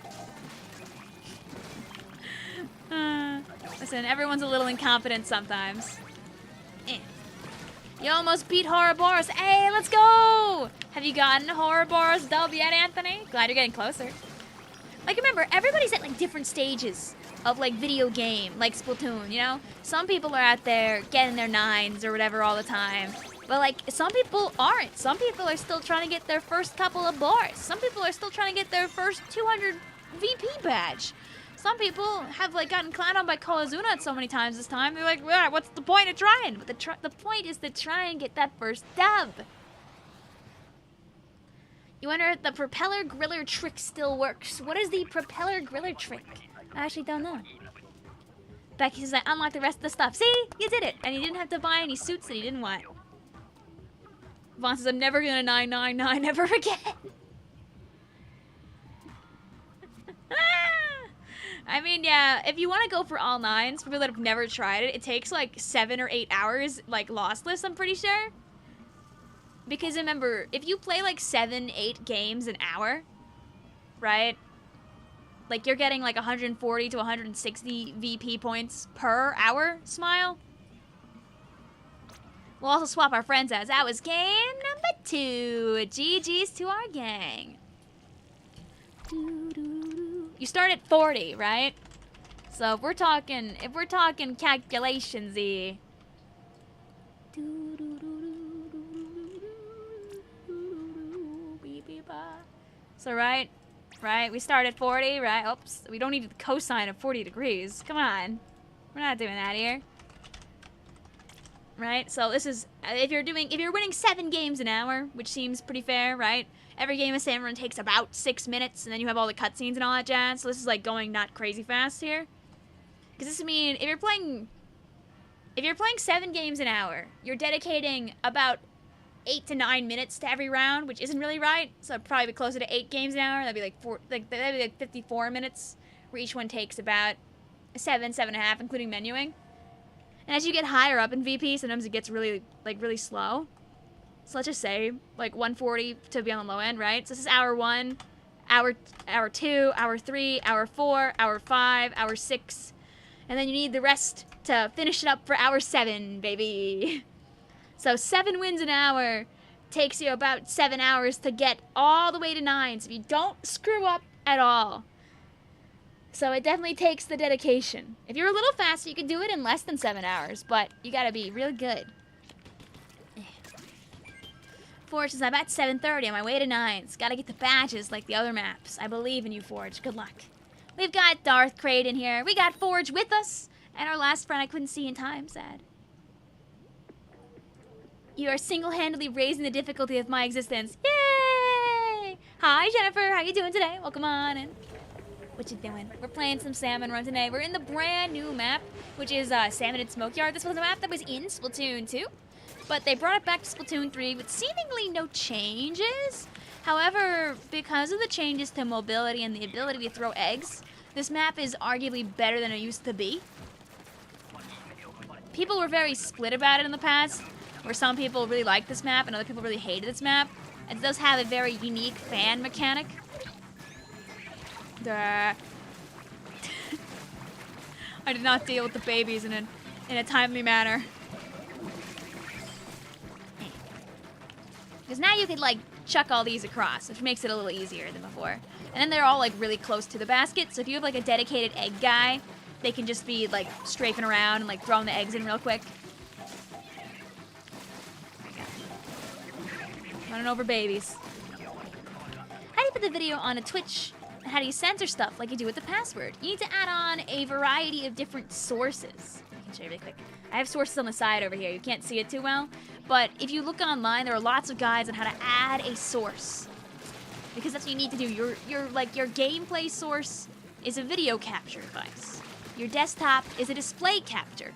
Listen, everyone's a little incompetent sometimes. You almost beat Horrorboros. Hey, let's go! Have you gotten Horrorboros dub yet, Anthony? Glad you're getting closer. Like, remember, everybody's at, like, different stages of, like, video game, like Splatoon, you know? Some people are out there getting their 9s or whatever all the time. But, like, some people aren't. Some people are still trying to get their first couple of bars. Some people are still trying to get their first 200 VP badge. Some people have, like, gotten clowned on by Kozuna so many times this time. They're like, well, what's the point of trying? But the point is to try and get that first dub. You wonder if the propeller griller trick still works. What is the propeller griller trick? I actually don't know. Becky says I unlocked the rest of the stuff. See? You did it. And you didn't have to buy any suits that you didn't want. Vaughn says I'm never gonna 999 ever again. I mean, yeah, if you want to go for all 9s, for people that have never tried it, it takes like 7 or 8 hours, like, lossless, I'm pretty sure. Because remember, if you play like 7, 8 games an hour, right? Like, you're getting like 140 to 160 VP points per hour, Smile. We'll also swap our friends out. That was game number 2. GG's to our gang. You start at 40, right? So if we're talking calculations-y. So right, we start at 40, right? Oops, we don't need the cosine of 40 degrees. Come on, we're not doing that here. Right, so this is, if you're winning 7 games an hour, which seems pretty fair, right? Every game of Salmon Run takes about 6 minutes, and then you have all the cutscenes and all that jazz, so this is like going not crazy fast here. Because this means, if you're playing 7 games an hour, you're dedicating about 8 to 9 minutes to every round, which isn't really right, so it'd probably be closer to 8 games an hour. That'd be like 54 minutes, where each one takes about 7.5, including menuing. And as you get higher up in VP, sometimes it gets really slow. So let's just say, like, 140 to be on the low end, right? So this is hour 1, hour 2, hour 3, hour 4, hour 5, hour 6. And then you need the rest to finish it up for hour 7, baby. So 7 wins an hour takes you about 7 hours to get all the way to 9. So if you don't screw up at all. So it definitely takes the dedication. If you're a little faster, you can do it in less than 7 hours, but you gotta be real good. Forge says, I'm at 7:30 on my way to 9s. Gotta get the badges like the other maps. I believe in you, Forge. Good luck. We've got Darth Crate in here. We got Forge with us. And our last friend I couldn't see in time, sad. You are single-handedly raising the difficulty of my existence. Yay! Hi, Jennifer. How you doing today? Welcome on in. What you doing? We're playing some Salmon Run today. We're in the brand new map, which is Salmonid Smokeyard. This was a map that was in Splatoon 2, but they brought it back to Splatoon 3 with seemingly no changes. However, because of the changes to mobility and the ability to throw eggs, this map is arguably better than it used to be. People were very split about it in the past, where some people really liked this map and other people really hated this map. It does have a very unique fan mechanic. Duh. I did not deal with the babies in a timely manner. Because now you could, like, chuck all these across, which makes it a little easier than before. And then they're all like really close to the basket, so if you have like a dedicated egg guy, they can just be like strafing around and like throwing the eggs in real quick. There we go. Running over babies. How do you put the video on a Twitch? How do you censor stuff like you do with the password? You need to add on a variety of different sources. I can show you really quick. I have sources on the side over here. You can't see it too well. But if you look online, there are lots of guides on how to add a source. Because that's what you need to do. Your gameplay source is a video capture device. Your desktop is a display capture.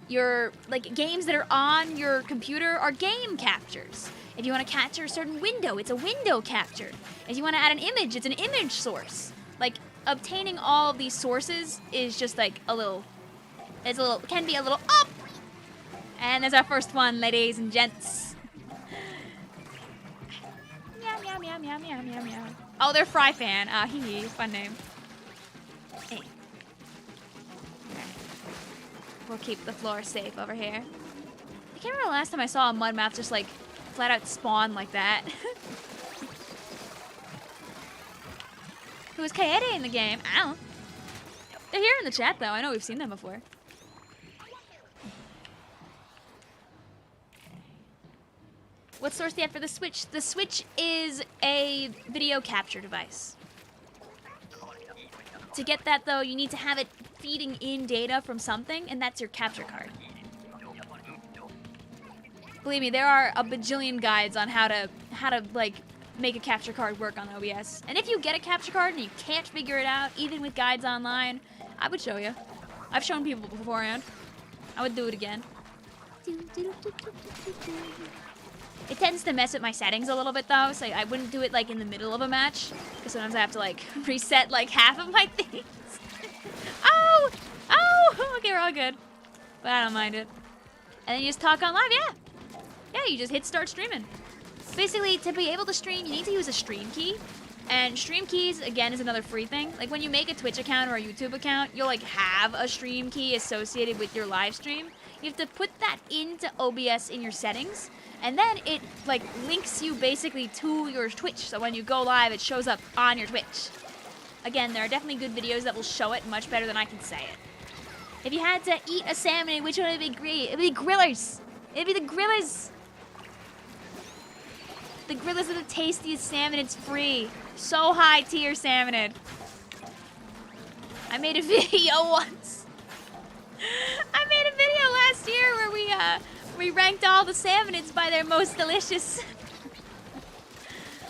Your games that are on your computer are game captures. If you want to capture a certain window, it's a window capture. If you want to add an image, it's an image source. Like, obtaining all of these sources is just like can be a little up. And there's our first one, ladies and gents. Meow, meow, meow, meow, meow, meow, meow. Oh, they're Fry Fan. Hee hee, fun name. Hey. Okay. We'll keep the floor safe over here. I can't remember the last time I saw a mud map just like flat out spawn like that. Who was Kaede in the game? Ow. They're here in the chat though. I know we've seen them before. What source do you have for the Switch? The Switch is a video capture device. To get that though, you need to have it feeding in data from something, and that's your capture card. Believe me, there are a bajillion guides on how to like make a capture card work on OBS. And if you get a capture card and you can't figure it out, even with guides online, I would show you. I've shown people beforehand. I would do it again. It tends to mess with my settings a little bit though, so I wouldn't do it like in the middle of a match, because sometimes I have to like reset like half of my things. Oh! Oh! Okay, we're all good. But I don't mind it. And then you just talk on live, yeah. Yeah, you just hit start streaming. Basically, to be able to stream, you need to use a stream key. And stream keys, again, is another free thing. Like when you make a Twitch account or a YouTube account, you'll like have a stream key associated with your live stream. You have to put that into OBS in your settings. And then it like links you basically to your Twitch. So when you go live, it shows up on your Twitch. Again, there are definitely good videos that will show it much better than I can say it. If you had to eat a salmon, which one would be great? It'd be grillers. It'd be the grillers. The grillers are the tastiest salmon. It's free. So high tier salmonid. I made a video once. I made a video last year where we ranked all the salmonids by their most delicious.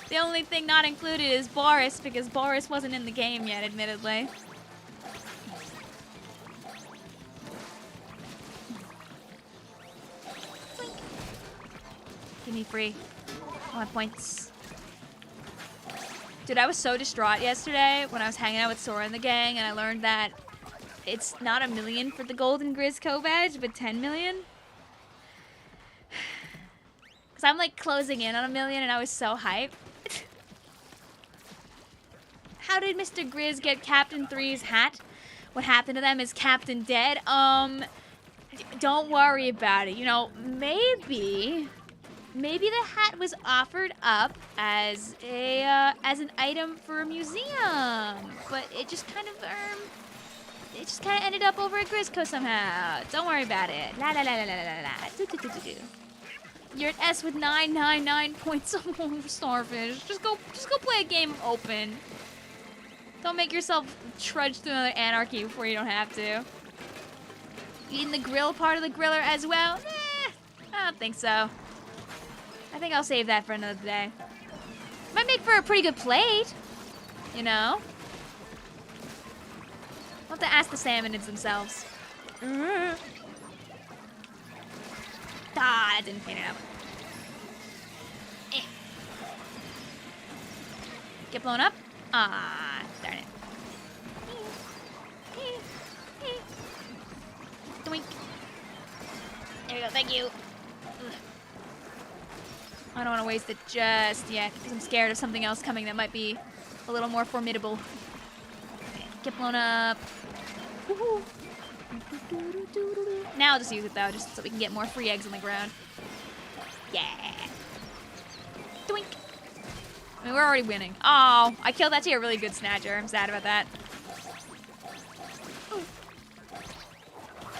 The only thing not included is Boris, because Boris wasn't in the game yet, admittedly. Give me free. I want points. Dude, I was so distraught yesterday when I was hanging out with Sora and the gang, and I learned that it's not 1 million for the Golden Grizz Co-Badge, but 10 million. Because I'm like closing in on 1 million, and I was so hyped. How did Mr. Grizz get Captain 3's hat? What happened to them? Is Captain dead? Don't worry about it. You know, maybe the hat was offered up as an item for a museum, but it just kind of ended up over at Grizzco somehow. Don't worry about it. La la la la la la la. Do, do, do, do, do. You're at S with 999 points. Oh, Starfish. Just go play a game of Open. Don't make yourself trudge through another anarchy before you don't have to. Eating the grill part of the griller as well? I don't think so. I think I'll save that for another day. Might make for a pretty good plate, you know? We'll have to ask the salmonids themselves. Ah, that didn't pan out. Get blown up? Ah, darn it. Doink. There we go, thank you. I don't want to waste it just yet, because I'm scared of something else coming that might be a little more formidable. Okay, get blown up. Woohoo. Now I'll just use it, though, just so we can get more free eggs on the ground. Yeah. Doink. I mean, we're already winning. Oh, I killed that to a really good snatcher. I'm sad about that.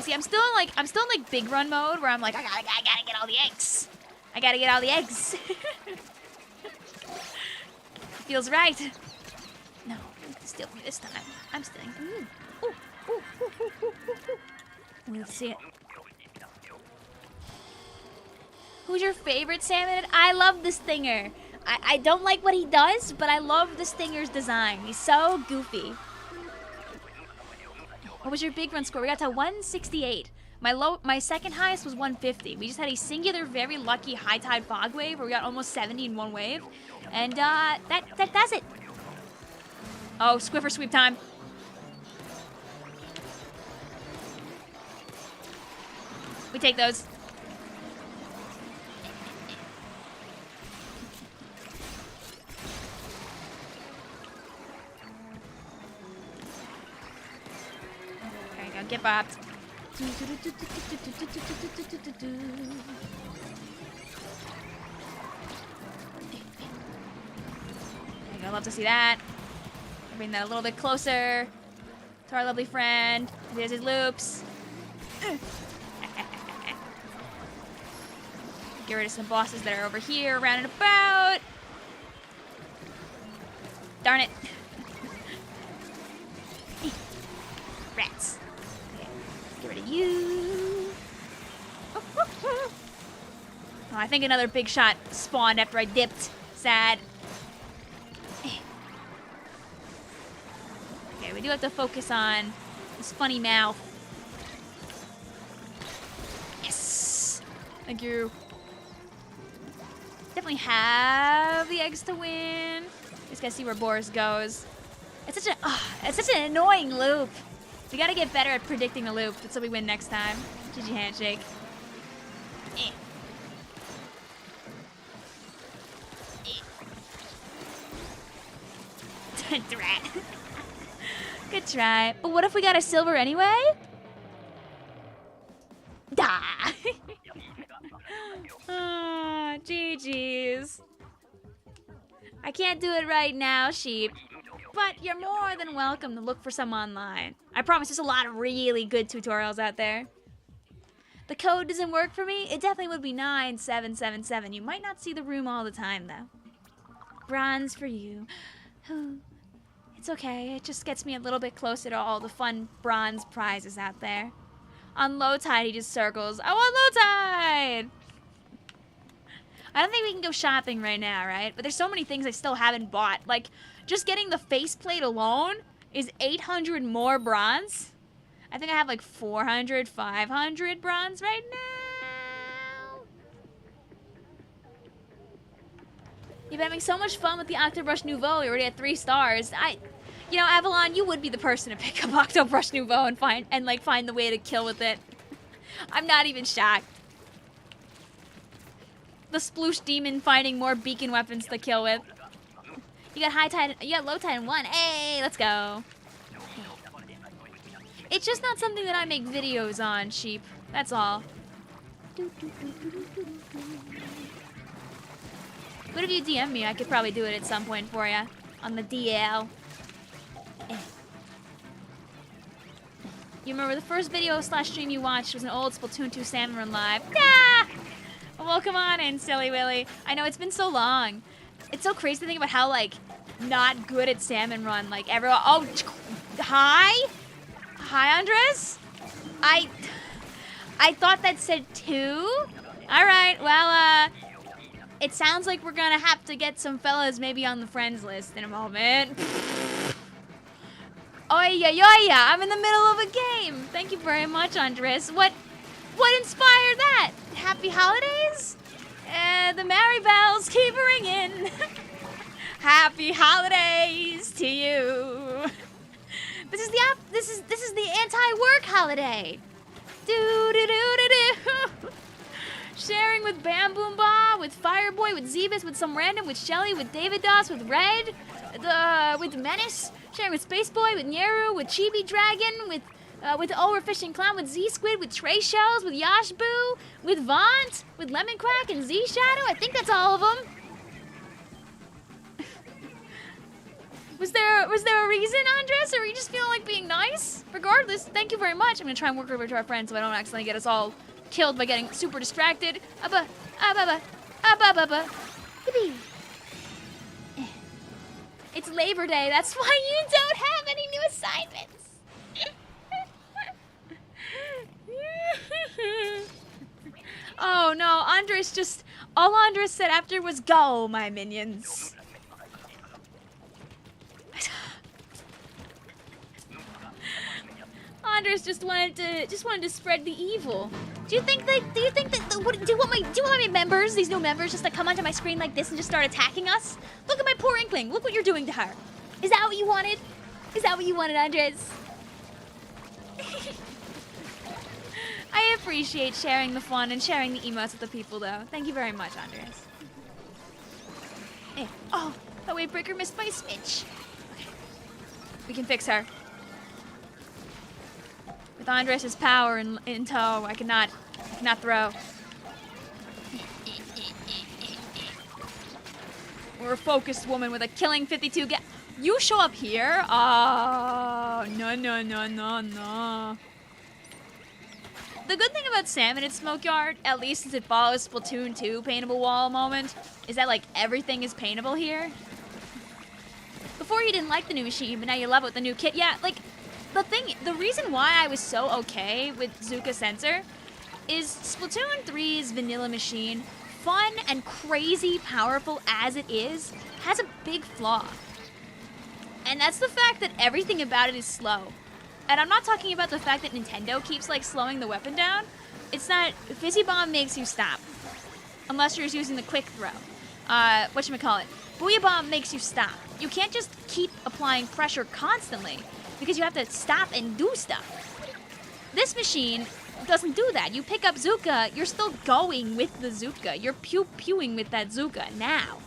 See, I'm still in like big run mode where I'm like, I gotta get all the eggs. I gotta get all the eggs. Feels right. No, steal me this time. I'm stealing from you. Let's see it. Who's your favorite salmon? I love the stinger. I don't like what he does, but I love the stinger's design. He's so goofy. What was your big run score? We got to 168. My second highest was 150. We just had a singular, very lucky high tide fog wave where we got almost 70 in one wave. And that does it. Oh, Squiffer sweep time. We take those. There you go, get bopped. There you go, love to see that. Bring that a little bit closer to our lovely friend. There's his loops. Get rid of some bosses that are over here, around and about. Darn it. Rats. Okay. Get rid of you. Oh, I think another big shot spawned after I dipped. Sad. Okay, we do have to focus on this funny mouth. Yes. Thank you. Definitely have the eggs to win. Just gotta see where Boris goes. It's such an annoying loop. We gotta get better at predicting the loop so we win next time. GG handshake. Drat. Good try. But what if we got a silver anyway? Da. Oh, GG's. I can't do it right now, sheep. But you're more than welcome to look for some online. I promise there's a lot of really good tutorials out there. The code doesn't work for me. It definitely would be 9777. You might not see the room all the time, though. Bronze for you. It's okay. It just gets me a little bit closer to all the fun bronze prizes out there. On low tide, he just circles. I want low tide! I don't think we can go shopping right now, right? But there's so many things I still haven't bought. Like, just getting the faceplate alone is 800 more bronze. I think I have like 400, 500 bronze right now. You've been having so much fun with the Octobrush Nouveau. You're already at 3 stars. You know, Avalon, you would be the person to pick up Octobrush Nouveau and find the way to kill with it. I'm not even shocked. The Sploosh Demon finding more beacon weapons to kill with. You got high tide, you got low tide in 1. Hey, let's go. It's just not something that I make videos on, sheep. That's all. But if you DM me, I could probably do it at some point for you. On the DL. You remember the first video / stream you watched was an old Splatoon 2 Salmon Run live. Ah! Well, come on in, silly Willy. I know it's been so long. It's so crazy to think about how, like, not good at Salmon Run, like, everyone. Oh, hi? Hi, Andres? I thought that said 2. All right, well, it sounds like we're gonna have to get some fellas maybe on the friends list in a moment. Oh, yeah, I'm in the middle of a game. Thank you very much, Andres. What inspired that? Happy holidays? The merry bells keep ringing. Happy holidays to you. This is the anti-work holiday. Do do do do do. Sharing with Bam Boom Ba, with Fireboy, with Zebus, with some random, with Shelly, with David Doss, with Red, with Menace. Sharing with Space Boy, with Nyeru, with Chibi Dragon, with Overfishing Clown, with Z Squid, with Trey Shells, with Yash Boo, with Vaunt, with Lemon Quack and Z Shadow. I think that's all of them. Was there a reason, Andres, or were you just feeling like being nice? Regardless, thank you very much. I'm gonna try and work over to our friends so I don't accidentally get us all killed by getting super distracted. Yippee. It's Labor Day. That's why you don't have any new assignments. Oh no, Andres just... All Andres said after was, "Go, my minions." Andres just wanted to spread the evil. Do you think that do you want my members, these new members, just to come onto my screen like this and just start attacking us? Look at my poor Inkling. Look what you're doing to her. Is that what you wanted? Is that what you wanted, Andres? I appreciate sharing the fun and sharing the emotes with the people, though. Thank you very much, Andres. Hey. Oh, that wave breaker missed by a smidge. Okay. We can fix her. With Andres' power in tow, I cannot throw. We're a focused woman with a killing 52 You show up here? Oh, no. The good thing about Salmon and Smokeyard, at least since it follows Splatoon 2 paintable wall moment, is that, like, everything is paintable here. Before you didn't like the new machine, but now you love it with the new kit. Yeah, like, the reason why I was so okay with Zuka Sensor is Splatoon 3's vanilla machine, fun and crazy powerful as it is, has a big flaw. And that's the fact that everything about it is slow. And I'm not talking about the fact that Nintendo keeps, like, slowing the weapon down. It's not... Fizzy Bomb makes you stop. Unless you're using the quick throw. Whatchamacallit. Booyah Bomb makes you stop. You can't just keep applying pressure constantly, because you have to stop and do stuff. This machine doesn't do that. You pick up Zuka, you're still going with the Zuka. You're pew-pewing with that Zuka now.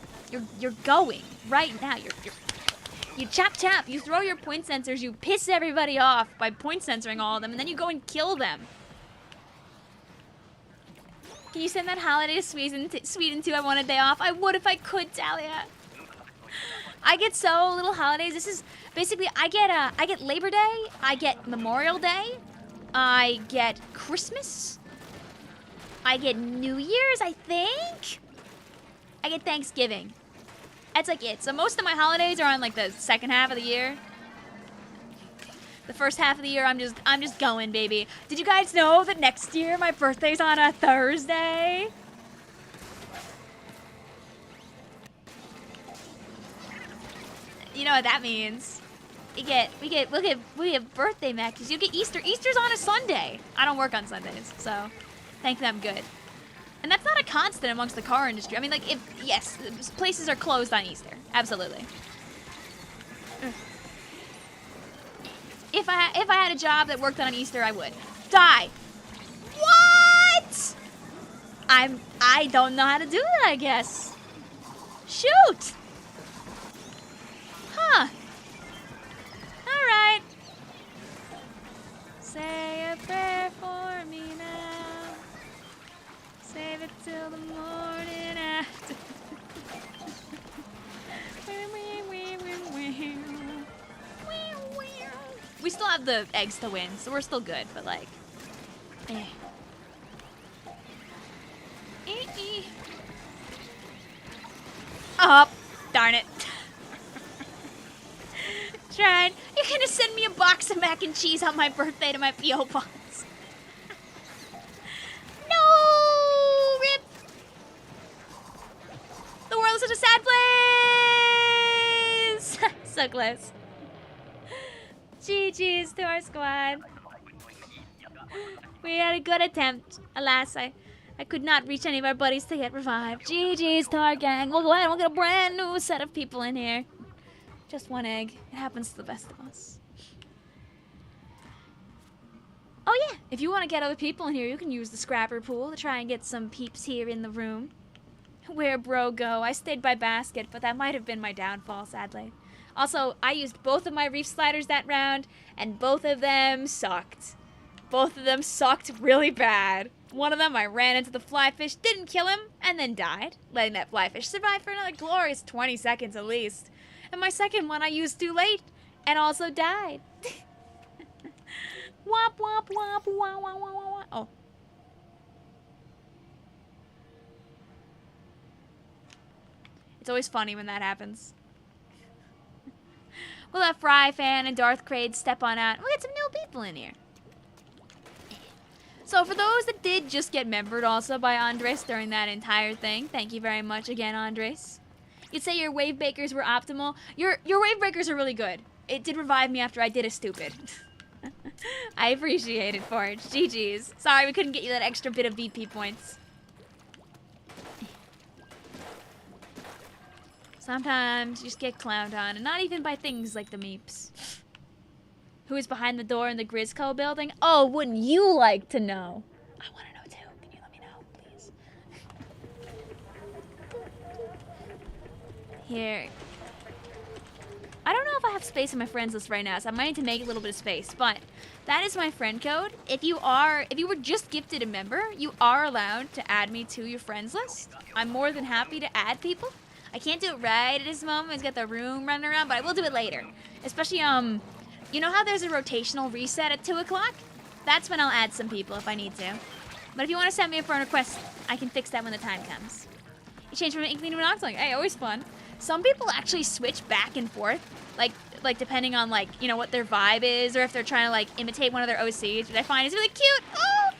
You're going right now. You chop, you throw your point sensors, you piss everybody off by point sensoring all of them, and then you go and kill them. Can you send that holiday to Sweden too? I want a day off. I would if I could, Talia. I get so little holidays. This is basically, I get Labor Day, I get Memorial Day, I get Christmas, I get New Year's, I think. I get Thanksgiving. That's like it. So most of my holidays are on like the second half of the year. The first half of the year, I'm just going, baby. Did you guys know that next year my birthday's on a Thursday? You know what that means? We get birthday matches. You get Easter. Easter's on a Sunday. I don't work on Sundays, so thankfully I'm good. And that's not a constant amongst the car industry. I mean, like, yes, places are closed on Easter. Absolutely. If I had a job that worked on Easter, I would. Die. What? I don't know how to do that, I guess. Shoot. Huh. All right. Say a prayer for me now. Save it till the morning after. We still have the eggs to win, so we're still good, but like, eh. Oh, darn it. Tried. You're gonna send me a box of mac and cheese on my birthday to my P.O. box. No! Rip! The world is such a sad place! So close. GG's to our squad. We had a good attempt. Alas, I could not reach any of our buddies to get revived. GG's to our gang. We'll go ahead and we'll get a brand new set of people in here. Just one egg. It happens to the best of us. Oh yeah, if you want to get other people in here, you can use the scrapper pool to try and get some peeps here in the room. Where'd bro go? I stayed by basket, but that might have been my downfall, sadly. Also, I used both of my reef sliders that round, and both of them sucked. Both of them sucked really bad. One of them, I ran into the fly fish, didn't kill him, and then died, letting that fly fish survive for another glorious 20 seconds at least. And my second one I used too late, and also died. Womp womp womp womp womp womp womp. Oh. It's always funny when that happens. We'll let Fry Fan and Darth Crade step on out. We'll get some new people in here. So for those that did just get membered also by Andres during that entire thing, thank you very much again, Andres. You'd say your wave breakers were optimal. Your wave breakers are really good. It did revive me after I did a stupid. I appreciate it, Forge. GG's. Sorry we couldn't get you that extra bit of VP points. Sometimes you just get clowned on, and not even by things like the meeps. Who is behind the door in the Grisco building? Oh, wouldn't you like to know? I want to know too. Can you let me know, please? Here. I don't know if I have space in my friends list right now, so I might need to make a little bit of space, but that is my friend code. If you were just gifted a member, you are allowed to add me to your friends list. I'm more than happy to add people. I can't do it right at this moment. It's got the room running around, but I will do it later. Especially, you know how there's a rotational reset at 2 o'clock? That's when I'll add some people if I need to. But if you want to send me a friend request, I can fix that when the time comes. You change from an Inkling to an Oxling. Hey, always fun. Some people actually switch back and forth, like depending on, like, you know, what their vibe is, or if they're trying to, like, imitate one of their OCs, which I find is really cute. Oh!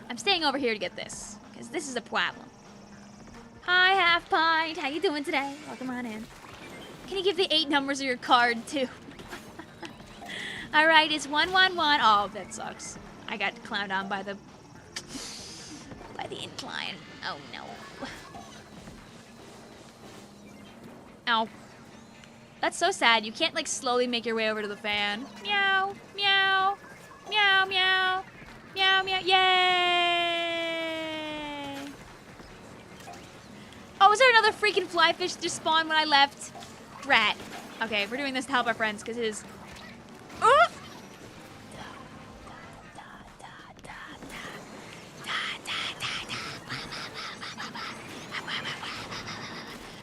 I'm staying over here to get this, because this is a problem. Hi, Half Pint. How you doing today? Welcome on in. Can you give the 8 numbers of your card, too? All right, it's 111. Oh, that sucks. I got clowned on by the incline. Oh, no. Ow. That's so sad. You can't, like, slowly make your way over to the fan. Meow, meow, meow, meow, meow, meow. Yay! Oh, was there another freaking fly fish just spawned when I left? Drat. Okay, we're doing this to help our friends, because it is... Oof!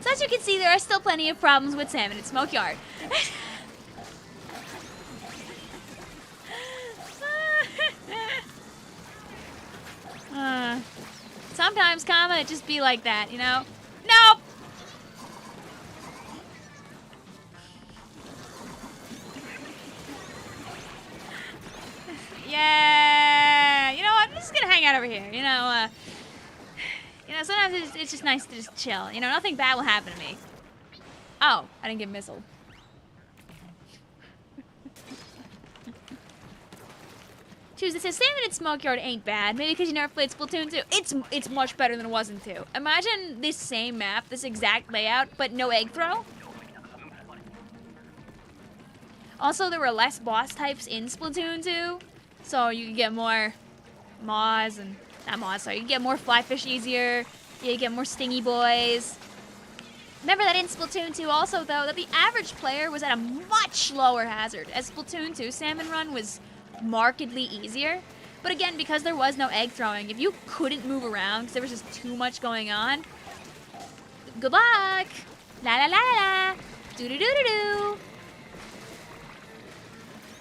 So as you can see, there are still plenty of problems with salmon at Smokeyard. Sometimes karma it just be like that, you know? Nope! Yeah! You know what? I'm just gonna hang out over here, you know, sometimes it's just nice to just chill. You know, nothing bad will happen to me. Oh, I didn't get missiled. Tuesday says, salmon at Smokeyard ain't bad. Maybe because you never played Splatoon 2. It's much better than it was in 2. Imagine this same map, this exact layout, but no egg throw. Also, there were less boss types in Splatoon 2. So you could get more Maws and... Not Maws, sorry. You could get more fly fish easier. You get more stingy boys. Remember that in Splatoon 2 also, though, that the average player was at a much lower hazard. As Splatoon 2 Salmon Run was markedly easier. But again, because there was no egg throwing, if you couldn't move around because there was just too much going on, good luck! La la la la la! Doo-doo-doo-doo-doo!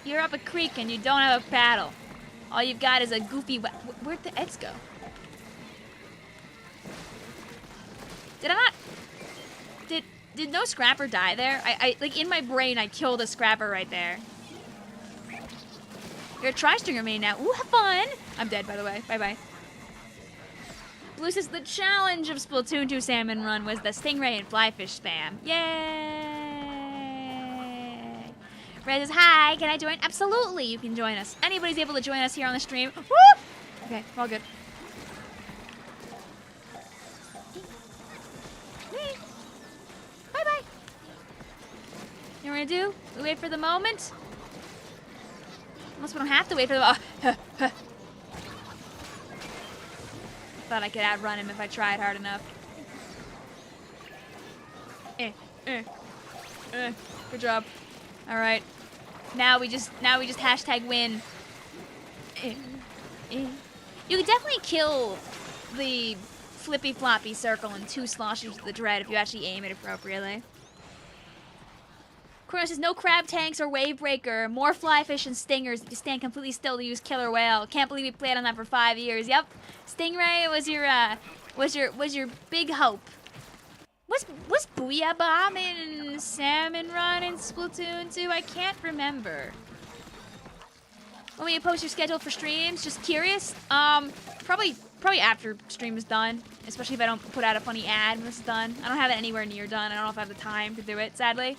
You're up a creek and you don't have a paddle. All you've got is a goofy... Where'd the eggs go? Did I not... Did no scrapper die there? I like, in my brain, I killed a scrapper right there. You're a tri-stringer main now. Ooh, have fun! I'm dead, by the way. Bye-bye. Blue says, the challenge of Splatoon 2 Salmon Run was the stingray and flyfish spam. Yay! Red says, hi, can I join? Absolutely, you can join us. Anybody's able to join us here on the stream. Woo! Okay, we're all good. Bye-bye. You know what we're gonna do? We wait for the moment. Unless we don't have to wait for the... Thought I could outrun him if I tried hard enough. Good job. All right. Now we just hashtag win. You could definitely kill the flippy floppy circle in 2 sloshes of the dread if you actually aim it appropriately. Chrono says no crab tanks or wave breaker, more flyfish and stingers if you stand completely still to use killer whale. Can't believe we played on that for 5 years. Yep, Stingray was your big hope. Was Booyah Bomb in Salmon Run in Splatoon 2? I can't remember. When you post your schedule for streams, just curious. Probably after stream is done, especially if I don't put out a funny ad when this is done. I don't have it anywhere near done. I don't know if I have the time to do it, sadly.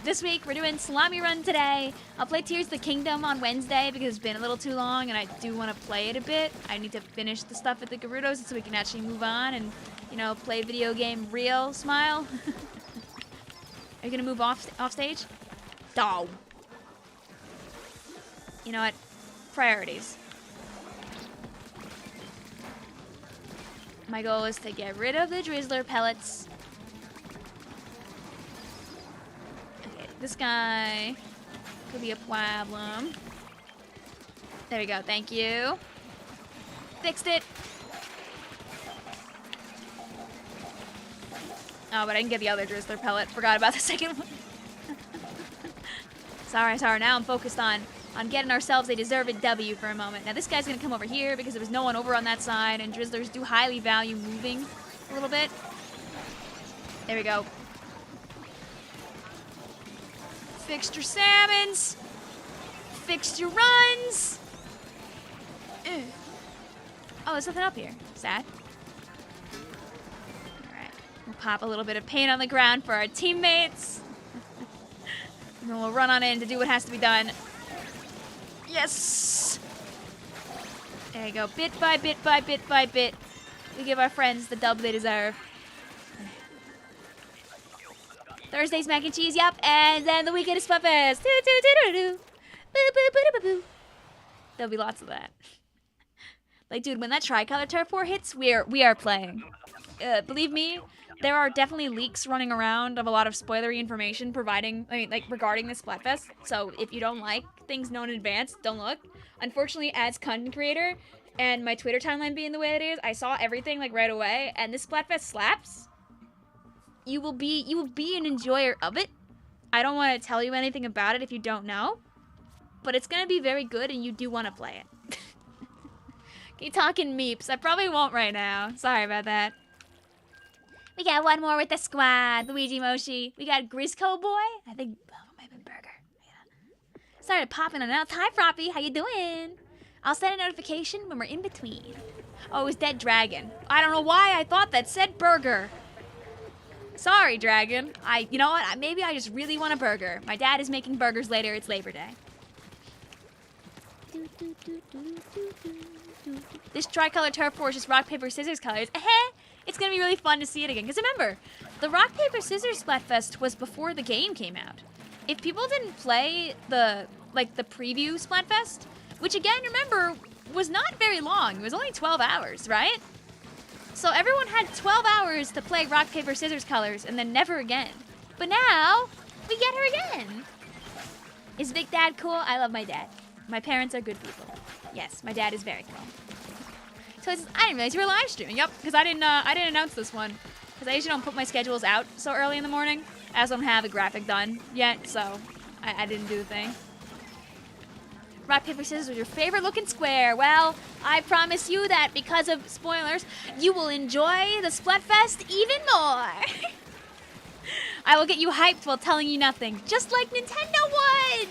This week we're doing Salami Run today. I'll play Tears of the Kingdom on Wednesday because it's been a little too long and I do want to play it a bit. I need to finish the stuff at the Gerudos so we can actually move on and, you know, play video game real smile. Are you gonna move off stage? Dog. You know what? Priorities. My goal is to get rid of the Drizzler pellets. Okay, this guy could be a problem. There we go, thank you. Fixed it. Oh, but I didn't get the other Drizzler pellet. Forgot about the second one. Sorry. Now I'm focused on getting ourselves a deserved W for a moment. Now this guy's gonna come over here because there was no one over on that side, and Drizzlers do highly value moving a little bit. There we go. Fixed your salmons. Fixed your runs. Ugh. Oh, there's nothing up here. Sad. Alright. We'll pop a little bit of paint on the ground for our teammates. And then we'll run on in to do what has to be done. Yes! There you go. Bit by bit by bit by bit. We give our friends the dub they deserve. Thursday's mac and cheese, yep. And then the weekend is Splatfest. There'll be lots of that. Like, dude, when that tricolor turf war hits, we are playing. Believe me, there are definitely leaks running around of a lot of spoilery information regarding this Splatfest. So if you don't like things known in advance, don't look. Unfortunately, as content creator and my Twitter timeline being the way it is, I saw everything like right away, and this Splatfest slaps. You will be an enjoyer of it. I don't want to tell you anything about it if you don't know, but it's gonna be very good, and you do want to play it. Keep talking meeps. I probably won't right now. Sorry about that. We got one more with the squad. Luigi Moshi. We got Grisco Boy. I think might have been Burger. Yeah. Started popping in and out. Hi, Froppy. How you doing? I'll send a notification when we're in between. Oh, it was Dead Dragon. I don't know why I thought that said burger. Sorry, Dragon. You know what? Maybe I just really want a burger. My dad is making burgers later. It's Labor Day. This tricolor turf war is just rock, paper, scissors colors. It's gonna be really fun to see it again. Because remember, the rock, paper, scissors Splatfest was before the game came out. If people didn't play the preview Splatfest, which again, remember, was not very long. It was only 12 hours, right? So everyone had 12 hours to play rock, paper, scissors colors and then never again. But now, we get her again. Is Big Dad cool? I love my dad. My parents are good people. Yes, my dad is very cool. So he says, I didn't realize you were live streaming. Yep, because I didn't announce this one. Because I usually don't put my schedules out so early in the morning. I also don't have a graphic done yet, so I didn't do the thing. Rock, paper, scissors was your favorite looking square. Well, I promise you that because of spoilers, you will enjoy the Splatfest even more. I will get you hyped while telling you nothing, just like Nintendo would.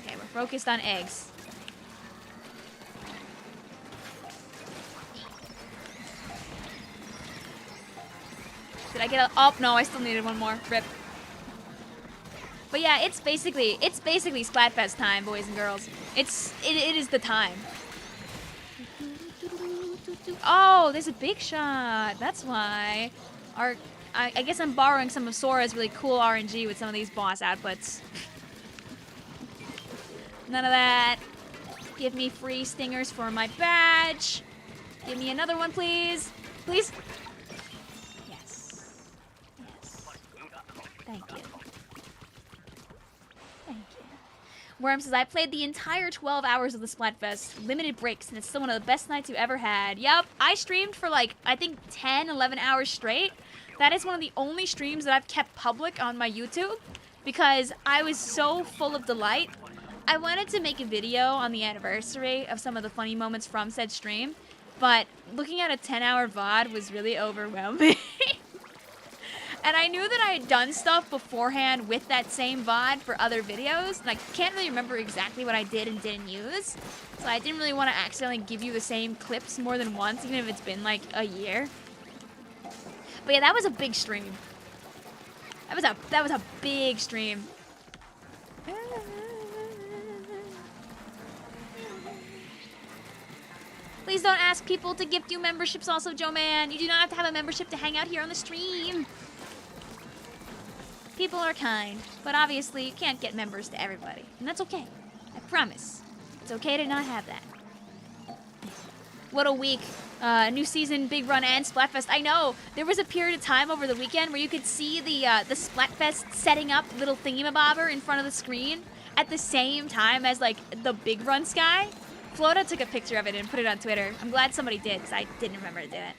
Okay, we're focused on eggs. Did I get a... Oh, no, I still needed one more. Rip. But yeah, it's basically Splatfest time, boys and girls. It is the time. Oh, there's a big shot. That's why. I guess I'm borrowing some of Sora's really cool RNG with some of these boss outputs. None of that. Give me free stingers for my badge. Give me another one, please. Please. Yes. Yes. Thank you. Thank you. Worm says, I played the entire 12 hours of the Splatfest, limited breaks, and it's still one of the best nights you ever had. Yep, I streamed for like, I think 10, 11 hours straight. That is one of the only streams that I've kept public on my YouTube because I was so full of delight. I wanted to make a video on the anniversary of some of the funny moments from said stream, but looking at a 10-hour VOD was really overwhelming. And I knew that I had done stuff beforehand with that same VOD for other videos, and I can't really remember exactly what I did and didn't use. So I didn't really want to accidentally give you the same clips more than once, even if it's been like a year. But yeah, that was a big stream. That was a big stream. Please don't ask people to gift you memberships also, Joe Man. You do not have to have a membership to hang out here on the stream. People are kind, but obviously you can't get members to everybody. And that's okay. I promise. It's okay to not have that. What a week. New season, big run, and Splatfest. I know. There was a period of time over the weekend where you could see the Splatfest setting up little thingamabobber in front of the screen at the same time as, like, the big run sky. Flota took a picture of it and put it on Twitter. I'm glad somebody did, because I didn't remember to do it.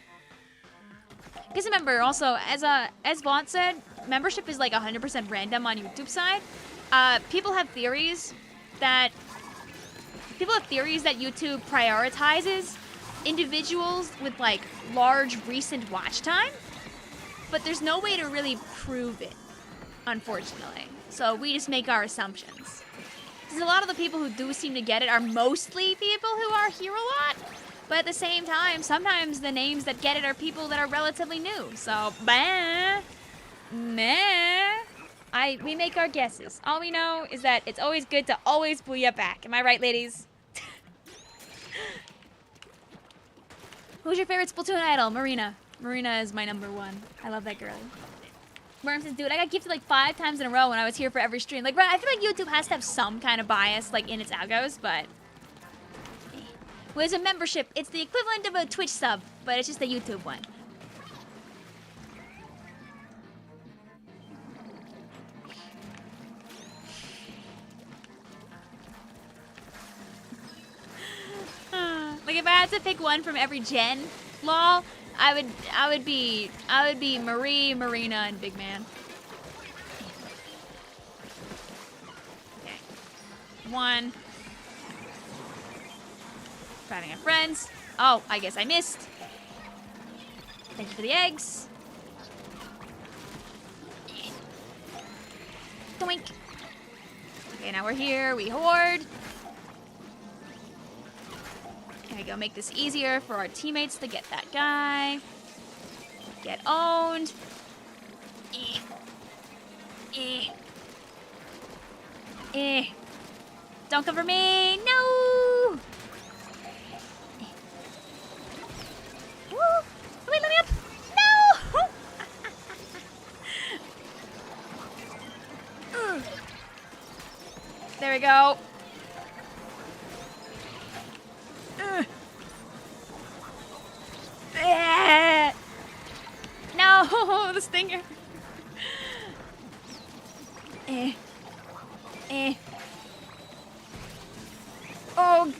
Because remember, also, as Vaughn said, membership is like 100% random on YouTube side. People have theories that YouTube prioritizes individuals with like large recent watch time, but there's no way to really prove it, unfortunately. So we just make our assumptions. Because a lot of the people who do seem to get it are mostly people who are here a lot. But at the same time, sometimes the names that get it are people that are relatively new. So, we make our guesses. All we know is that it's always good to always booyah back. Am I right, ladies? Who's your favorite Splatoon idol? Marina. Marina is my number one. I love that girl. Worm says, dude, I got gifted like 5 times in a row when I was here for every stream. Like, I feel like YouTube has to have some kind of bias, like, in its algos, but... Whereas a membership, it's the equivalent of a Twitch sub, but it's just a YouTube one. Like if I had to pick one from every gen, lol, I would be Marie, Marina, and Big Man. Okay. 1. Fighting our friends. Oh, I guess I missed. Thank you for the eggs. Doink. Okay, now we're here. We hoard. There we go. Make this easier for our teammates to get that guy. Get owned. Don't come for me. No. Woo! Wait, let me up! No! There we go. No, the stinger. Oh,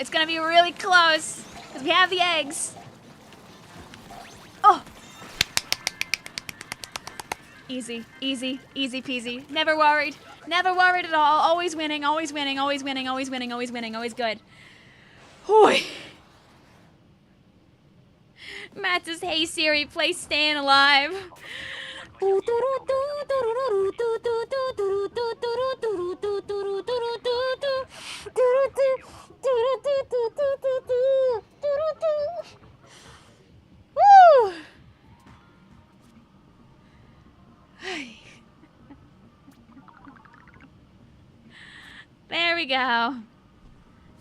it's gonna be really close. Because we have the eggs. Oh! Easy, easy, easy peasy. Never worried. Never worried at all. Always winning, always winning, always winning, always winning, always winning, always good. Hoi. Matt says, hey Siri, play Staying Alive. Woo! There we go.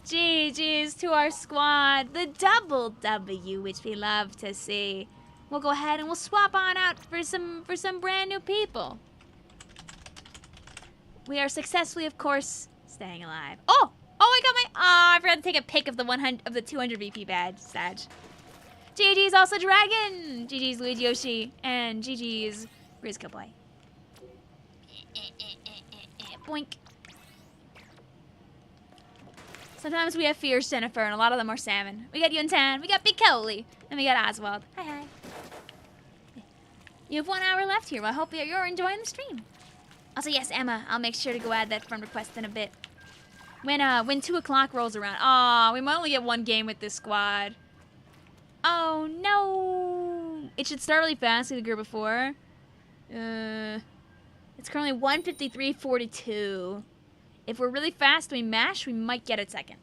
GG's to our squad. The double W, which we love to see. We'll go ahead and we'll swap on out for some brand new people. We are successfully, of course, staying alive. Oh! Oh, I got my... I forgot to take a pic of the 200 VP badge. Sag. GG's also Dragon. GG's Luigi Yoshi. And GG's Rizka Boy. Boink. Sometimes we have fierce Jennifer, and a lot of them are salmon. We got Yuntan, we got Big Cowley, and we got Oswald. Hi, hi. You have 1 hour left here. Well, I hope that you're enjoying the stream. Also, yes, Emma, I'll make sure to go add that friend request in a bit. When 2 o'clock rolls around. Aw, we might only get 1 game with this squad. Oh, no. It should start really fast like the group before. It's currently 1:53:42. If we're really fast and we mash, we might get it second.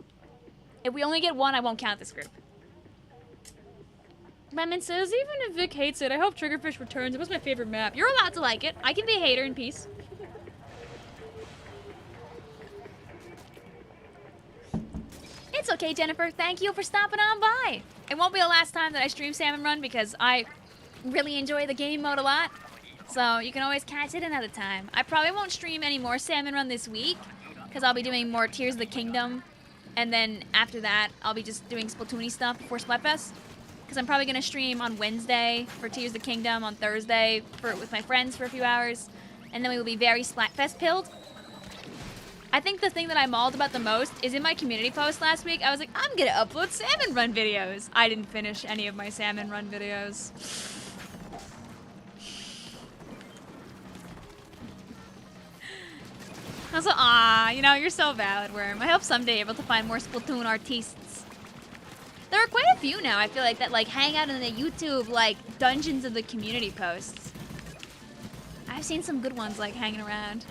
If we only get 1, I won't count this group. Lemon says, even if Vic hates it, I hope Triggerfish returns. It was my favorite map. You're allowed to like it. I can be a hater in peace. It's okay, Jennifer. Thank you for stopping on by. It won't be the last time that I stream Salmon Run because I really enjoy the game mode a lot. So you can always catch it another time. I probably won't stream any more Salmon Run this week because I'll be doing more Tears of the Kingdom. And then after that, I'll be just doing Splatoon-y stuff before Splatfest. Because I'm probably going to stream on Wednesday for Tears of the Kingdom, on Thursday with my friends for a few hours. And then we will be very Splatfest pilled. I think the thing that I mauled about the most is in my community post last week, I was like, I'm going to upload Salmon Run videos. I didn't finish any of my Salmon Run videos. Also, you know, you're so valid, Worm. I hope someday you're able to find more Splatoon artists. There are quite a few now, I feel like, that, like, hang out in the YouTube, like, dungeons of the community posts. I've seen some good ones, like, hanging around.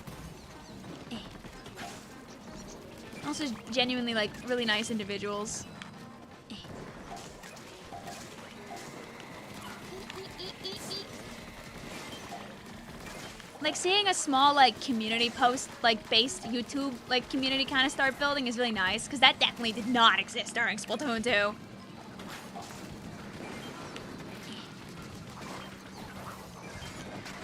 Also, genuinely, like, really nice individuals. Like, seeing a small, like, community post, like, based YouTube, like, community kind of start building is really nice, because that definitely did not exist during Splatoon 2.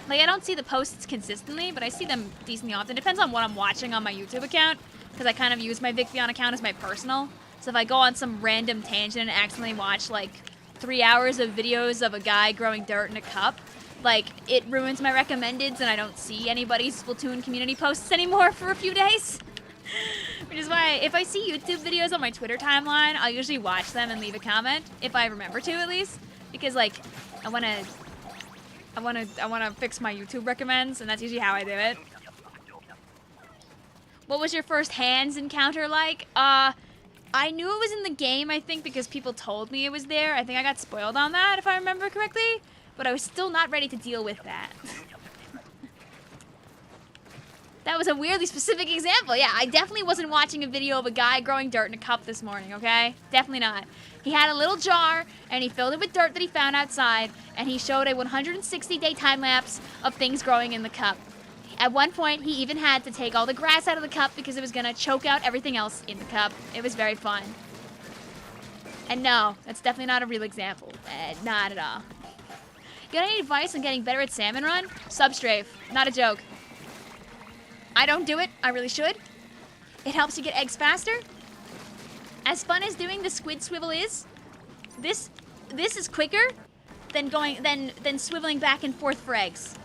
Like, I don't see the posts consistently, but I see them decently often. Depends on what I'm watching on my YouTube account, because I kind of use my Vicvillon account as my personal. So if I go on some random tangent and accidentally watch, like, 3 hours of videos of a guy growing dirt in a cup, like, it ruins my recommendeds and I don't see anybody's Splatoon community posts anymore for a few days. Which is why, if I see YouTube videos on my Twitter timeline, I'll usually watch them and leave a comment, if I remember to at least. Because, like, I wanna fix my YouTube recommends, and that's usually how I do it. What was your first hands encounter like? I knew it was in the game, I think, because people told me it was there. I think I got spoiled on that, if I remember correctly. But I was still not ready to deal with that. That was a weirdly specific example. Yeah, I definitely wasn't watching a video of a guy growing dirt in a cup this morning, okay? Definitely not. He had a little jar, and he filled it with dirt that he found outside, and he showed a 160-day time-lapse of things growing in the cup. At one point, he even had to take all the grass out of the cup because it was going to choke out everything else in the cup. It was very fun. And no, that's definitely not a real example. Not at all. You got any advice on getting better at Salmon Run? Substrafe. Not a joke. I don't do it. I really should. It helps you get eggs faster. As fun as doing the squid swivel is, this is quicker than swiveling back and forth for eggs.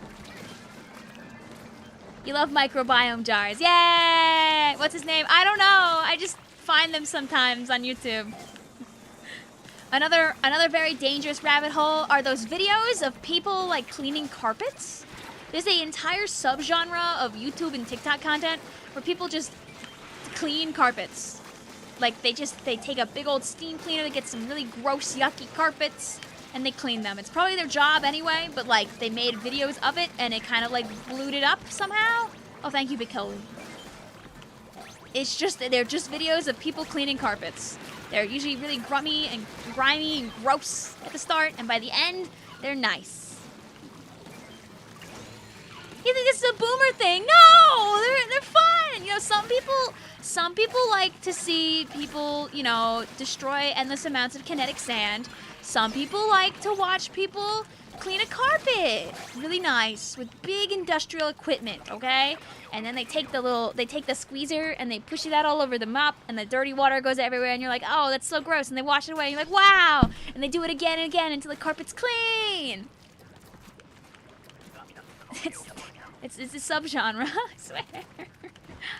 You love microbiome jars. Yay! What's his name? I don't know. I just find them sometimes on YouTube. Another very dangerous rabbit hole are those videos of people, like, cleaning carpets. There's an entire subgenre of YouTube and TikTok content where people just clean carpets. Like, they take a big old steam cleaner that gets some really gross, yucky carpets, and they clean them. It's probably their job anyway, but, like, they made videos of it, and it kind of, like, blued it up somehow. Oh, thank you, Vicvillon. They're just videos of people cleaning carpets. They're usually really grimy and gross at the start, and by the end, they're nice. You think this is a boomer thing? No! They're fun! You know, some people like to see people, you know, destroy endless amounts of kinetic sand. Some people like to watch people clean a carpet. Really nice with big industrial equipment, okay? And then they take the squeezer and they push it out all over the mop and the dirty water goes everywhere and you're like, oh, that's so gross. And they wash it away and you're like, wow. And they do it again and again until the carpet's clean. It's a subgenre, I swear.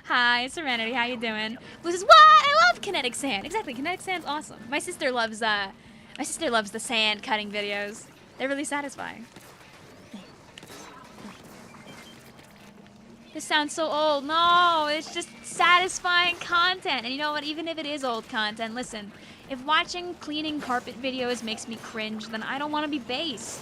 Hi, Serenity, how you doing? Blue says, what? I love kinetic sand. Exactly, kinetic sand's awesome. My sister loves the sand cutting videos. They're really satisfying. This sounds so old. No, it's just satisfying content. And you know what? Even if it is old content, listen, if watching cleaning carpet videos makes me cringe, then I don't want to be based.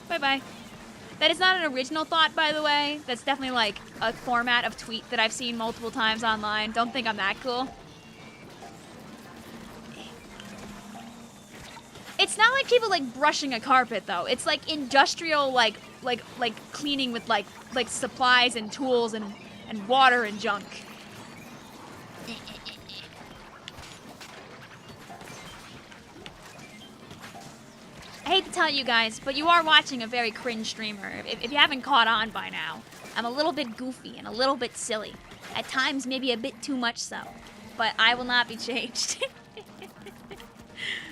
Bye-bye. That is not an original thought, by the way. That's definitely like a format of tweet that I've seen multiple times online. Don't think I'm that cool. It's not like people like brushing a carpet though. It's like industrial like cleaning with like supplies and tools and water and junk. I hate to tell you guys, but you are watching a very cringe streamer. If you haven't caught on by now, I'm a little bit goofy and a little bit silly. At times, maybe a bit too much so. But I will not be changed.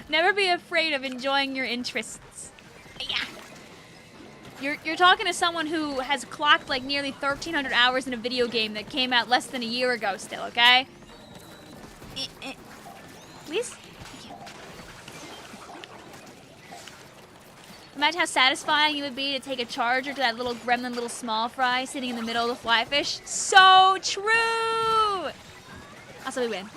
Never be afraid of enjoying your interests. Yeah. You're talking to someone who has clocked like nearly 1,300 hours in a video game that came out less than a year ago still, okay? Please? Imagine how satisfying it would be to take a charger to that little gremlin little small fry sitting in the middle of the fly fish. So true! Also, we win.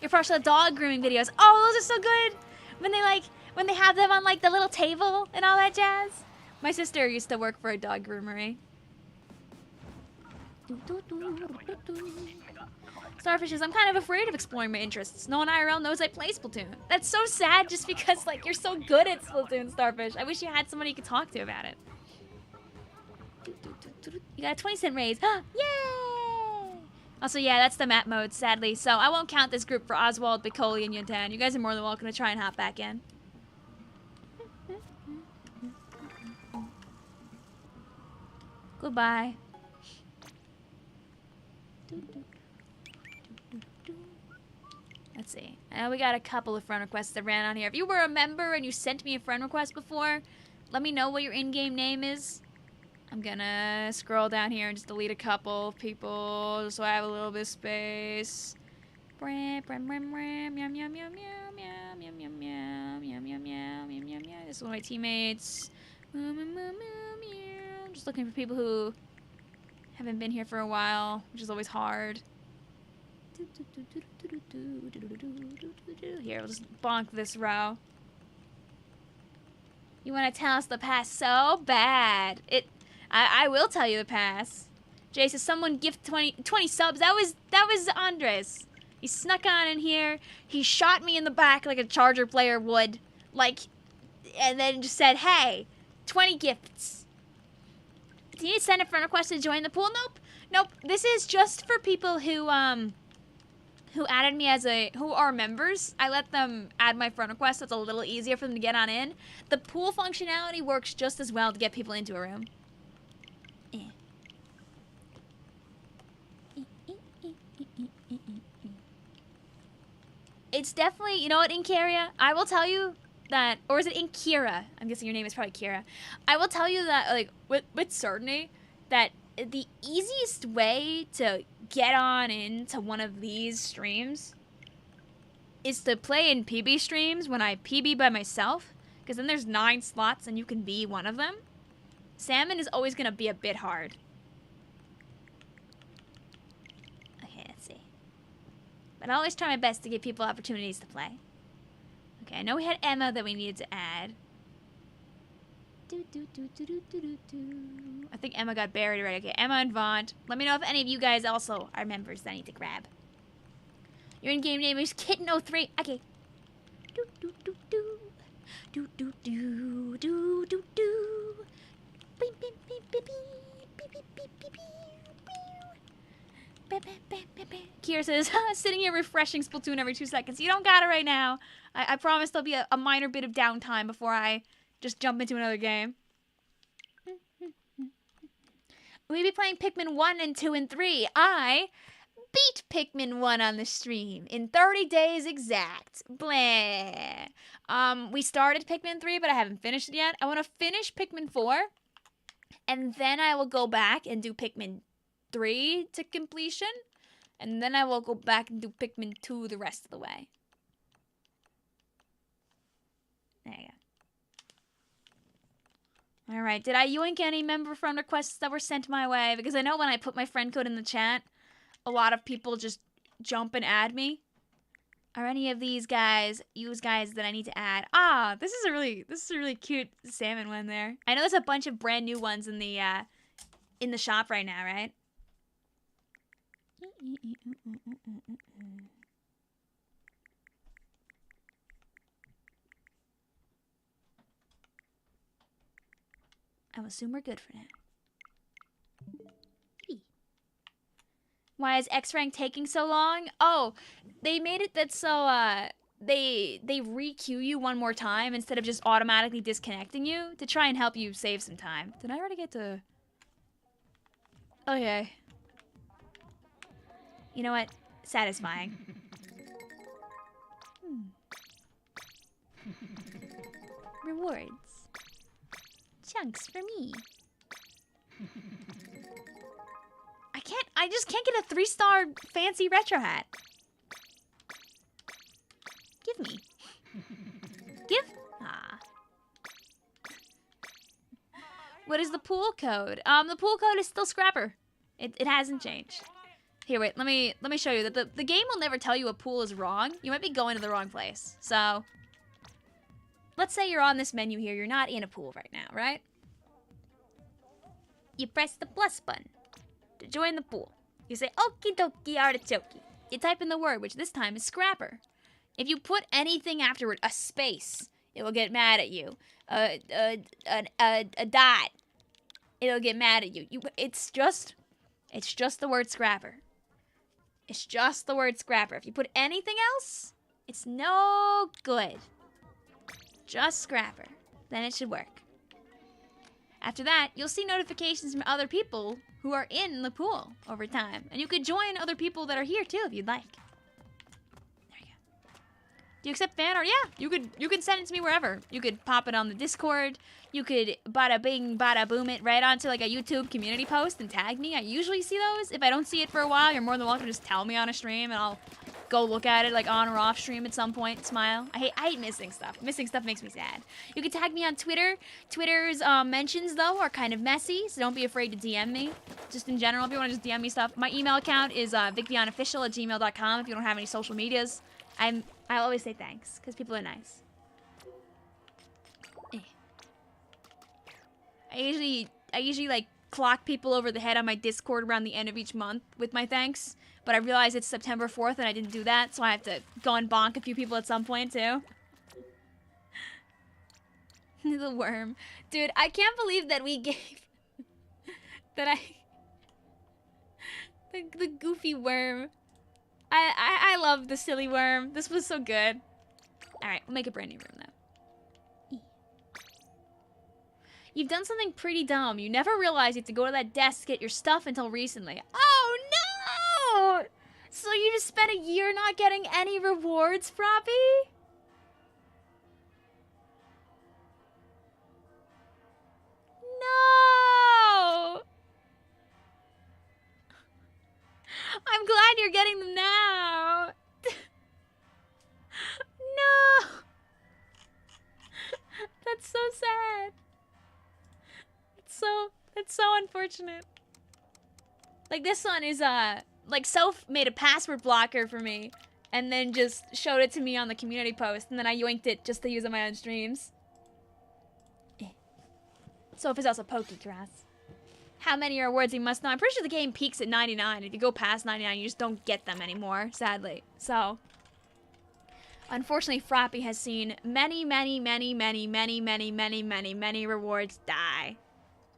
You're partial to dog grooming videos. Oh, those are so good! When they have them on like the little table and all that jazz. My sister used to work for a dog groomery. Starfishes, I'm kind of afraid of exploring my interests. No one IRL knows I play Splatoon. That's so sad just because, like, you're so good at Splatoon, Starfish. I wish you had somebody you could talk to about it. You got a 20-cent raise. Yay! Also, yeah, that's the map mode, sadly. So I won't count this group for Oswald, Bicoli, and Yuntan. You guys are more than welcome to try and hop back in. Goodbye. Let's see. We got a couple of friend requests that ran on here. If you were a member and you sent me a friend request before, let me know what your in-game name is. I'm gonna scroll down here and just delete a couple of people just so I have a little bit of space. This is one of my teammates. Just looking for people who haven't been here for a while, which is always hard. Here, we'll just bonk this row. You want to tell us the pass so bad? I will tell you the pass. Jay says someone gift 20 subs. That was Andres. He snuck on in here. He shot me in the back like a Charger player would, like, and then just said, "Hey, 20 gifts." Do you need to send a friend request to join the pool? Nope. This is just for people who added me who are members. I let them add my friend request so it's a little easier for them to get on in. The pool functionality works just as well to get people into a room. It's definitely, you know what, Inkaria? I will tell you that, or is it Inkira? I'm guessing your name is probably Kira. I will tell you that, like, with certainty, that the easiest way to get on into one of these streams is to play in PB streams when I PB by myself, because then there's 9 slots and you can be one of them. Salmon is always going to be a bit hard. Okay, let's see. But I always try my best to give people opportunities to play. Okay, I know we had Emma that we needed to add. I think Emma got buried already. Okay, Emma and Vaunt. Let me know if any of you guys also are members that I need to grab. Your in-game name is Kitten03. Okay. Kier says, sitting here refreshing Splatoon every 2 seconds. You don't got it right now. I promise there'll be a minor bit of downtime before I just jump into another game. We'll be playing Pikmin 1 and 2 and 3. I beat Pikmin 1 on the stream in 30 days exact. Blah. We started Pikmin 3, but I haven't finished it yet. I want to finish Pikmin 4, and then I will go back and do Pikmin 3 to completion, and then I will go back and do Pikmin 2 the rest of the way. There you go. Alright, did I yoink any member friend requests that were sent my way? Because I know when I put my friend code in the chat, a lot of people just jump and add me. Are any of these guys guys that I need to add? Ah, this is a really cute salmon one there. I know there's a bunch of brand new ones in the shop right now, right? I will assume we're good for now. Why is X-Rank taking so long? Oh, they made it that so they re-queue you one more time instead of just automatically disconnecting you to try and help you save some time. Did I already get to... Okay. You know what? Satisfying. Rewards. Chunks for me. I just can't get a 3-star fancy retro hat. Give me. Give? Ah. What is the pool code? The pool code is still Scrapper. It hasn't changed. Here, wait, let me show you that the game will never tell you a pool is wrong. You might be going to the wrong place. So, let's say you're on this menu here. You're not in a pool right now, right? You press the plus button to join the pool. You say, okie dokie artichoke. You type in the word, which this time is Scrapper. If you put anything afterward, a space, it will get mad at you. A dot, it'll get mad at you. It's just the word Scrapper. It's just the word Scrapper. If you put anything else, it's no good. Just Scrapper. Then it should work. After that, you'll see notifications from other people who are in the pool over time. And you could join other people that are here too if you'd like. There you go. Do you accept fan art? Yeah, you could send it to me wherever. You could pop it on the Discord. You could bada bing, bada boom it right onto like a YouTube community post and tag me. I usually see those. If I don't see it for a while, you're more than welcome to just tell me on a stream and I'll go look at it like on or off stream at some point. Smile. I hate missing stuff. Missing stuff makes me sad. You can tag me on Twitter. Twitter's mentions though are kind of messy, so don't be afraid to DM me. Just in general, if you want to just DM me stuff. My email account is vicvillonofficial@gmail.com if you don't have any social medias. I always say thanks because people are nice. I usually like clock people over the head on my Discord around the end of each month with my thanks. But I realize it's September 4th and I didn't do that, so I have to go and bonk a few people at some point, too. The worm. Dude, I can't believe that we gave... the goofy worm. I love the silly worm. This was so good. Alright, we'll make a brand new room, though. You've done something pretty dumb. You never realized you had to go to that desk to get your stuff until recently. Oh, no! So you just spent a year not getting any rewards, Froppy? No! I'm glad you're getting them now. No! That's so sad. It's so unfortunate. Like, this one is, like, Soph made a password blocker for me, and then just showed it to me on the community post, and then I yoinked it just to use on my own streams. Soph is also Pokécross. How many rewards you must know? I'm pretty sure the game peaks at 99. If you go past 99, you just don't get them anymore, sadly. So, unfortunately, Froppy has seen many rewards die.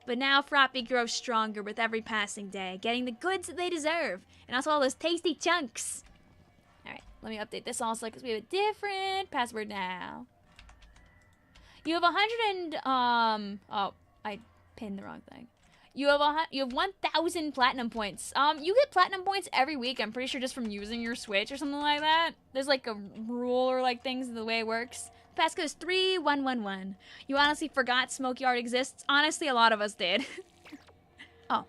But now Froppy grows stronger with every passing day, getting the goods that they deserve, and also all those tasty chunks. Alright, let me update this also because we have a different password now. You have 100 and, oh, I pinned the wrong thing. You have 1,000 platinum points. You get platinum points every week, I'm pretty sure, just from using your Switch or something like that. There's like a rule or like things the way it works. Passcode is 3111. You honestly forgot Smokeyard exists? Honestly, a lot of us did. Oh,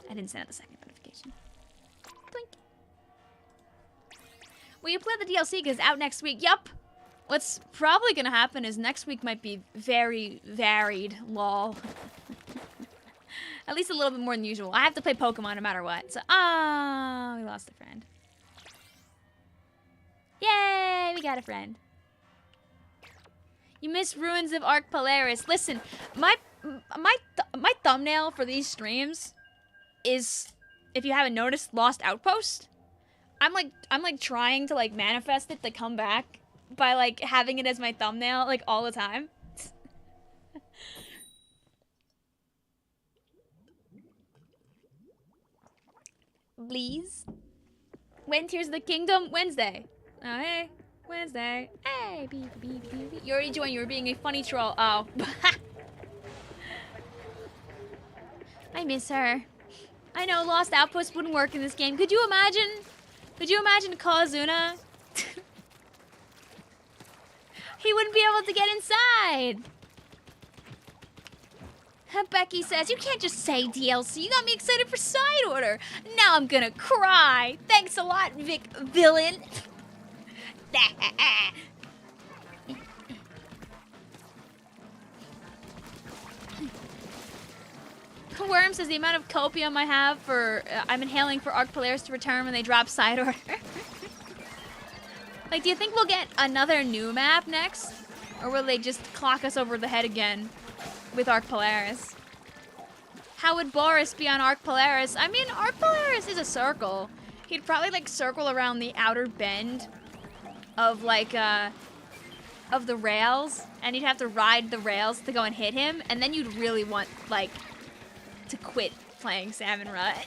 I didn't send out the second notification. Blink. Will you play the DLC because it's out next week? Yup. What's probably gonna happen is next week might be very varied, lol. At least a little bit more than usual. I have to play Pokemon no matter what. So, we lost a friend. Yay, we got a friend. You missed Ruins of Arc Polaris. Listen, my thumbnail for these streams is, if you haven't noticed, Lost Outpost. I'm like trying to like manifest it to come back by like having it as my thumbnail like all the time. Please. When Tears of the Kingdom? Wednesday. Oh, hey. Wednesday. Hey, beep, beep, beep, beep. You already joined. You were being a funny troll. Oh. I miss her. I know Lost Outpost wouldn't work in this game. Could you imagine? Could you imagine Kozuna? He wouldn't be able to get inside. Becky says, you can't just say DLC. You got me excited for Side Order. Now I'm gonna cry. Thanks a lot, Vicvillon. Worm says the amount of copium I have for I'm inhaling for Arc Polaris to return when they drop Side Order. Like, do you think we'll get another new map next? Or will they just clock us over the head again with Arc Polaris? How would Boris be on Arc Polaris? I mean, Arc Polaris is a circle. He'd probably like circle around the outer bend of like of the rails, and you'd have to ride the rails to go and hit him, and then you'd really want like to quit playing Salmon Rut.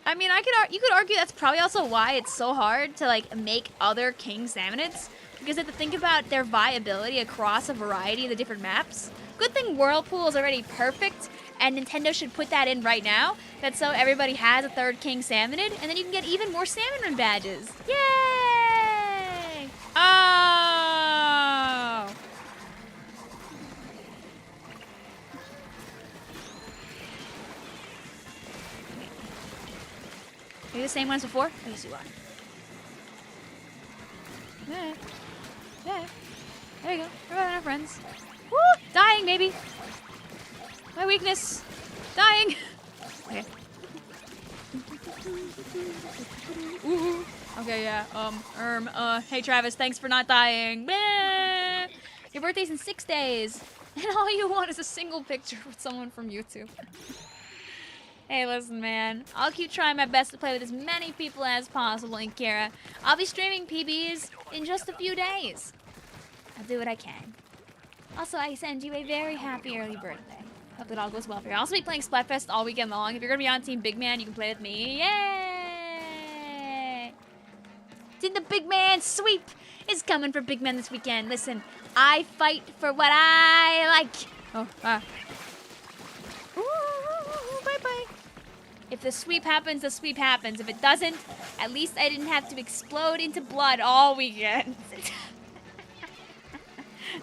I mean, you could argue that's probably also why it's so hard to like make other King Salmonids, because you have to think about their viability across a variety of the different maps. Good thing Whirlpool is already perfect, and Nintendo should put that in right now. That's so everybody has a third King Salmonid, and then you can get even more Salmonid badges. Yay! Oh! Are you the same ones before? Yes, you are. Yeah. Yeah. There you go. We're our friends. Woo! Dying, maybe. My weakness. Dying. Okay. Ooh. Okay, yeah. Hey Travis, thanks for not dying. Bah! Your birthday's in 6 days. And all you want is a single picture with someone from YouTube. Hey, listen, man. I'll keep trying my best to play with as many people as possible in Kira. I'll be streaming PBs in just a few days. I'll do what I can. Also, I send you a very happy early birthday. Hope that all goes well for you. I'll also be playing Splatfest all weekend long. If you're going to be on Team Big Man, you can play with me. Yay! Did the Big Man sweep is coming for Big Man this weekend. Listen, I fight for what I like. Oh, Ooh, bye-bye. If the sweep happens, the sweep happens. If it doesn't, at least I didn't have to explode into blood all weekend.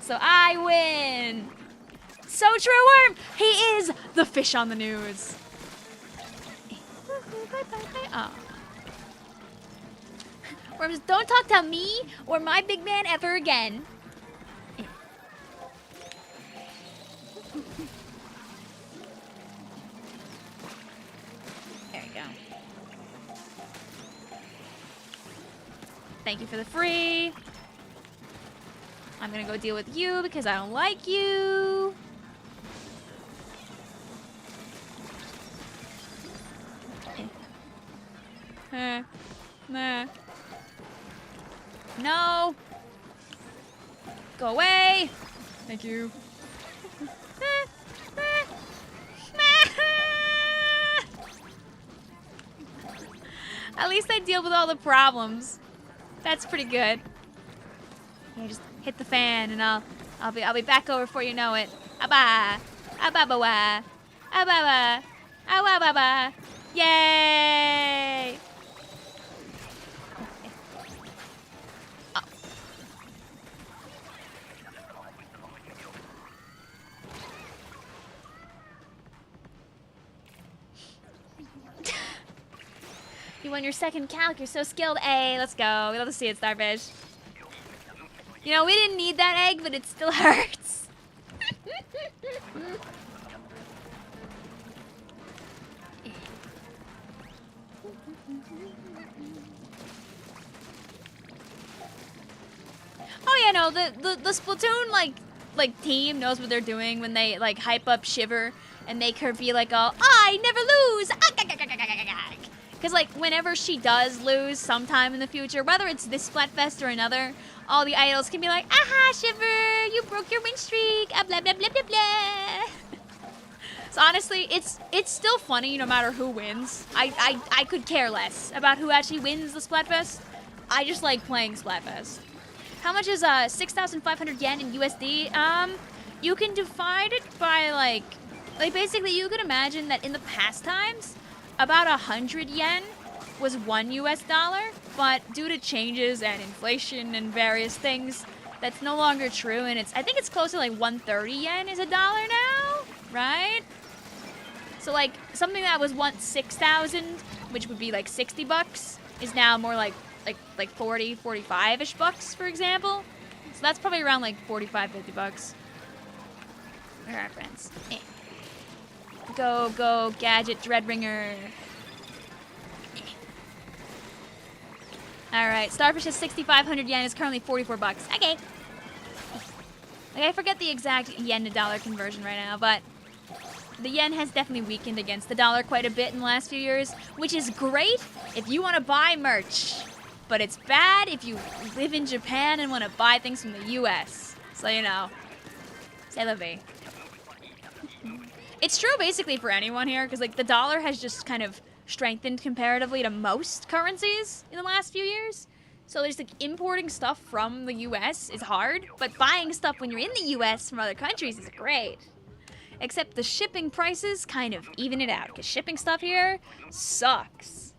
So I win. So true, Worm. He is the fish on the news. Oh. Worms, don't talk to me or my big man ever again. There you go. Thank you for the free. I'm gonna go deal with you because I don't like you. Nah. No. Go away. Thank you. At least I deal with all the problems. That's pretty good. Yeah, just hit the fan and I'll be back over before you know it. Aba. Ababawa. Ababa. Awababa. Yay! Oh. You won your second calc. You're so skilled. Hey, let's go. We love to see it, Starfish. You know, we didn't need that egg, but it still hurts. Oh yeah, no, the Splatoon like team knows what they're doing when they like hype up Shiver and make her be like, "Oh, I never lose." Because like whenever she does lose sometime in the future, whether it's this Splatfest or another, all the idols can be like, "Aha, Shiver, you broke your win streak." Blah blah blah blah blah. So honestly, it's still funny no matter who wins. I could care less about who actually wins the Splatfest. I just like playing Splatfest. How much is 6,500 yen in USD? You can divide it by like basically you could imagine that in the past times, about 100 yen was $1, but due to changes and inflation and various things, that's no longer true, and I think it's close to like 130 yen is $1 now, right? So like something that was once 6,000, which would be like 60 bucks, is now more like 40, 45-ish bucks, for example. So that's probably around like 45, 50 bucks. Where are our friends? Eh. Go, Gadget Dreadringer. Eh. Alright, Starfish is 6,500 yen, is currently 44 bucks. Okay. Like, I forget the exact yen to dollar conversion right now, but the yen has definitely weakened against the dollar quite a bit in the last few years, which is great if you want to buy merch. But it's bad if you live in Japan and want to buy things from the US. So, you know, c'est la vie. It's true basically for anyone here, because like the dollar has just kind of strengthened comparatively to most currencies in the last few years. So there's like importing stuff from the US is hard, but buying stuff when you're in the US from other countries is great. Except the shipping prices kind of even it out, because shipping stuff here sucks.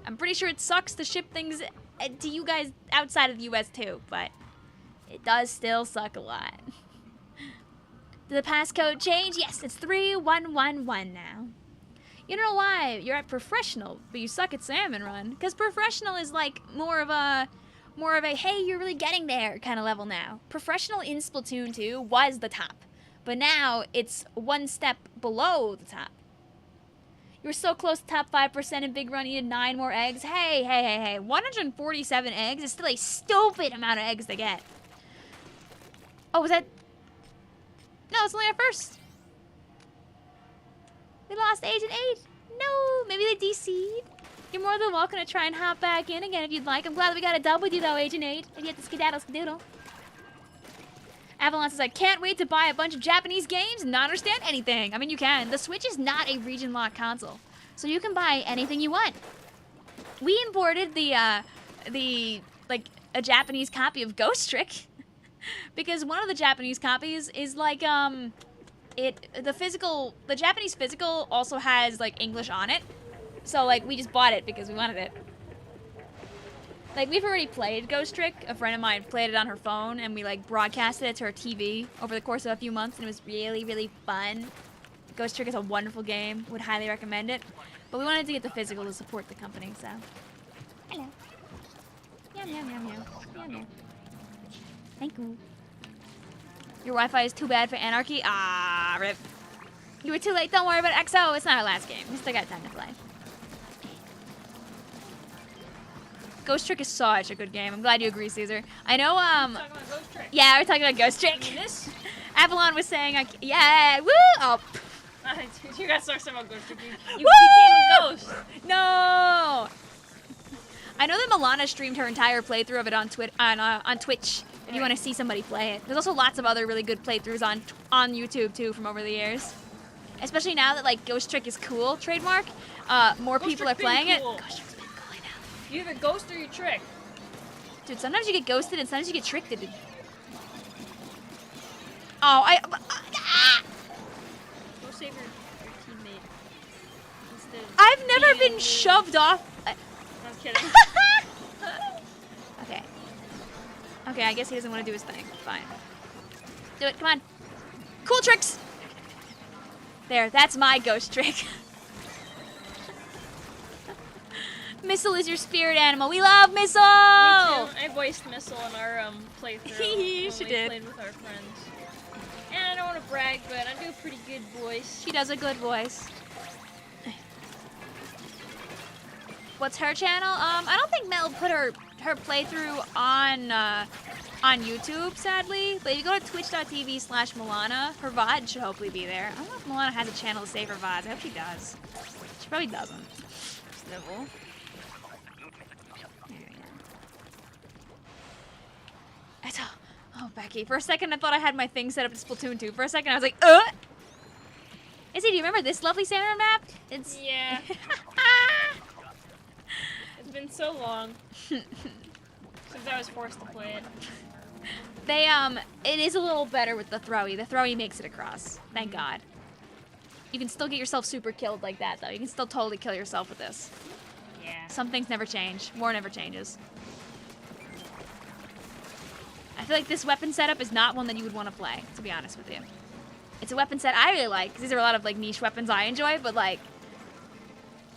I'm pretty sure it sucks to ship things to you guys outside of the US too, but it does still suck a lot. Did the passcode change? Yes, it's 3111 now. You don't know why you're at professional, but you suck at Salmon Run, because professional is like more of a hey, you're really getting there kind of level now. Professional in Splatoon 2 was the top, but now it's one step below the top. You were so close to top 5% in Big Run, you needed 9 more eggs. Hey. 147 eggs is still a stupid amount of eggs to get. Oh, was that? No, it's only our first. We lost Agent 8. No, maybe they DC'd. You're more than welcome to try and hop back in again if you'd like. I'm glad that we got a dub with you though, Agent 8. If you have to skedaddle skedoodle. Avalon says, I can't wait to buy a bunch of Japanese games and not understand anything. I mean, you can. The Switch is not a region-locked console, so you can buy anything you want. We imported a Japanese copy of Ghost Trick because one of the Japanese copies is like, the Japanese physical also has, like, English on it. So, like, we just bought it because we wanted it. Like, we've already played Ghost Trick. A friend of mine played it on her phone, and we, like, broadcasted it to her TV over the course of a few months, and it was really, really fun. Ghost Trick is a wonderful game. Would highly recommend it. But we wanted to get the physical to support the company, so. Hello. Meow, meow, meow, meow. Meow, meow. Thank you. Your Wi-Fi is too bad for Anarchy? Ah, rip. You were too late. Don't worry about XO. It's not our last game. We still got time to play. Ghost Trick is such a good game. I'm glad you agree, Caesar. I know, Talking about Ghost Trick. Yeah, we're talking about Ghost Trick. This? Avalon was saying, yeah, woo! Oh. You got so excited about Ghost Trick. You Woo! became a ghost. No! I know that Milana streamed her entire playthrough of it on Twitch. If you want to see somebody play it. There's also lots of other really good playthroughs on YouTube too from over the years. Especially now that like Ghost Trick is cool trademark. More people are playing it. Ghost Trick's been cool, I You either ghost or you trick. Dude, sometimes you get ghosted and sometimes you get tricked. Dude. Oh, Go save your teammate. Instead of I've never being been shoved off. I'm kidding. Okay. Okay, I guess he doesn't want to do his thing. Fine. Do it, come on. Cool tricks! There, that's my ghost trick. Missile is your spirit animal. We love Missile! Me too. I voiced Missile in our playthrough when She we did. played with our friends. And I don't want to brag, but I do a pretty good voice. She does a good voice. What's her channel? I don't think Mel put her playthrough on YouTube, sadly. But if you go to twitch.tv/Milana, her VOD should hopefully be there. I don't know if Milana has a channel to save her VODs. I hope she does. She probably doesn't. Snivel. Oh, Becky. For a second, I thought I had my thing set up to Splatoon 2. For a second, I was like, Izzy, do you remember this lovely salmon map? It's... Yeah. It's been so long since I was forced to play it. It is a little better with the throwy. The throwy makes it across. Thank God. You can still get yourself super killed like that, though. You can still totally kill yourself with this. Yeah. Some things never change. War never changes. I feel like this weapon setup is not one that you would want to play, to be honest with you. It's a weapon set I really like, because these are a lot of, like, niche weapons I enjoy, but, like,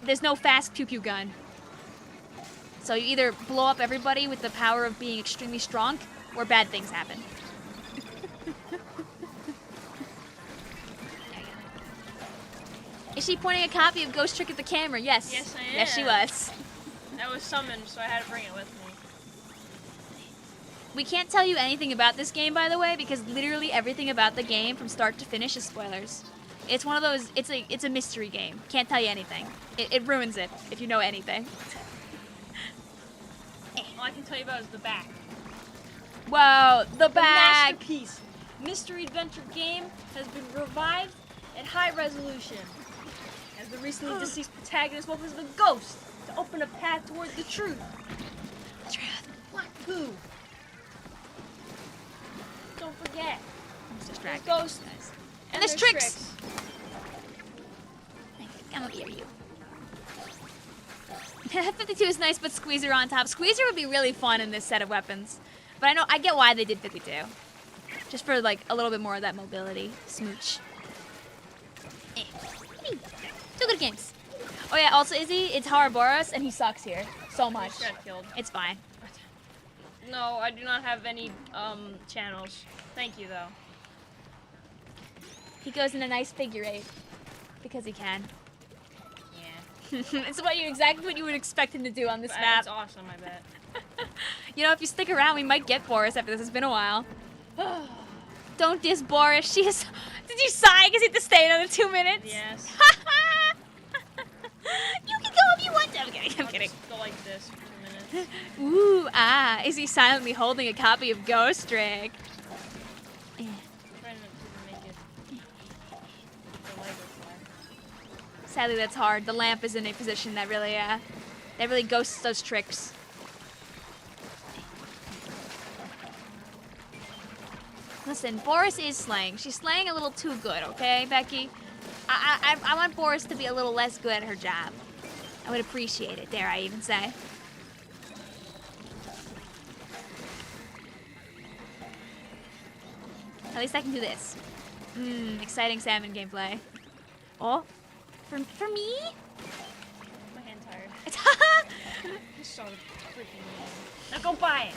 there's no fast pew-pew gun. So you either blow up everybody with the power of being extremely strong, or bad things happen. Is she pointing a copy of Ghost Trick at the camera? Yes. Yes, I am. Yes, she was. I was summoned, so I had to bring it with me. We can't tell you anything about this game, by the way, because literally everything about the game from start to finish is spoilers. It's one of those, it's a mystery game. Can't tell you anything. It ruins it if you know anything. All I can tell you about is the back. Whoa, the The back! masterpiece mystery adventure game has been revived at high resolution. As the recently deceased protagonist opens the ghost to open a path toward the truth. Truth. What? Who? Don't forget. I'm There's distracted. ghosts. And there's tricks. I'm gonna give you. 52 is nice, but Squeezer on top. Squeezer would be really fun in this set of weapons. But I get why they did 52. Just for, like, a little bit more of that mobility. Smooch. Two good games. Oh yeah, also Izzy, it's Haraboros, and he sucks here. So much. Just got killed. It's fine. No, I do not have any channels. Thank you though. He goes in a nice figure eight. Because he can. Yeah. It's exactly what you would expect him to do on this map. It's awesome, I bet. You know, if you stick around, we might get Boris after this. It's been a while. Don't diss Boris. She is... Did you sigh because you have to stay another 2 minutes? Yes. You can go if you want to. I'm kidding. I'm I'll kidding. just go like this for 2 minutes. Ooh, is he silently holding a copy of Ghost Trick? Trying to make it the lighter fly. Sadly, that's hard. The lamp is in a position that really ghosts those tricks. Listen, Boris is slaying. She's slaying a little too good, okay, Becky? I want Boris to be a little less good at her job. I would appreciate it, dare I even say. At least I can do this. Exciting salmon gameplay. Oh, for me? My hand's tired. It's You're so freaking mean. Now go buy it.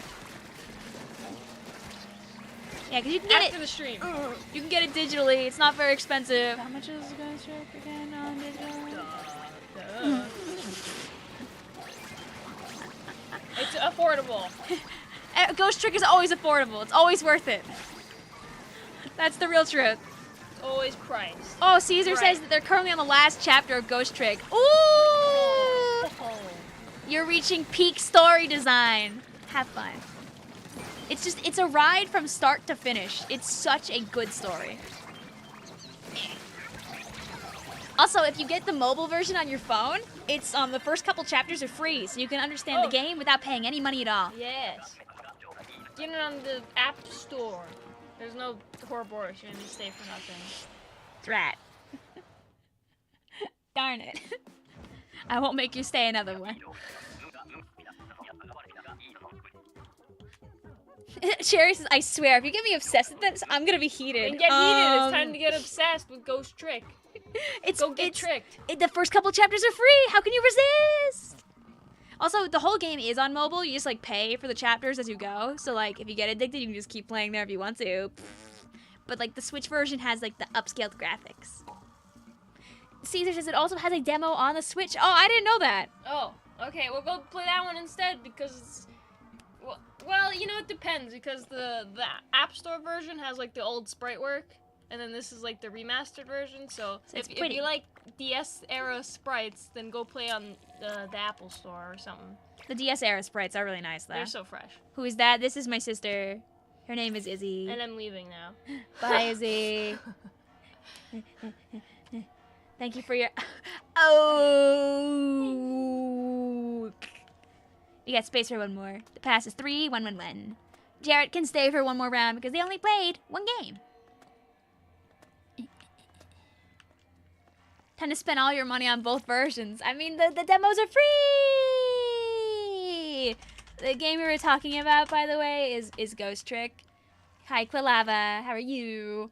yeah, because you can get After it. the stream. You can get it digitally. It's not very expensive. How much is Ghost Trick again on digital? Duh. It's affordable. Ghost Trick is always affordable. It's always worth it. That's the real truth. It's always priced. Oh, Caesar Right. says that they're currently on the last chapter of Ghost Trick. Ooh! Oh. You're reaching peak story design. Have fun. It's a ride from start to finish. It's such a good story. Also, if you get the mobile version on your phone, it's the first couple chapters are free, so you can understand the game without paying any money at all. Yes. Get it on the App Store. There's no Ouroboros. You're gonna stay for nothing. That's right. Darn it. I won't make you stay another one. Sherry says, I swear, if you get me obsessed with this, I'm gonna be heated. And get heated. It's time to get obsessed with Ghost Trick. Go get tricked. The first couple chapters are free. How can you resist? Also, the whole game is on mobile. You just like pay for the chapters as you go. So like, if you get addicted, you can just keep playing there if you want to. But like, the Switch version has like the upscaled graphics. Caesar says it also has a demo on the Switch. Oh, I didn't know that. Oh, okay. We'll go play that one instead because it's... Well, you know, it depends because the App Store version has like the old sprite work, and then this is like the remastered version. So if you like DS era sprites, then go play on the Apple Store or something. The DS era sprites are really nice though. They're so fresh. Who is that? This is my sister. Her name is Izzy. And I'm leaving now. Bye, Izzy. Thank you for your... Oh... You got space for one more. The pass is 3, 1, 1, 1. Jarrett can stay for one more round because they only played one game. Time to spend all your money on both versions. I mean, the demos are free! The game we were talking about, by the way, is Ghost Trick. Hi, Quilava. How are you?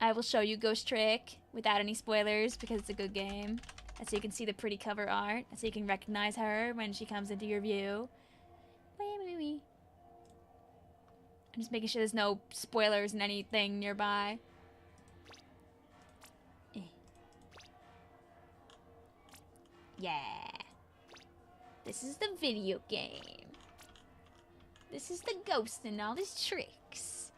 I will show you Ghost Trick without any spoilers because it's a good game. So you can see the pretty cover art. So you can recognize her when she comes into your view. I'm just making sure there's no spoilers in anything nearby. Yeah. This is the video game. This is the ghost and all his tricks.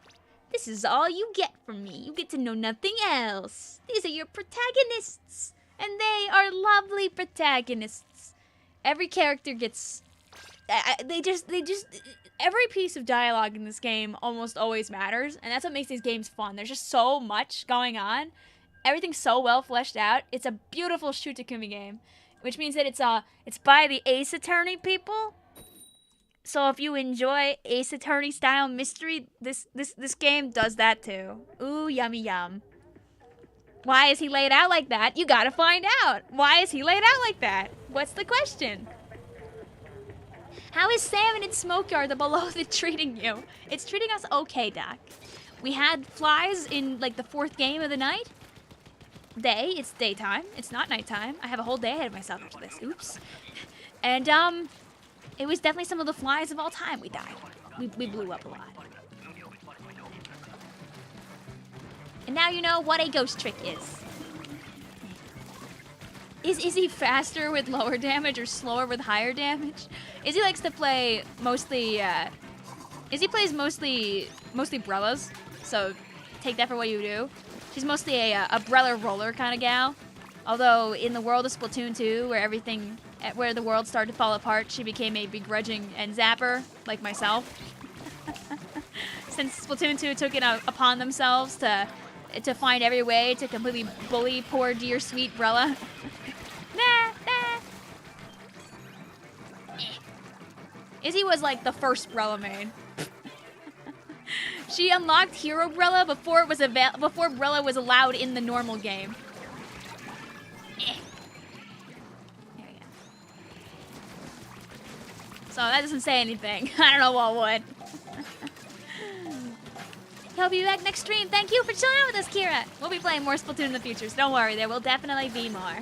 This is all you get from me. You get to know nothing else. These are your protagonists. And they are lovely protagonists. Every character gets... Every piece of dialogue in this game almost always matters. And that's what makes these games fun. There's just so much going on. Everything's so well fleshed out. It's a beautiful shoot-takumi game. Which means that it's by the Ace Attorney people. So if you enjoy Ace Attorney style mystery, this game does that too. Ooh, yummy yum. Why is he laid out like that? You gotta find out. Why is he laid out like that? What's the question? How is Salmon and Smokeyard the Below-the treating you? It's treating us okay, Doc. We had flies in like the 4th game of the night. It's daytime. It's not nighttime. I have a whole day ahead of myself after this. Oops. And it was definitely some of the flies of all time we died. We blew up a lot. And now you know what a ghost trick is. Is he faster with lower damage or slower with higher damage? Izzy likes to play mostly, Izzy plays mostly Brellas, so take that for what you do. She's mostly a Brella roller kind of gal. Although in the world of Splatoon 2, where the world started to fall apart, she became a begrudging end zapper, like myself. Since Splatoon 2 took it upon themselves to find every way to completely bully poor dear sweet Brella. Izzy was like the first Brella main. She unlocked Hero Brella before Brella was allowed in the normal game. There we go. So that doesn't say anything. I don't know what would. Hope you'll be back next stream. Thank you for chilling out with us, Kira. We'll be playing more Splatoon in the future, so don't worry. There will definitely be more.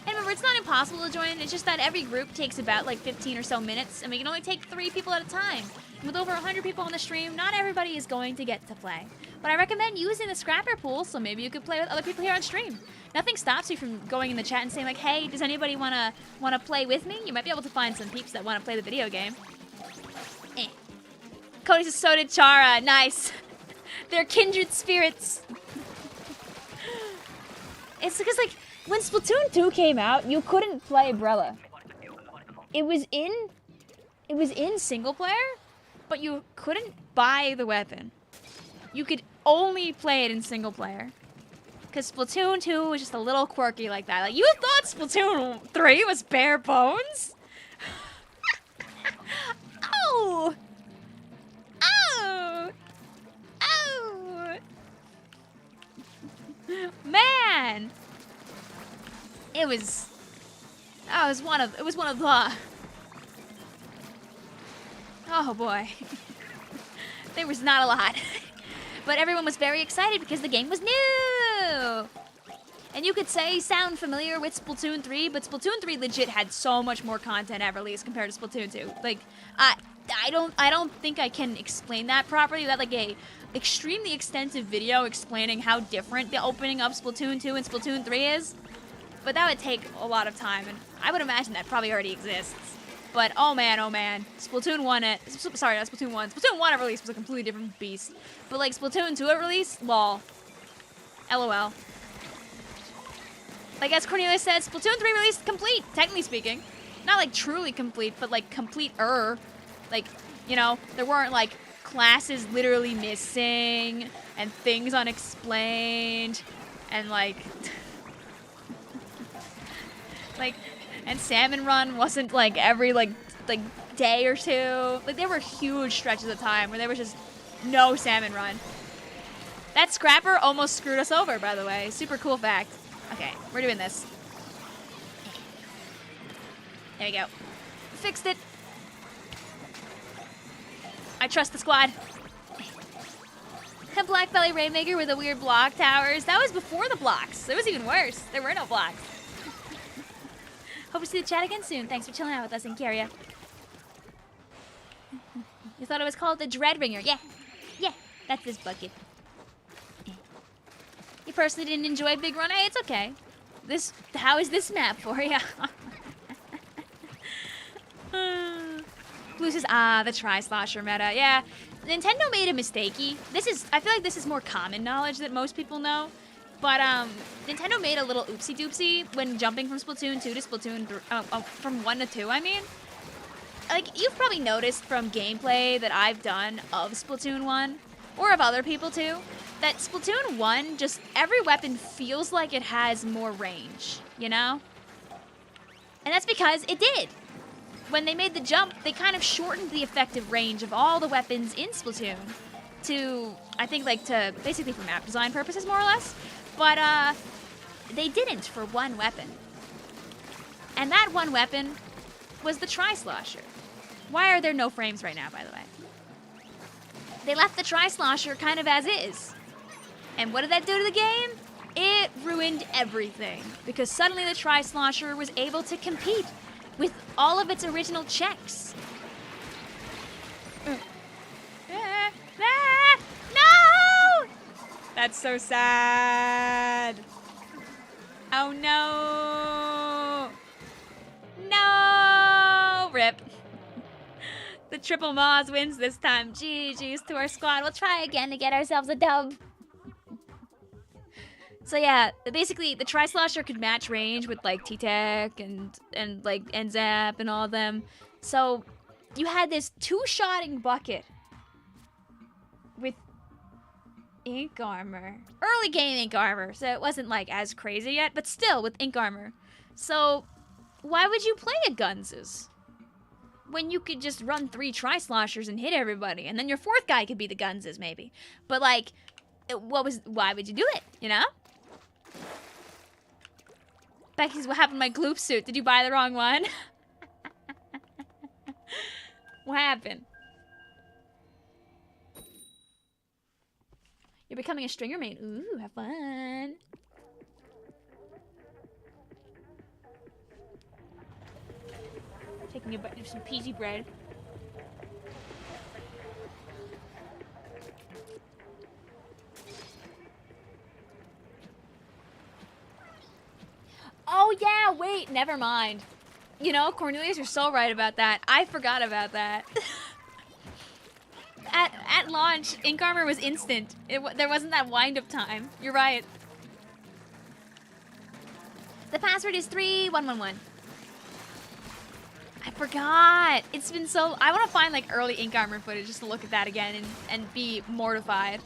And remember, it's not impossible to join. It's just that every group takes about like 15 or so minutes, and we can only take 3 people at a time. And with over 100 people on the stream, not everybody is going to get to play. But I recommend using the scrapper pool, so maybe you could play with other people here on stream. Nothing stops you from going in the chat and saying like, hey, does anybody wanna play with me? You might be able to find some peeps that want to play the video game. Cody says, so did Chara. Nice. They're kindred spirits. It's because, like, when Splatoon 2 came out, you couldn't play Brella. It was in single player, but you couldn't buy the weapon. You could only play it in single player. Because Splatoon 2 was just a little quirky like that. Like, you thought Splatoon 3 was bare bones? Oh! Oh! Oh! Man! It was one of the... Oh boy. There was not a lot. But everyone was very excited because the game was new! And you could say sound familiar with Splatoon 3, but Splatoon 3 legit had so much more content at release compared to Splatoon 2. Like, I don't think I can explain that properly. That like a extremely extensive video explaining how different the opening of Splatoon 2 and Splatoon 3 is. But that would take a lot of time, and I would imagine that probably already exists. But oh man, Splatoon 1 sorry, not Splatoon 1. Splatoon 1 at release was a completely different beast. But like Splatoon 2 at release, lol. LOL. Like as Cornelius said, Splatoon 3 release complete, technically speaking. Not like truly complete, but like complete-er. Like, you know, there weren't like classes literally missing and things unexplained and like and Salmon Run wasn't like every like day or two. Like there were huge stretches of time where there was just no Salmon Run. That scrapper almost screwed us over, by the way. Super cool fact. Okay, we're doing this. There we go. Fixed it. I trust the squad. A Black Belly Rainmaker with the weird block towers. That was before the blocks. It was even worse. There were no blocks. Hope to see the chat again soon. Thanks for chilling out with us in Caria. You thought it was called the Dread Ringer? Yeah. Yeah, that's this bucket. You personally didn't enjoy Big Run? Hey, it's okay. How is this map for you? Blue says, the Tri-Slosher meta. Yeah, Nintendo made a mistakey. I feel like this is more common knowledge that most people know. But Nintendo made a little oopsie doopsie when jumping from Splatoon 2 to Splatoon 3, from 1 to 2, I mean. Like, you've probably noticed from gameplay that I've done of Splatoon 1, or of other people too, that Splatoon 1, just every weapon feels like it has more range, you know? And that's because it did. When they made the jump, they kind of shortened the effective range of all the weapons in Splatoon to, I think, like, to basically for map design purposes, more or less. But, they didn't for one weapon. And that one weapon was the Tri-Slosher. Why are there no frames right now, by the way? They left the Tri-Slosher kind of as is. And what did that do to the game? It ruined everything. Because suddenly the Tri-Slosher was able to compete with all of its original checks. No! That's so sad. Oh no! No! Rip. The Triple Moz wins this time. GG's to our squad. We'll try again to get ourselves a dub. So yeah, basically the Tri-Slosher could match range with like T-Tech and like NZAP and all of them. So you had this two-shotting bucket with ink armor. Early game ink armor, so it wasn't like as crazy yet, but still with ink armor. So why would you play a Gunses when you could just run 3 Tri-Sloshers and hit everybody, and then your 4th guy could be the Gunses maybe? But like, why would you do it, you know? Becky's, what happened to my gloop suit? Did you buy the wrong one? What happened? You're becoming a stringer main. Ooh, have fun. Taking a bite of some peasy bread. Oh yeah, wait, never mind. You know, Cornelius, you're so right about that. I forgot about that. At launch, ink armor was instant. There wasn't that wind-up time. You're right. The password is 3111. I forgot. It's been so... I want to find like early ink armor footage just to look at that again and be mortified.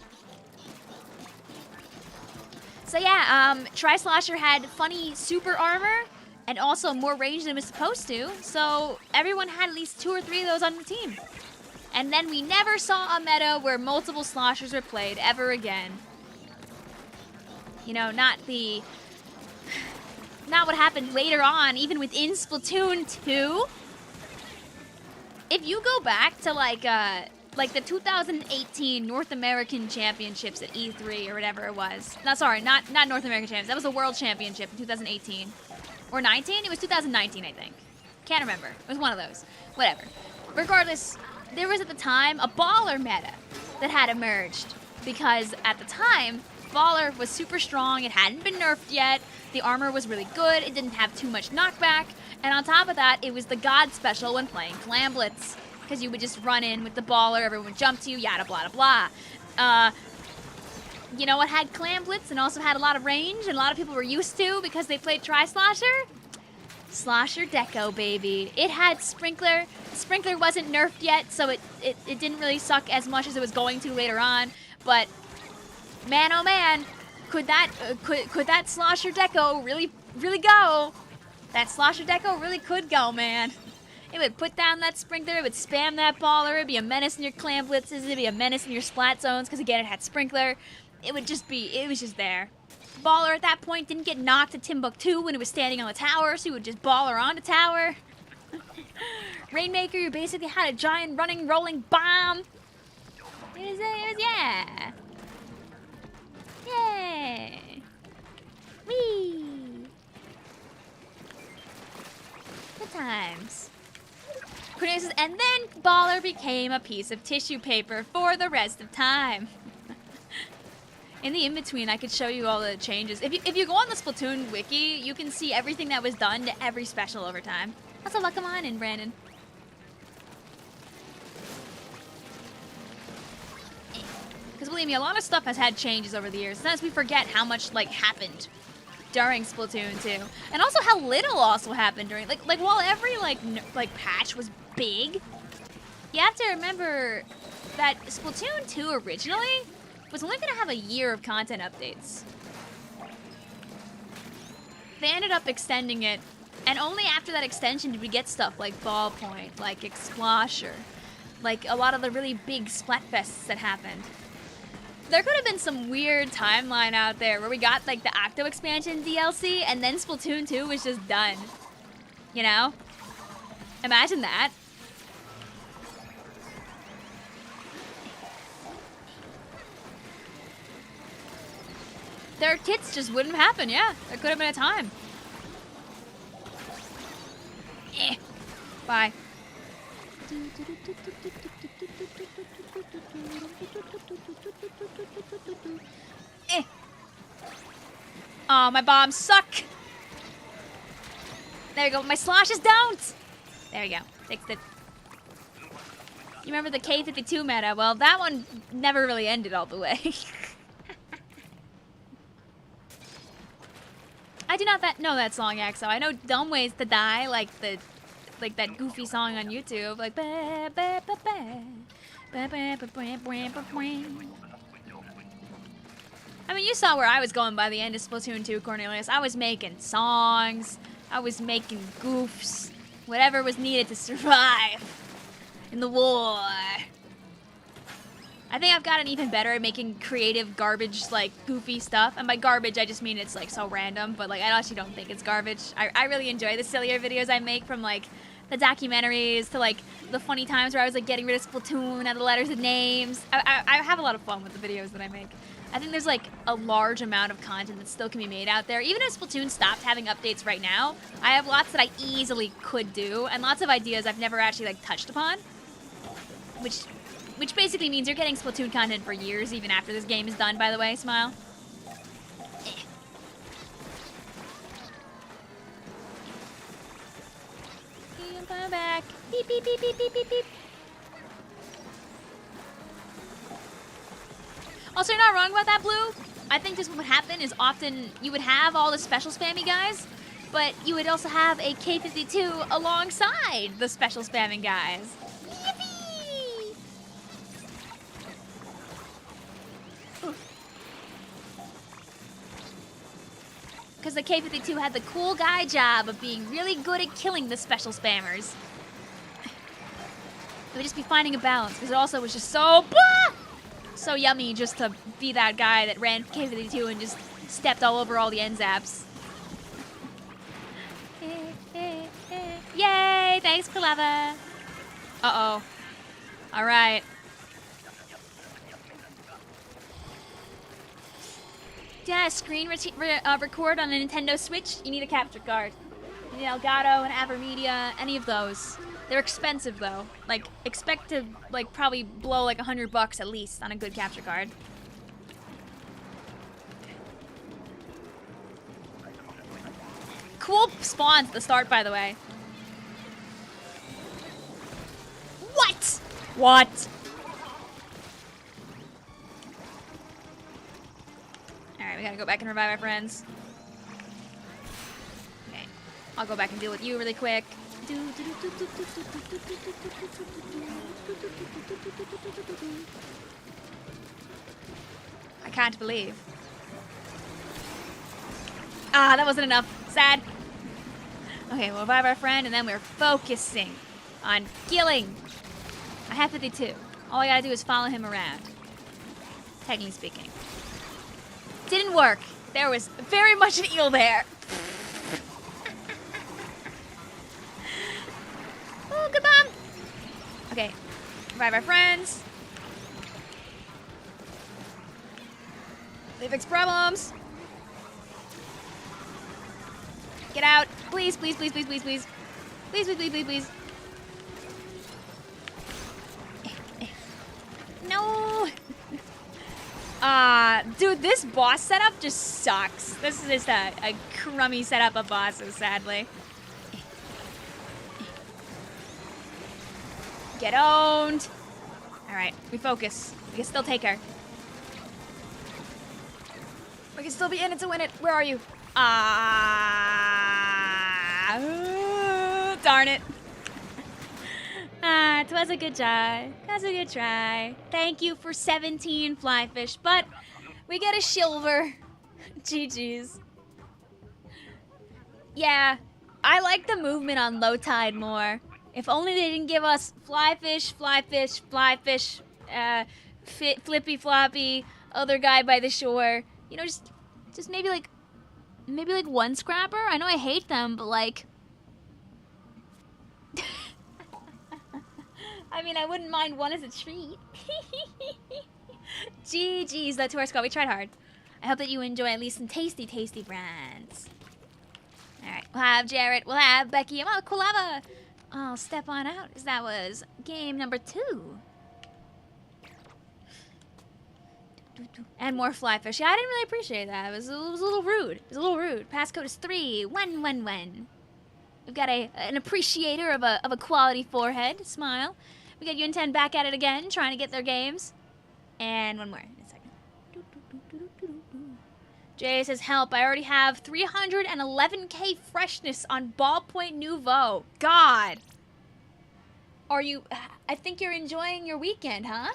So yeah, Tri-Slosher had funny super armor and also more range than it was supposed to. So everyone had at least 2 or 3 of those on the team. And then we never saw a meta where multiple sloshers were played ever again. You know, not what happened later on, even within Splatoon 2. If you go back to like the 2018 North American Championships at E3 or whatever it was. No, sorry, not North American Championships. That was the World Championship in 2018. Or 19? It was 2019, I think. Can't remember. It was one of those. Whatever. Regardless, there was at the time a baller meta that had emerged. Because at the time, baller was super strong. It hadn't been nerfed yet. The armor was really good. It didn't have too much knockback. And on top of that, it was the god special when playing Flamblets. Because you would just run in with the baller, everyone would jump to you, yada blah blah blah. You know what had Clamblitz and also had a lot of range and a lot of people were used to because they played Tri-Slosher? Slosher Deco, baby. It had Sprinkler. Sprinkler wasn't nerfed yet, so it didn't really suck as much as it was going to later on. But man, oh man, could that Slosher Deco really go? That Slosher Deco really could go, man. It would put down that Sprinkler, it would spam that baller, it'd be a menace in your Clam Blitzes, it'd be a menace in your Splat Zones, because again, it had Sprinkler. It was just there. Baller at that point didn't get knocked at Timbuktu when it was standing on the tower, so you would just baller on the tower. Rainmaker, you basically had a giant running, rolling bomb. It was yeah. Yay. Whee. Good times. Cornelius says, and then baller became a piece of tissue paper for the rest of time. In the in-between, I could show you all the changes. If you go on the Splatoon wiki, you can see everything that was done to every special over time. Also, welcome on in, Brandon. Because believe me, a lot of stuff has had changes over the years. Sometimes we forget how much, like, happened during Splatoon 2. And also how little also happened during, like while every, like patch was big, you have to remember that Splatoon 2 originally was only going to have a year of content updates. They ended up extending it, and only after that extension did we get stuff like Ballpoint, like Explosher, like a lot of the really big Splatfests that happened. There could have been some weird timeline out there where we got like the Octo expansion DLC and then Splatoon 2 was just done. You know? Imagine that. Their kits just wouldn't happen, yeah. There could have been a time. Bye. Oh, my bombs suck. There we go. My sloshes don't. There we go. Fixed it. You remember the K-52 meta? Well, that one never really ended all the way. I do not know that song, Axo. I know Dumb Ways to Die, like that goofy song on YouTube, like ba ba ba ba ba ba ba ba ba ba. I mean, you saw where I was going by the end of Splatoon 2, Cornelius. I was making songs, I was making goofs, whatever was needed to survive in the war. I think I've gotten even better at making creative garbage, like, goofy stuff. And by garbage, I just mean it's, like, so random. But, like, I actually don't think it's garbage. I really enjoy the sillier videos I make, from, like, the documentaries to, like, the funny times where I was, like, getting rid of Splatoon out of the letters and names. I have a lot of fun with the videos that I make. I think there's, like, a large amount of content that still can be made out there. Even if Splatoon stopped having updates right now, I have lots that I easily could do. And lots of ideas I've never actually, like, touched upon. Which basically means you're getting Splatoon content for years, even after this game is done, by the way, Smile. I'm coming back. Beep, beep, beep, beep, beep, beep, beep. Also, you're not wrong about that, Blue. I think just what would happen is often you would have all the special spammy guys, but you would also have a K-52 alongside the special spamming guys. because the K-52 had the cool guy job of being really good at killing the special spammers. It would just be finding a balance, because it also was just so yummy just to be that guy that ran K-52 and just stepped all over all the end zaps. Yay! Thanks, Clever. Uh-oh. All right. Yeah, screen record on a Nintendo Switch, you need a capture card. You need Elgato and Avermedia, any of those. They're expensive though. Like, expect to like probably blow like $100 at least on a good capture card. Cool spawns at the start, by the way. What? What? Alright, we gotta go back and revive our friends. Okay, I'll go back and deal with you really quick. I can't believe. Ah, that wasn't enough. Sad. Okay, we'll revive our friend, and then we're focusing on killing a Hepathy 2. All I gotta do is follow him around. Technically speaking. Didn't work. There was very much an eel there. Oh, good mom. Okay, revive our friends. They fix problems. Get out. Please, please, please, please, please, please. Please, please, please, please, please. No. Dude, this boss setup just sucks. This is just a crummy setup of bosses, sadly. Get owned. Alright, we focus. We can still take her. We can still be in it to win it. Where are you? Darn it. It was a good try. It was a good try. Thank you for 17 flyfish, but we get a silver. GG's. Yeah, I like the movement on low tide more. If only they didn't give us flyfish, flyfish, flyfish, flippy floppy, other guy by the shore. You know, just maybe like one scrapper. I know I hate them, but like, I mean, I wouldn't mind one as a treat. GG's, that's to our squad. We tried hard. I hope that you enjoy at least some tasty, tasty brands. All right, we'll have Jarrett, we'll have Becky, and Kulava. I'll step on out, as that was game number 2. And more flyfish. Yeah, I didn't really appreciate that. It was a little rude. It was a little rude. Passcode is 3. When. We've got an appreciator of a quality forehead. Smile. We got Yun10 back at it again, trying to get their games. And one more in a second. Jay says, help, I already have 311k freshness on Ballpoint Nouveau. God. Are you... I think you're enjoying your weekend, huh?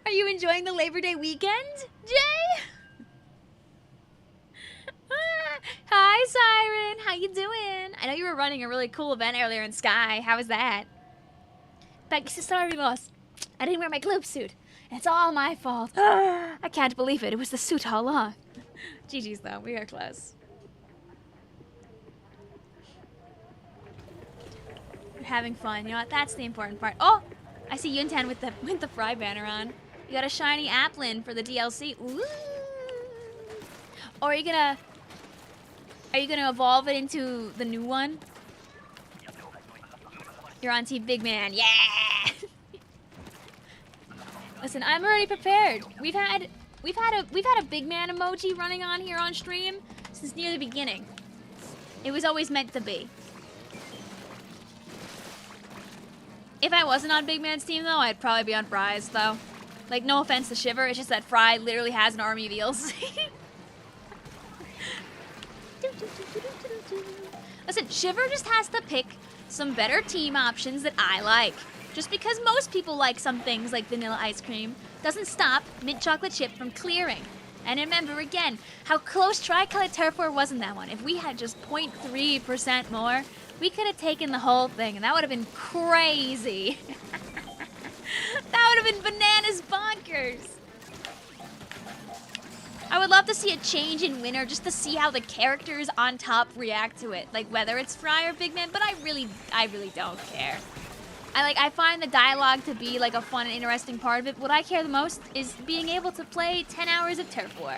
Are you enjoying the Labor Day weekend, Jay? Hi, Siren. How you doing? I know you were running a really cool event earlier in Sky. How was that? Becky says, sorry, boss. I didn't wear my globe suit. It's all my fault. I can't believe it. It was the suit all along. GG's, though. We are close. We're having fun. You know what? That's the important part. Oh! I see Yun10 with the fry banner on. You got a shiny Applin for the DLC. Ooh! Or are you gonna evolve it into the new one? You're on Team Big Man. Yeah! Listen, I'm already prepared. We've had a big man emoji running on here on stream since near the beginning. It was always meant to be. If I wasn't on Big Man's team though, I'd probably be on Fry's though. Like, no offense to Shiver, it's just that Fry literally has an army of eels. Listen, Shiver just has to pick some better team options that I like. Just because most people like some things like vanilla ice cream doesn't stop mint chocolate chip from clearing. And remember again, how close Tricolored Turf War was in that one. If we had just 0.3% more, we could have taken the whole thing, and that would have been crazy. That would have been bananas bonkers. I would love to see a change in winner just to see how the characters on top react to it. Like whether it's Fry or Big Man, but I really don't care. I find the dialogue to be like a fun and interesting part of it. What I care the most is being able to play 10 hours of Turf War.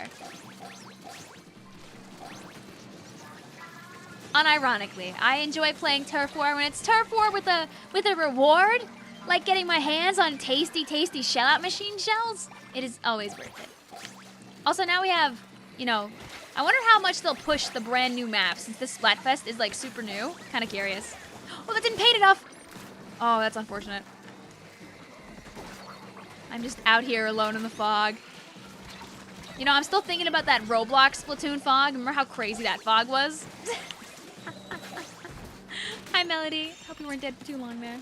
Unironically, I enjoy playing Turf War when it's Turf War with a reward, like getting my hands on tasty shell-out machine shells. It is always worth it. Also, now we have, you know, I wonder how much they'll push the brand new map since this Splatfest is like super new. Kind of curious. Oh, that didn't paint enough. Oh, that's unfortunate. I'm just out here alone in the fog. You know, I'm still thinking about that Roblox Splatoon fog. Remember how crazy that fog was? Hi, Melody. Hope you weren't dead for too long there.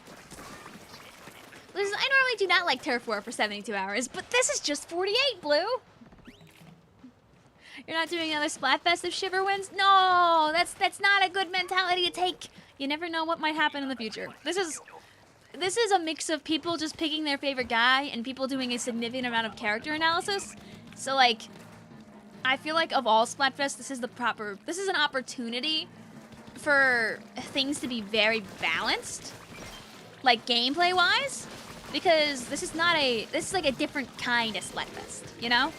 Listen, I normally do not like Turf War for 72 hours, but this is just 48, Blue. You're not doing another Splatfest if Shiver wins? No, that's not a good mentality to take. You never know what might happen in the future. This is a mix of people just picking their favorite guy and people doing a significant amount of character analysis. So like, I feel like of all Splatfest, this is an opportunity for things to be very balanced, like gameplay wise, because this is like a different kind of Splatfest, you know?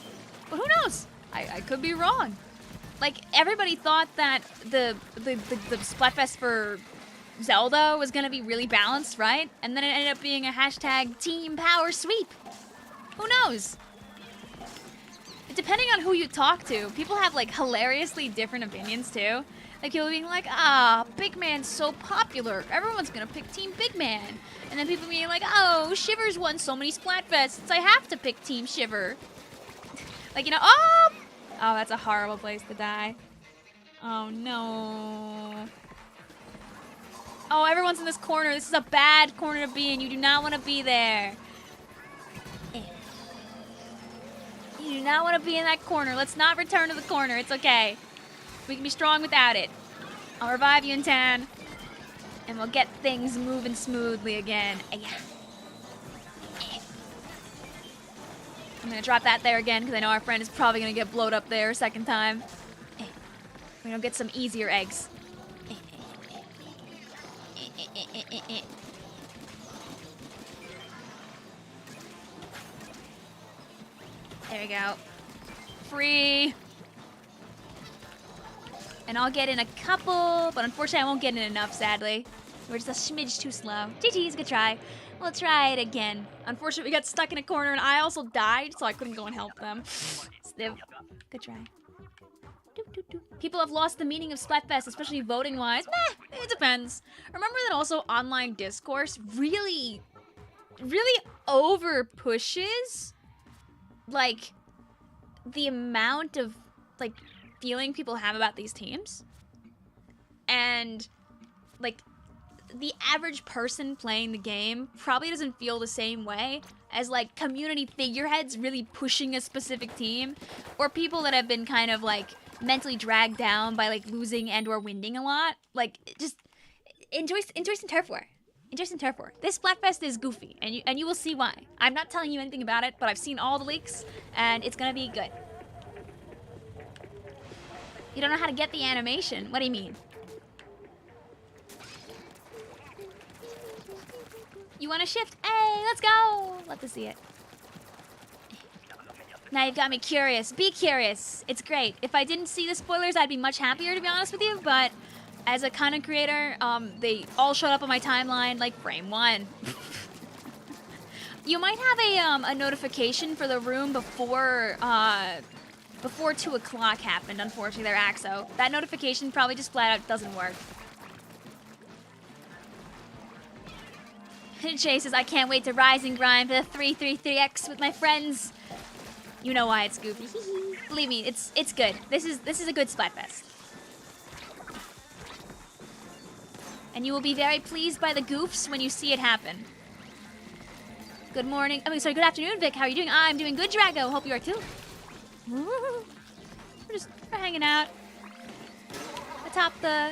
But who knows? I could be wrong. Like, everybody thought that the Splatfest for Zelda was gonna be really balanced, right? And then it ended up being a hashtag team power sweep. Who knows? Depending on who you talk to, people have like hilariously different opinions too. Like people being like, Big Man's so popular, everyone's gonna pick Team Big Man. And then people being like, oh, Shiver's won so many Splatfests, I have to pick Team Shiver. Like, you know, oh, that's a horrible place to die. Oh no. Oh, everyone's in this corner. This is a bad corner to be in. You do not want to be there. You do not want to be in that corner. Let's not return to the corner. It's okay. We can be strong without it. I'll revive you in 10. And we'll get things moving smoothly again. I'm going to drop that there again because I know our friend is probably going to get blowed up there a second time. We're going to get some easier eggs. There we go. Free. And I'll get in a couple, but unfortunately I won't get in enough, sadly. We're just a smidge too slow. GG's, good try. We'll try it again. Unfortunately, we got stuck in a corner, and I also died, so I couldn't go and help them. Sniv. Good try. People have lost the meaning of Splatfest, especially voting-wise. Meh, it depends. Remember that also online discourse really over-pushes, like, the amount of, like, feeling people have about these teams. And, like, the average person playing the game probably doesn't feel the same way as, like, community figureheads really pushing a specific team, or people that have been kind of, like, mentally dragged down by, like, losing and or winning a lot. Like, just enjoy some Turf War. Enjoy some Turf War. This Splatfest is goofy, and you will see why. I'm not telling you anything about it, but I've seen all the leaks, and it's gonna be good. You don't know how to get the animation. What do you mean? You want to shift? Hey, let's go! Love to see it. Now you've got me curious. Be curious. It's great. If I didn't see the spoilers, I'd be much happier, to be honest with you, but as a content creator, they all showed up on my timeline like frame 1. You might have a notification for the room before 2 o'clock happened, unfortunately, their AXO. That notification probably just flat out doesn't work. Jay says, I can't wait to rise and grind for the 333X with my friends. You know why it's goofy. Believe me, it's good. This is a good Splatfest. And you will be very pleased by the goofs when you see it happen. Good morning. Good afternoon, Vic. How are you doing? I'm doing good, Drago. Hope you are too. Woo. We're hanging out atop the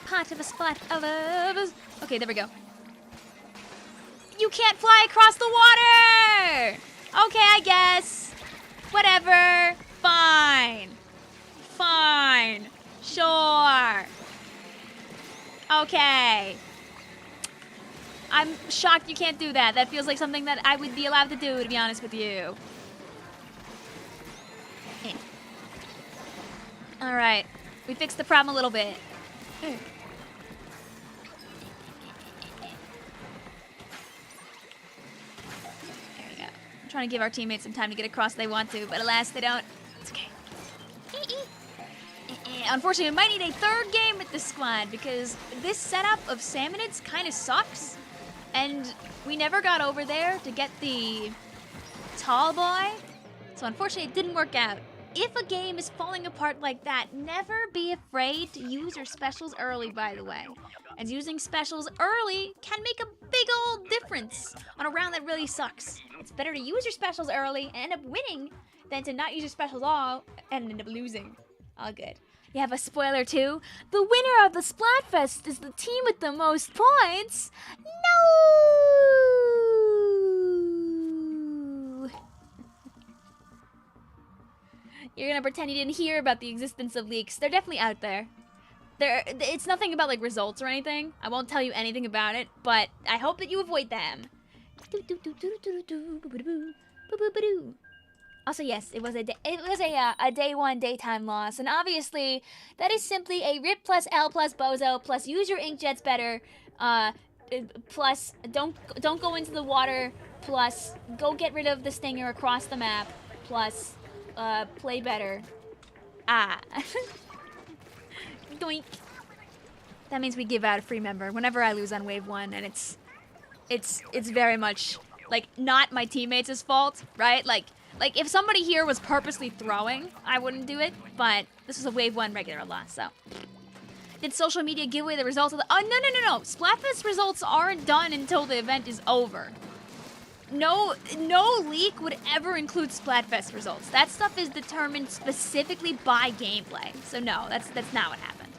pot of a splat of us. Okay, there we go. You can't fly across the water! Okay, I guess. Whatever. Fine. Fine. Sure. Okay. I'm shocked you can't do that. That feels like something that I would be allowed to do, to be honest with you. Alright. We fixed the problem a little bit. There we go. I'm trying to give our teammates some time to get across if they want to, but alas, they don't. It's okay. Unfortunately, we might need a third game with this squad because this setup of Salmonids kind of sucks. And we never got over there to get the tall boy. So unfortunately, it didn't work out. If a game is falling apart like that, never be afraid to use your specials early, by the way. As using specials early can make a big old difference on a round that really sucks. It's better to use your specials early and end up winning than to not use your specials all and end up losing. All good. You have a spoiler too. The winner of the Splatfest is the team with the most points. No! You're gonna pretend you didn't hear about the existence of leaks. They're definitely out there. It's nothing about like results or anything. I won't tell you anything about it, but I hope that you avoid them. Also, yes, it was a day one daytime loss, and obviously that is simply a rip plus L plus bozo plus use your inkjets better, plus don't go into the water, plus go get rid of the stinger across the map, plus play better. Doink. That means we give out a free member whenever I lose on wave 1, and it's very much like not my teammates' fault, right? Like if somebody here was purposely throwing, I wouldn't do it, but this was a wave 1 regular loss, so. Did social media give away the results of the, oh, no. Splatfest results aren't done until the event is over. No leak would ever include Splatfest results. That stuff is determined specifically by gameplay. So no, that's not what happened.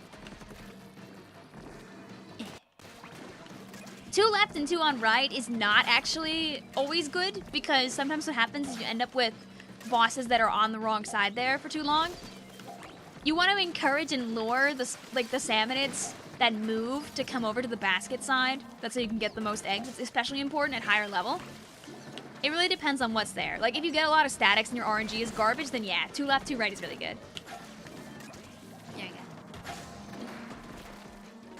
2 left and 2 on right is not actually always good because sometimes what happens is you end up with bosses that are on the wrong side there for too long. You want to encourage and lure the Salmonids that move to come over to the basket side. That's how you can get the most eggs. It's especially important at higher level. It really depends on what's there. Like, if you get a lot of statics and your RNG is garbage, then yeah, 2 left, 2 right is really good. There you go.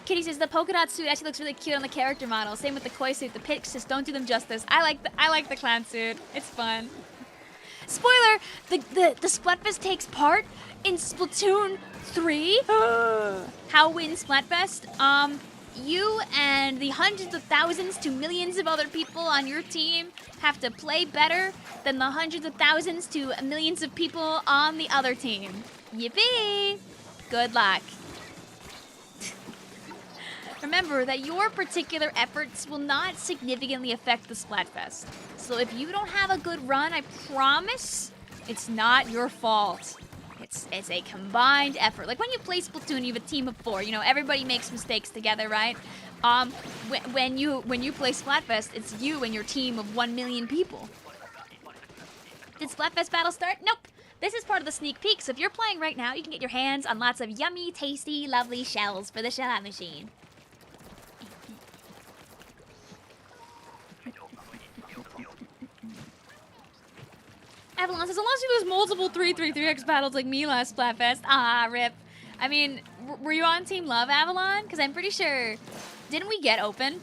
Kitty says, the polka dot suit actually looks really cute on the character model. Same with the koi suit. The pics just don't do them justice. I like the clown suit. It's fun. Spoiler, the Splatfest takes part in Splatoon 3. How win Splatfest? You and the hundreds of thousands to millions of other people on your team have to play better than the hundreds of thousands to millions of people on the other team. Yippee! Good luck. Remember that your particular efforts will not significantly affect the Splatfest. So if you don't have a good run, I promise it's not your fault. It's a combined effort. Like when you play Splatoon, you have a team of 4. You know, everybody makes mistakes together, right? When you play Splatfest, it's you and your team of 1 million people. Did Splatfest battle start? Nope. This is part of the sneak peek, so if you're playing right now, you can get your hands on lots of yummy, tasty, lovely shells for the shell-out machine. Avalon says, unless you lose multiple 3-3-3x battles like me last Splatfest. Ah, rip. I mean, were you on Team Love, Avalon? Because I'm pretty sure, didn't we get open?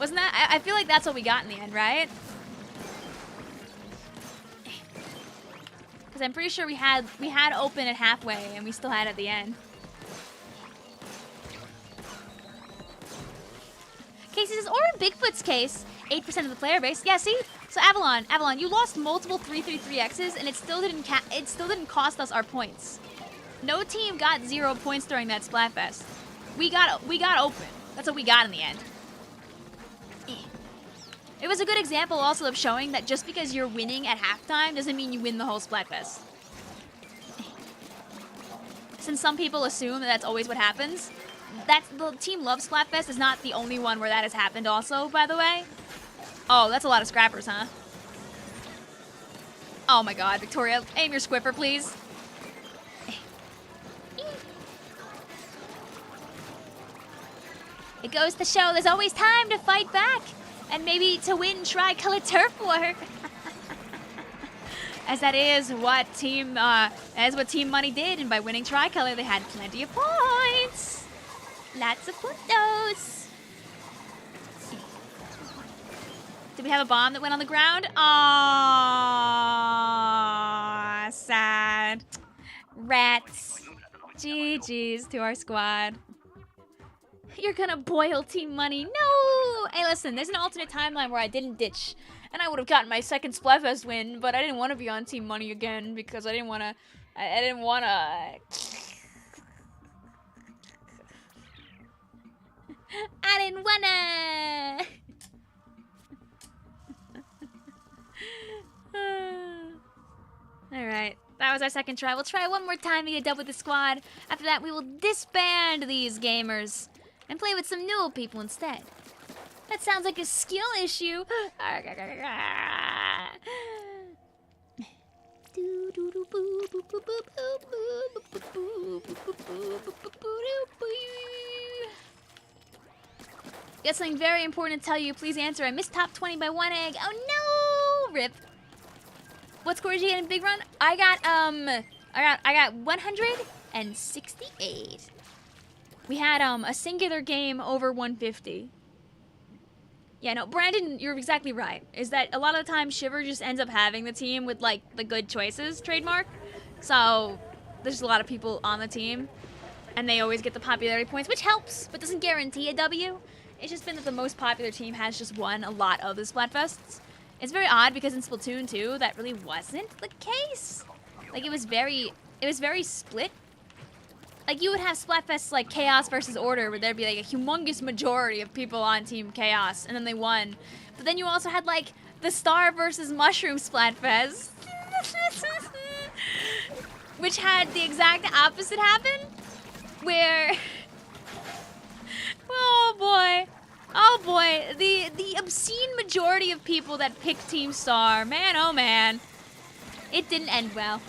Wasn't that? I feel like that's what we got in the end, right? Because I'm pretty sure we had open at halfway and we still had at the end. Casey says, or in Bigfoot's case, 8% of the player base. Yeah, see? So Avalon, you lost multiple 3-3-3x's and it still didn't cost us our points. No team got 0 points during that Splatfest. We got open. That's what we got in the end. It was a good example also of showing that just because you're winning at halftime doesn't mean you win the whole Splatfest. since some people assume that that's always what happens, that's the Team Love Splatfest is not the only one where that has happened also, by the way. Oh, that's a lot of scrappers, huh? Oh my god, Victoria, aim your squiffer, please. It goes to show there's always time to fight back. And maybe to win Tricolor Turf War. As that is what Team Money did, and by winning Tricolor, they had plenty of points. Lots of puntos. Did we have a bomb that went on the ground? Aww, sad. Rats. GG's to our squad. You're gonna boil Team Money. No! Hey, listen, there's an alternate timeline where I didn't ditch. And I would have gotten my second Splatfest win, but I didn't want to be on Team Money again because I didn't want to... I didn't want to... I didn't wanna... Alright, that was our second try. We'll try one more time to get done with the squad. After that, we will disband these gamers and play with some new people instead. That sounds like a skill issue. Got something very important to tell you. Please answer. I missed top 20 by 1 egg. Oh no! Rip. What score did you get in Big Run? I got 168. We had a singular game over 150. Yeah, no, Brandon, you're exactly right. Is that a lot of the time Shiver just ends up having the team with like the good choices trademark. So there's a lot of people on the team and they always get the popularity points, which helps, but doesn't guarantee a W. It's just been that the most popular team has just won a lot of the Splatfests. It's very odd because in Splatoon 2, that really wasn't the case. Like, it was very split. Like, you would have Splatfests like Chaos versus Order, where there'd be like a humongous majority of people on Team Chaos, and then they won. But then you also had like the Star versus Mushroom Splatfest, which had the exact opposite happen, where, oh boy, the obscene majority of people that picked Team Star, man, oh man, it didn't end well.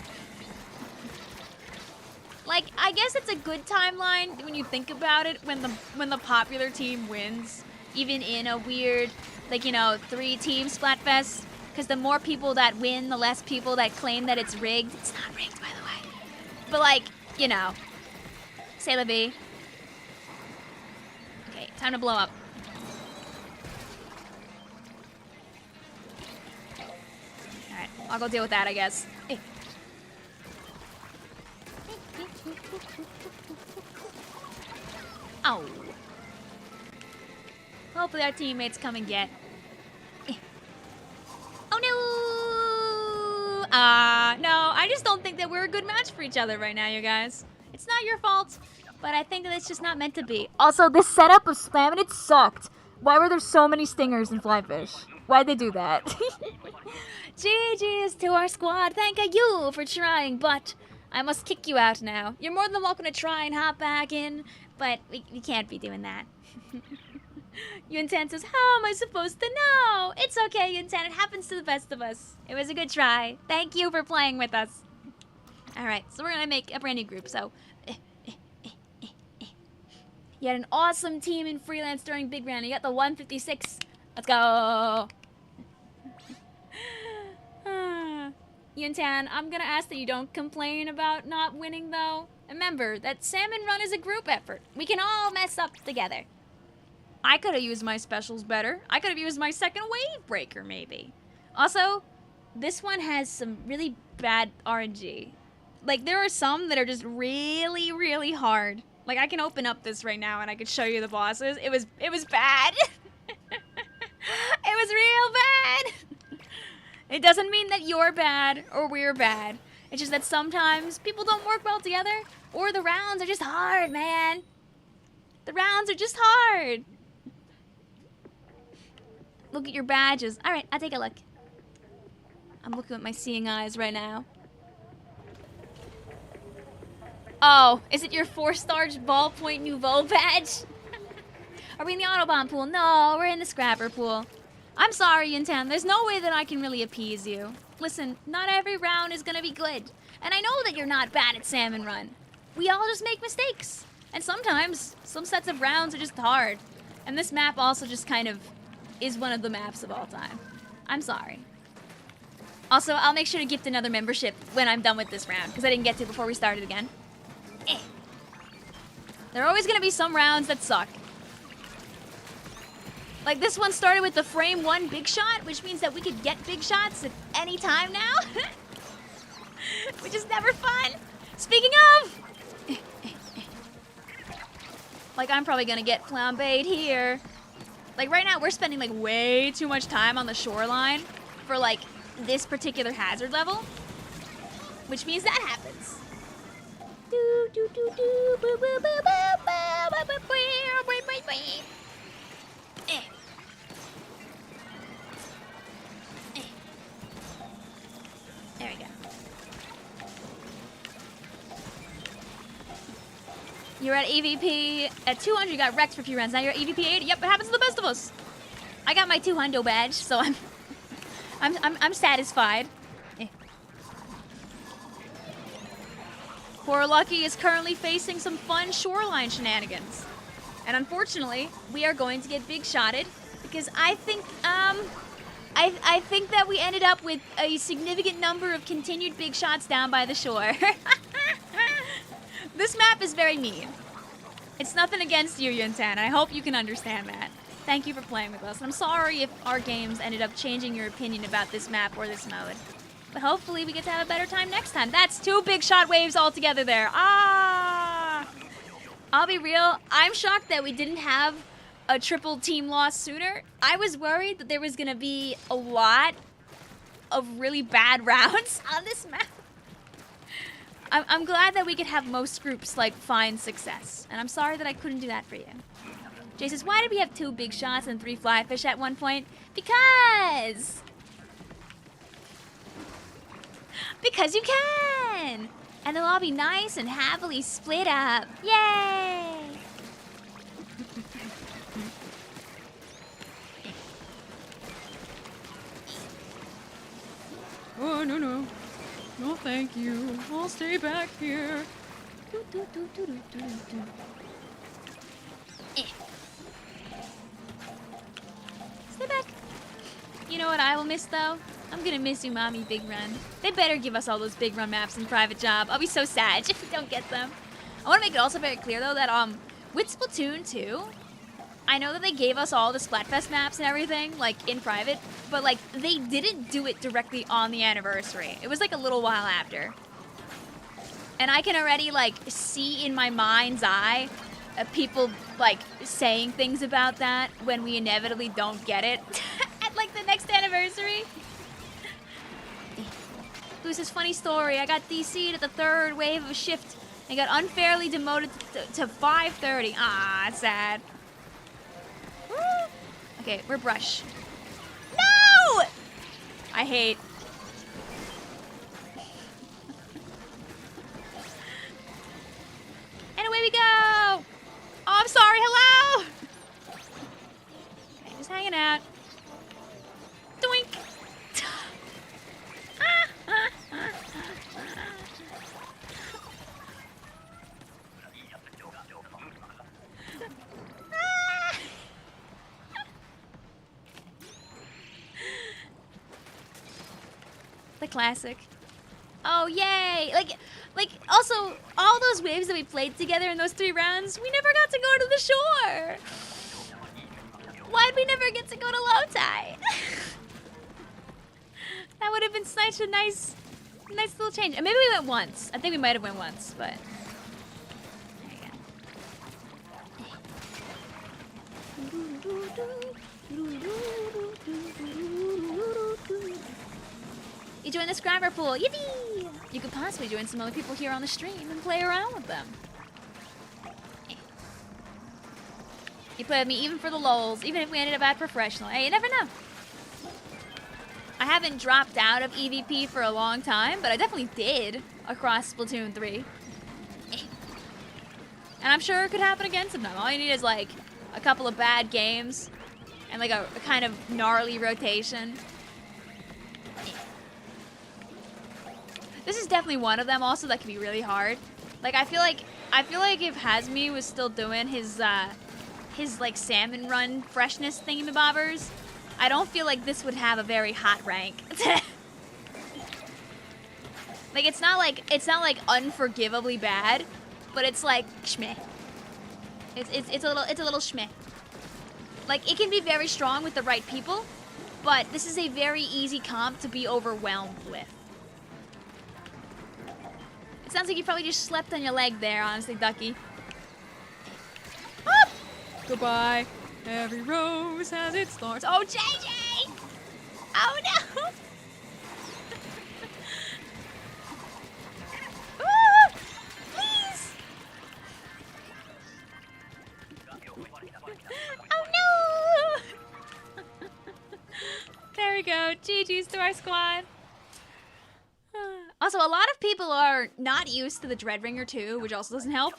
Like, I guess it's a good timeline when you think about it, when the popular team wins, even in a weird, like, you know, 3-team Splatfest, because the more people that win, the less people that claim that it's rigged. It's not rigged, by the way. But, like, you know, c'est la vie. Okay, time to blow up. Alright, I'll go deal with that, I guess. Hey. Oh. Hopefully our teammates come and get. Oh no! No, I just don't think that we're a good match for each other right now, you guys. It's not your fault, but I think that it's just not meant to be. Also, this setup of Salmonid sucked. Why were there so many stingers in Flyfish? Why'd they do that? GG's to our squad. Thank you for trying, but I must kick you out now. You're more than welcome to try and hop back in, but we can't be doing that. Yuntan says, how am I supposed to know? It's okay, Yuntan. It happens to the best of us. It was a good try. Thank you for playing with us. Alright, so we're going to make a brand new group. So, you had an awesome team in freelance during Big Round. You got the 156. Let's go. Yuntan, I'm going to ask that you don't complain about not winning, though. Remember that Salmon Run is a group effort. We can all mess up together. I could have used my specials better. I could have used my second wave breaker, maybe. Also, this one has some really bad RNG. Like, there are some that are just really, really hard. Like, I can open up this right now and I could show you the bosses. It was bad. It was real bad. It doesn't mean that you're bad or we're bad. It's just that sometimes people don't work well together, or the rounds are just hard, man. The rounds are just hard. Look at your badges. All right, I'll take a look. I'm looking at my seeing eyes right now. Oh, is it your 4-star ballpoint nouveau badge? Are we in the Autobahn pool? No, we're in the Scrapper pool. I'm sorry, Yintan. There's no way that I can really appease you. Listen, not every round is gonna be good. And I know that you're not bad at Salmon Run. We all just make mistakes. And sometimes, some sets of rounds are just hard. And this map also just kind of is one of the maps of all time. I'm sorry. Also, I'll make sure to gift another membership when I'm done with this round, because I didn't get to before we started again. There are always gonna be some rounds that suck. Like this one started with the frame 1 big shot, which means that we could get big shots at any time now. Which is never fun. Speaking of, like I'm probably gonna get flambéed here. Like right now we're spending like way too much time on the shoreline for like this particular hazard level, which means that happens. There we go. You're at EVP at 200. You got wrecked for a few rounds. Now you're at EVP 80. Yep, it happens to the best of us. I got my 200 badge, so I'm satisfied. Poor Lucky is currently facing some fun shoreline shenanigans. And unfortunately, we are going to get big shotted because I think I think that we ended up with a significant number of continued big shots down by the shore. This map is very mean. It's nothing against you, Yuntan. I hope you can understand that. Thank you for playing with us. I'm sorry if our games ended up changing your opinion about this map or this mode. But hopefully we get to have a better time next time. That's 2 big shot waves all together there. Ah! I'll be real. I'm shocked that we didn't have a triple team loss sooner. I was worried that there was going to be a lot of really bad rounds on this map. I'm glad that we could have most groups, like, find success. And I'm sorry that I couldn't do that for you. Jay says, why did we have 2 big shots and 3 fly fish at one point? Because you can! And they'll all be nice and happily split up. Yay! Oh, no, no. No, thank you. I'll stay back here. Stay back. You know what I will miss, though? I'm gonna miss Umami Big Run. They better give us all those Big Run maps in Private Job. I'll be so sad if we don't get them. I want to make it also very clear, though, that with Splatoon 2, I know that they gave us all the Splatfest maps and everything, like, in private, but, like, they didn't do it directly on the anniversary. It was, like, a little while after. And I can already, like, see in my mind's eye people, like, saying things about that when we inevitably don't get it at, like, the next anniversary. It was this funny story. I got DC'd at the 3rd wave of a shift and got unfairly demoted to 5:30. Ah, it's sad. Okay, we're brush. No! I hate. And away we go! Oh, I'm sorry, hello! Okay, just hanging out. Doink! The classic. Oh, yay! Like, also, all those waves that we played together in those 3 rounds, we never got to go to the shore! Why'd we never get to go to low tide? That would have been such a nice little change. And maybe we went once. I think we might have went once, but... There you go. You join the Scrapper pool. Yippee! You could possibly join some other people here on the stream and play around with them. You play with me even for the lulz, even if we ended up at professional. Hey, you never know. I haven't dropped out of EVP for a long time, but I definitely did across Splatoon 3. And I'm sure it could happen again sometime. All you need is like a couple of bad games and like a kind of gnarly rotation. This is definitely one of them also that can be really hard. Like I feel like if Hazmi was still doing his like salmon run freshness thingamabobbers, I don't feel like this would have a very hot rank. Like it's not like unforgivably bad, but it's like schmeh. It's a little schmeh. Like it can be very strong with the right people, but this is a very easy comp to be overwhelmed with. It sounds like you probably just slept on your leg there, honestly, Ducky. Ah! Goodbye. Every rose has its thorns. Oh, JJ! Oh no! Ah! Please! Oh no! There we go. GG's to our squad. Also, a lot of people are not used to the Dreadringer too, which also doesn't help.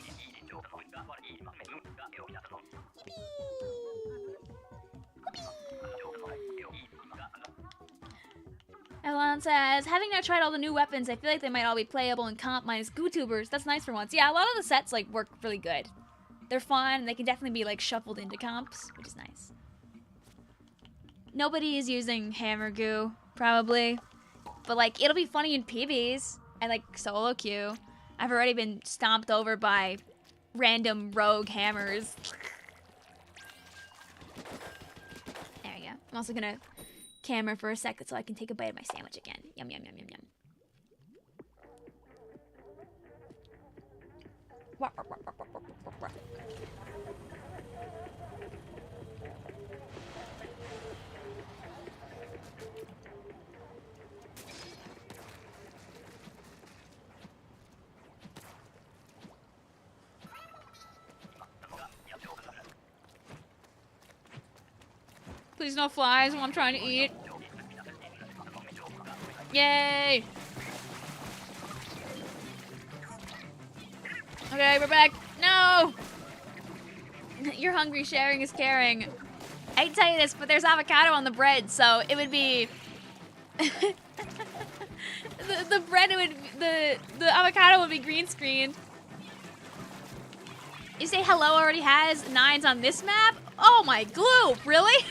Elon says, having now tried all the new weapons, I feel like they might all be playable in comp minus GooTubers. That's nice for once. Yeah, a lot of the sets like work really good. They're fun, and they can definitely be like shuffled into comps, which is nice. Nobody is using Hammer Goo, probably. But like, it'll be funny in PBs and like solo queue. I've already been stomped over by random rogue hammers. There we go. I'm also gonna camera for a second so I can take a bite of my sandwich again. Yum, yum, yum, yum, yum. Please no flies while I'm trying to eat. Yay! Okay, we're back. No! You're hungry, sharing is caring. I hate to tell you this, but there's avocado on the bread, so it would be... the bread would... The avocado would be green screened. You say hello already has 9s on this map? Oh my glue, really?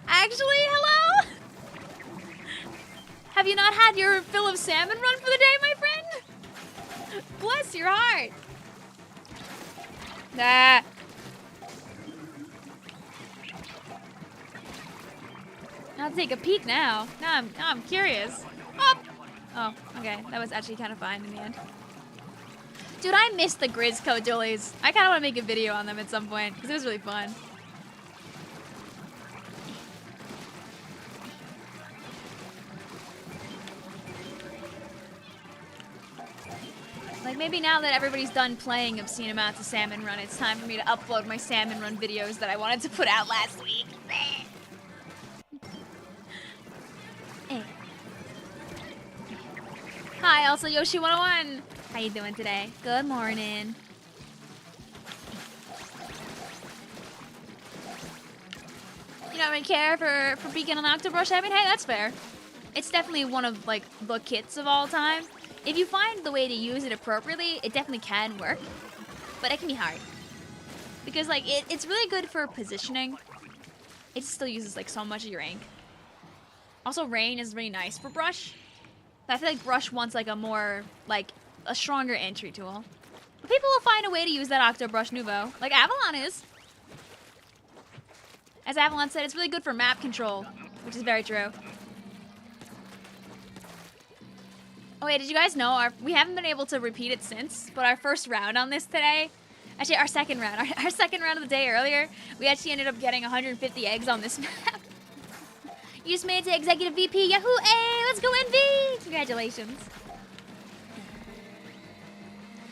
Actually, hello? Have you not had your fill of salmon run for the day, my friend? Bless your heart. Nah. I'll take a peek now. Now I'm curious. Oh, okay. That was actually kind of fine in the end. Dude, I miss the Grizz Code Dualies. I kind of want to make a video on them at some point because it was really fun. Like, maybe now that everybody's done playing obscene amounts of Salmon Run, it's time for me to upload my Salmon Run videos that I wanted to put out last week. Hi, also Yoshi101. How you doing today? Good morning. You don't really care for beacon on Octobrush? I mean, hey, that's fair. It's definitely one of, like, the kits of all time. If you find the way to use it appropriately, it definitely can work. But it can be hard. Because, like, it's really good for positioning. It still uses, like, so much of your ink. Also, Rain is really nice for Brush. But I feel like Brush wants, like, a more, like, a stronger entry tool. But people will find a way to use that Octobrush Nouveau. Like Avalon is. As Avalon said, it's really good for map control. Which is very true. Oh wait, did you guys know, we haven't been able to repeat it since, but our first round on this today, actually our second round, our second round of the day earlier, we actually ended up getting 150 eggs on this map. You just made it to Executive VP, Yahoo! Hey, let's go NV! Congratulations.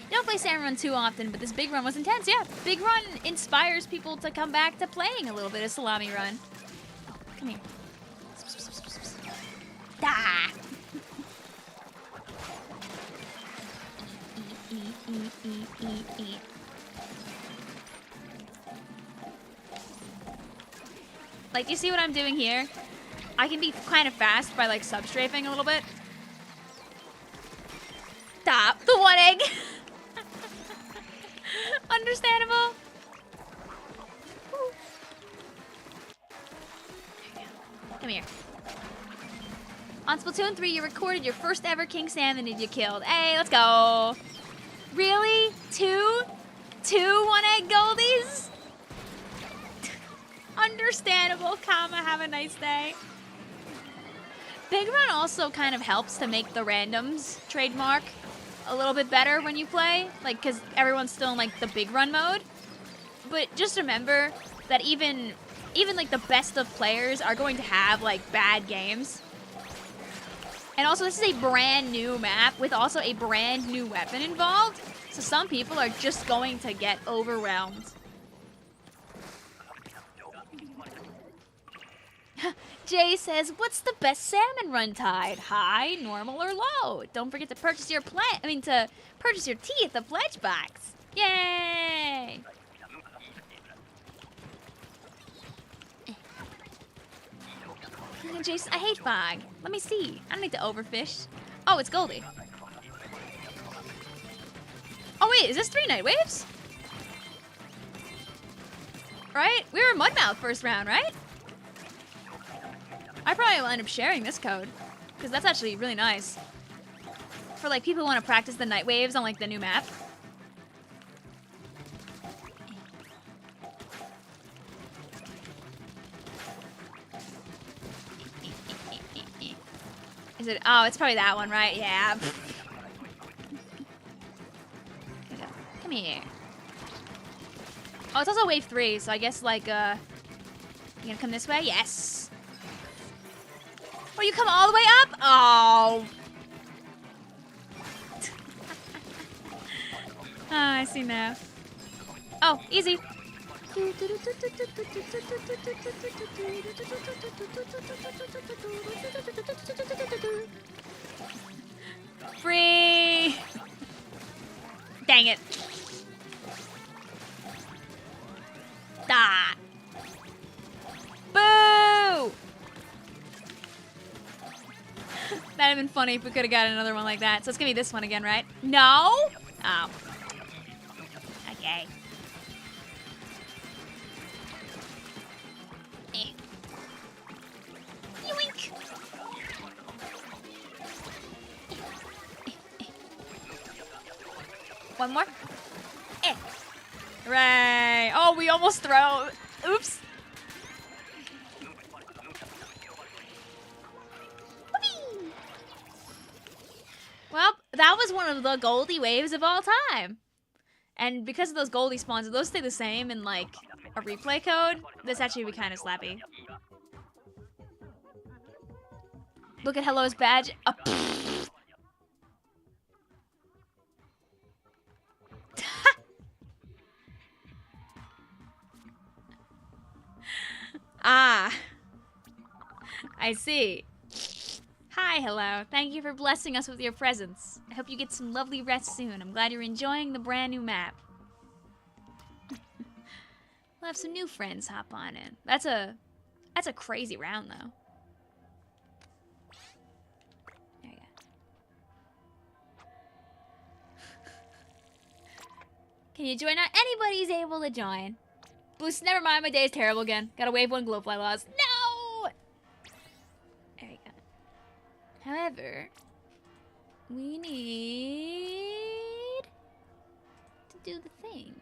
You don't play Salmon Run too often, but this big run was intense, yeah. Big run inspires people to come back to playing a little bit of Salami Run. Come here. Ah! Like, do you see what I'm doing here? I can be kind of fast by, like, substrafing a little bit. Stop. The one egg. Understandable. Come here. On Splatoon 3, you recorded your first ever King Salmonid you killed. Hey, let's go. Really? Two one-egg goldies? Understandable, comma, have a nice day. Big Run also kind of helps to make the randoms trademark a little bit better when you play. Like, because everyone's still in, like, the Big Run mode. But just remember that even like, the best of players are going to have, like, bad games. And also, this is a brand new map with also a brand new weapon involved. So some people are just going to get overwhelmed. Jay says, what's the best salmon run tide? High, normal, or low? Don't forget to purchase your purchase your tea at the pledge box. Yay! Jason, I hate fog. Let me see. I don't need to overfish. Oh, it's Goldie. Oh wait, is this 3 night waves? Right? We were Mudmouth first round, right? I probably will end up sharing this code, because that's actually really nice. For like people who want to practice the night waves on like the new map. Is it? Oh, it's probably that one, right? Yeah. Come here. Oh, it's also wave 3, so I guess like you gonna come this way? Yes. Oh, you come all the way up? Oh. Oh, I see now. Oh, easy. Free. Dang it. Da. Boo. That'd have been funny if we could have got another one like that. So it's gonna be this one again, right? No? Oh. Okay. Yoink. One more. Hooray. Oh, we almost throw. Oops. Whoopee. Well, that was one of the Goldie waves of all time. And because of those Goldie spawns, if those stay the same in like a replay code, this actually would be kind of slappy. Look at Hello's badge. Ah, I see. Hi, Hello. Thank you for blessing us with your presence. I hope you get some lovely rest soon. I'm glad you're enjoying the brand new map. We'll have some new friends hop on in. That's a crazy round, though. There you go. Can you join? Not anybody's able to join. Boost, never mind, my day is terrible again. Gotta wave 1 glowfly laws. No! There we go. However, we need to do the thing.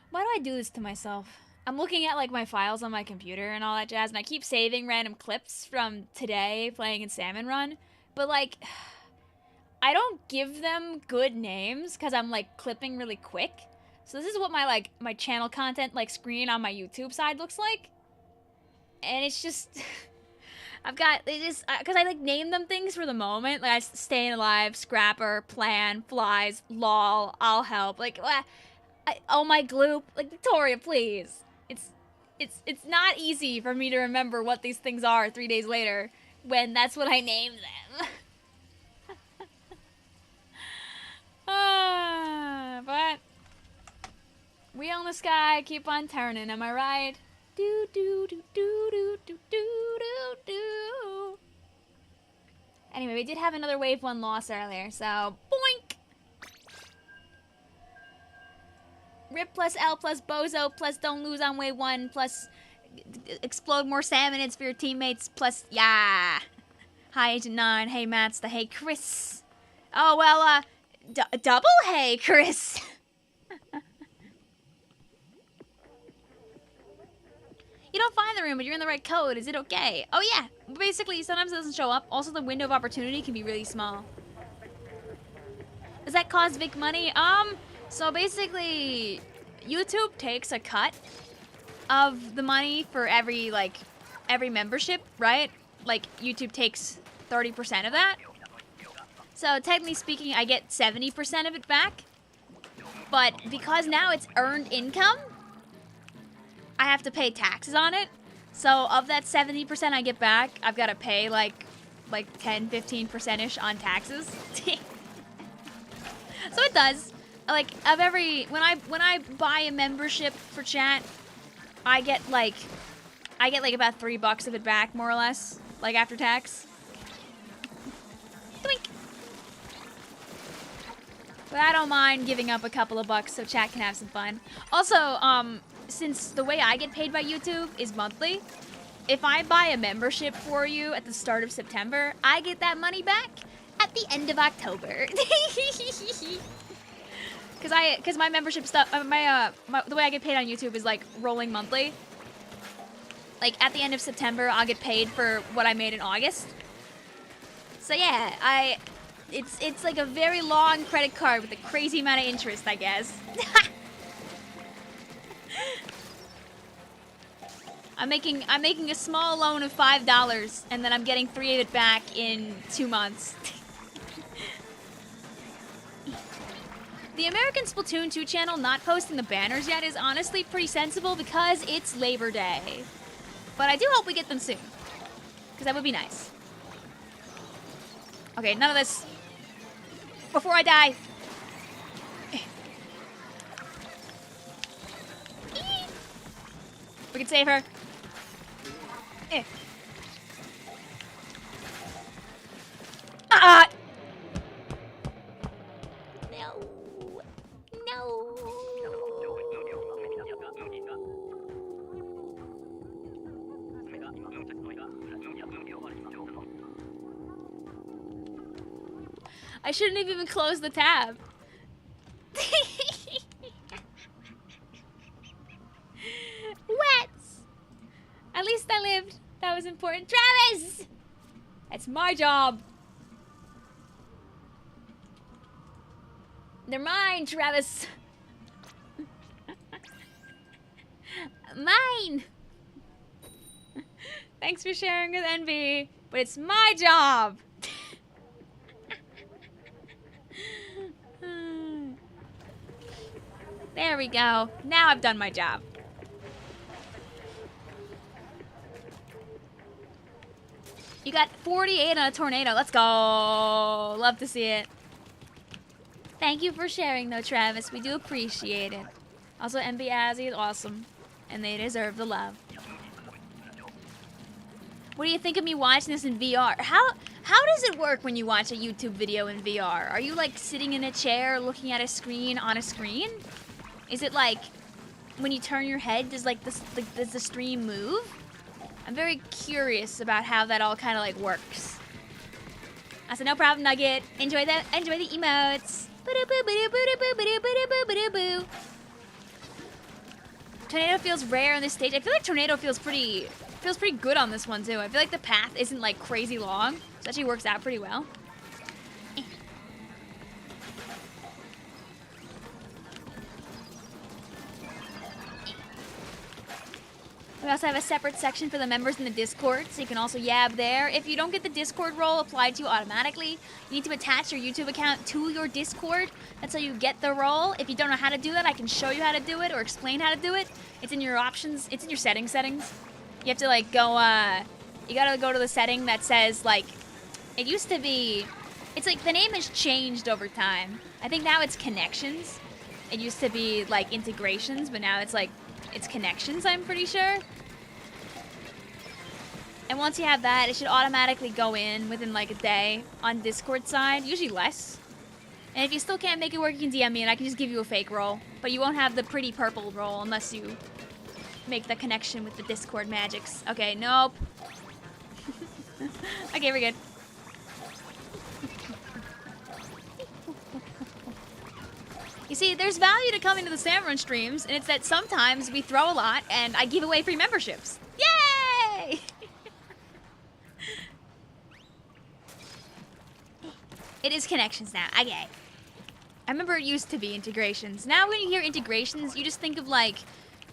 Why do I do this to myself? I'm looking at like my files on my computer and all that jazz, and I keep saving random clips from today playing in Salmon Run, but like I don't give them good names because I'm like clipping really quick. So this is what my channel content like screen on my YouTube side looks like, and it's just I've got, they just, because I like name them things for the moment. Like, staying alive, scrapper, plan, flies, lol, I'll help. Like, oh my gloop. Like, Victoria, please. It's not easy for me to remember what these things are 3 days later when that's what I named them. But we own the sky, keep on turning, am I right? Do do do do do do do do do. Anyway, we did have another wave 1 loss earlier, so boink. Rip plus L plus Bozo plus don't lose on wave 1 plus explode more salmonids for your teammates plus yeah. Hi Agent 9, hey Matsta, hey Chris. Oh well, double hey Chris. You don't find the room, but you're in the right code. Is it okay? Oh yeah. Basically, sometimes it doesn't show up. Also, the window of opportunity can be really small. Does that cost Vic money? So basically, YouTube takes a cut of the money for every membership, right? Like, YouTube takes 30% of that. So technically speaking, I get 70% of it back. But because now it's earned income, I have to pay taxes on it. So of that 70% I get back, I've got to pay like 10, 15%ish on taxes. So it does. Like of every when I buy a membership for chat, I get like about $3 of it back, more or less, like after tax. Doink. But I don't mind giving up a couple of bucks so chat can have some fun. Also, since the way I get paid by YouTube is monthly, if I buy a membership for you at the start of September, I get that money back at the end of October. Because my membership stuff, the way I get paid on YouTube is like rolling monthly. Like at the end of September, I'll get paid for what I made in August. So yeah, it's like a very long credit card with a crazy amount of interest, I guess. I'm making a small loan of $5, and then I'm getting 3 of it back in 2 months. The American Splatoon 2 channel not posting the banners yet is honestly pretty sensible because it's Labor Day. But I do hope we get them soon, because that would be nice. Okay, none of this. Before I die. We can save her. Ah! No. No. I shouldn't have even closed the tab. Wet. At least I lived. That was important. Travis! That's my job. They're mine, Travis. Mine. Thanks for sharing with Envy, but it's my job. There we go. Now I've done my job. You got 48 on a tornado. Let's go. Love to see it. Thank you for sharing, though, Travis. We do appreciate it. Also, MB Azzy is awesome, and they deserve the love. What do you think of me watching this in VR? How does it work when you watch a YouTube video in VR? Are you like sitting in a chair looking at a screen on a screen? Is it like when you turn your head, does the stream move? I'm very curious about how that all kind of like works. I said no problem, Nugget. Enjoy the emotes. Tornado feels rare on this stage. I feel like tornado feels pretty good on this one too. I feel like the path isn't like crazy long. So it actually works out pretty well. We also have a separate section for the members in the Discord, so you can also yab there. If you don't get the Discord role applied to you automatically, you need to attach your YouTube account to your Discord. That's how you get the role. If you don't know how to do that, I can show you how to do it or explain how to do it. It's in your options. It's in your settings. You have to, like, go, you gotta go to the setting that says, like, it used to be, it's like the name has changed over time. I think now it's connections. It used to be, like, integrations, but now it's, like, it's connections, I'm pretty sure. And once you have that, it should automatically go in within like a day on Discord side, usually less. And if you still can't make it work, you can DM me and I can just give you a fake role. But you won't have the pretty purple role unless you make the connection with the Discord magics. Okay, nope. Okay, we're good. You see, there's value to coming to the Salmon streams, and it's that sometimes we throw a lot, and I give away free memberships. Yay! It is connections now. Okay. I remember it used to be integrations. Now when you hear integrations, you just think of, like,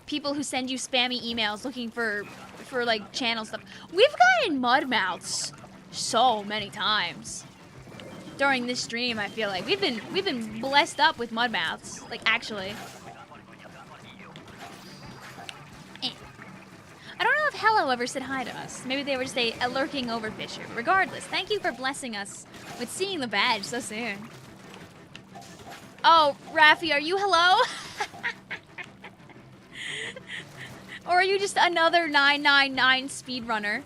people who send you spammy emails looking for like, channel stuff. We've gotten mud mouths so many times. During this stream, I feel like we've been blessed up with mud mouths, like actually. I don't know if Hello ever said hi to us. Maybe they were just a lurking overfisher. Regardless, thank you for blessing us with seeing the badge so soon. Oh, Raffi, are you hello? Or are you just another 999 speedrunner?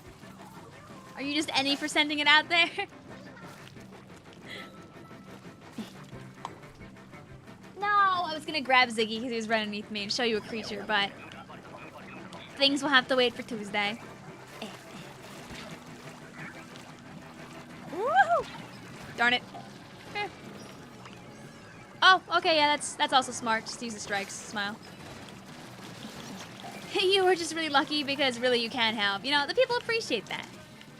Are you just any for sending it out there? No, I was gonna grab Ziggy because he was running underneath me and show you a creature, but things will have to wait for Tuesday. Woohoo! Darn it. Oh, okay, yeah, that's also smart. Just use the strikes. Smile. You were just really lucky because really you can't help. You know, the people appreciate that.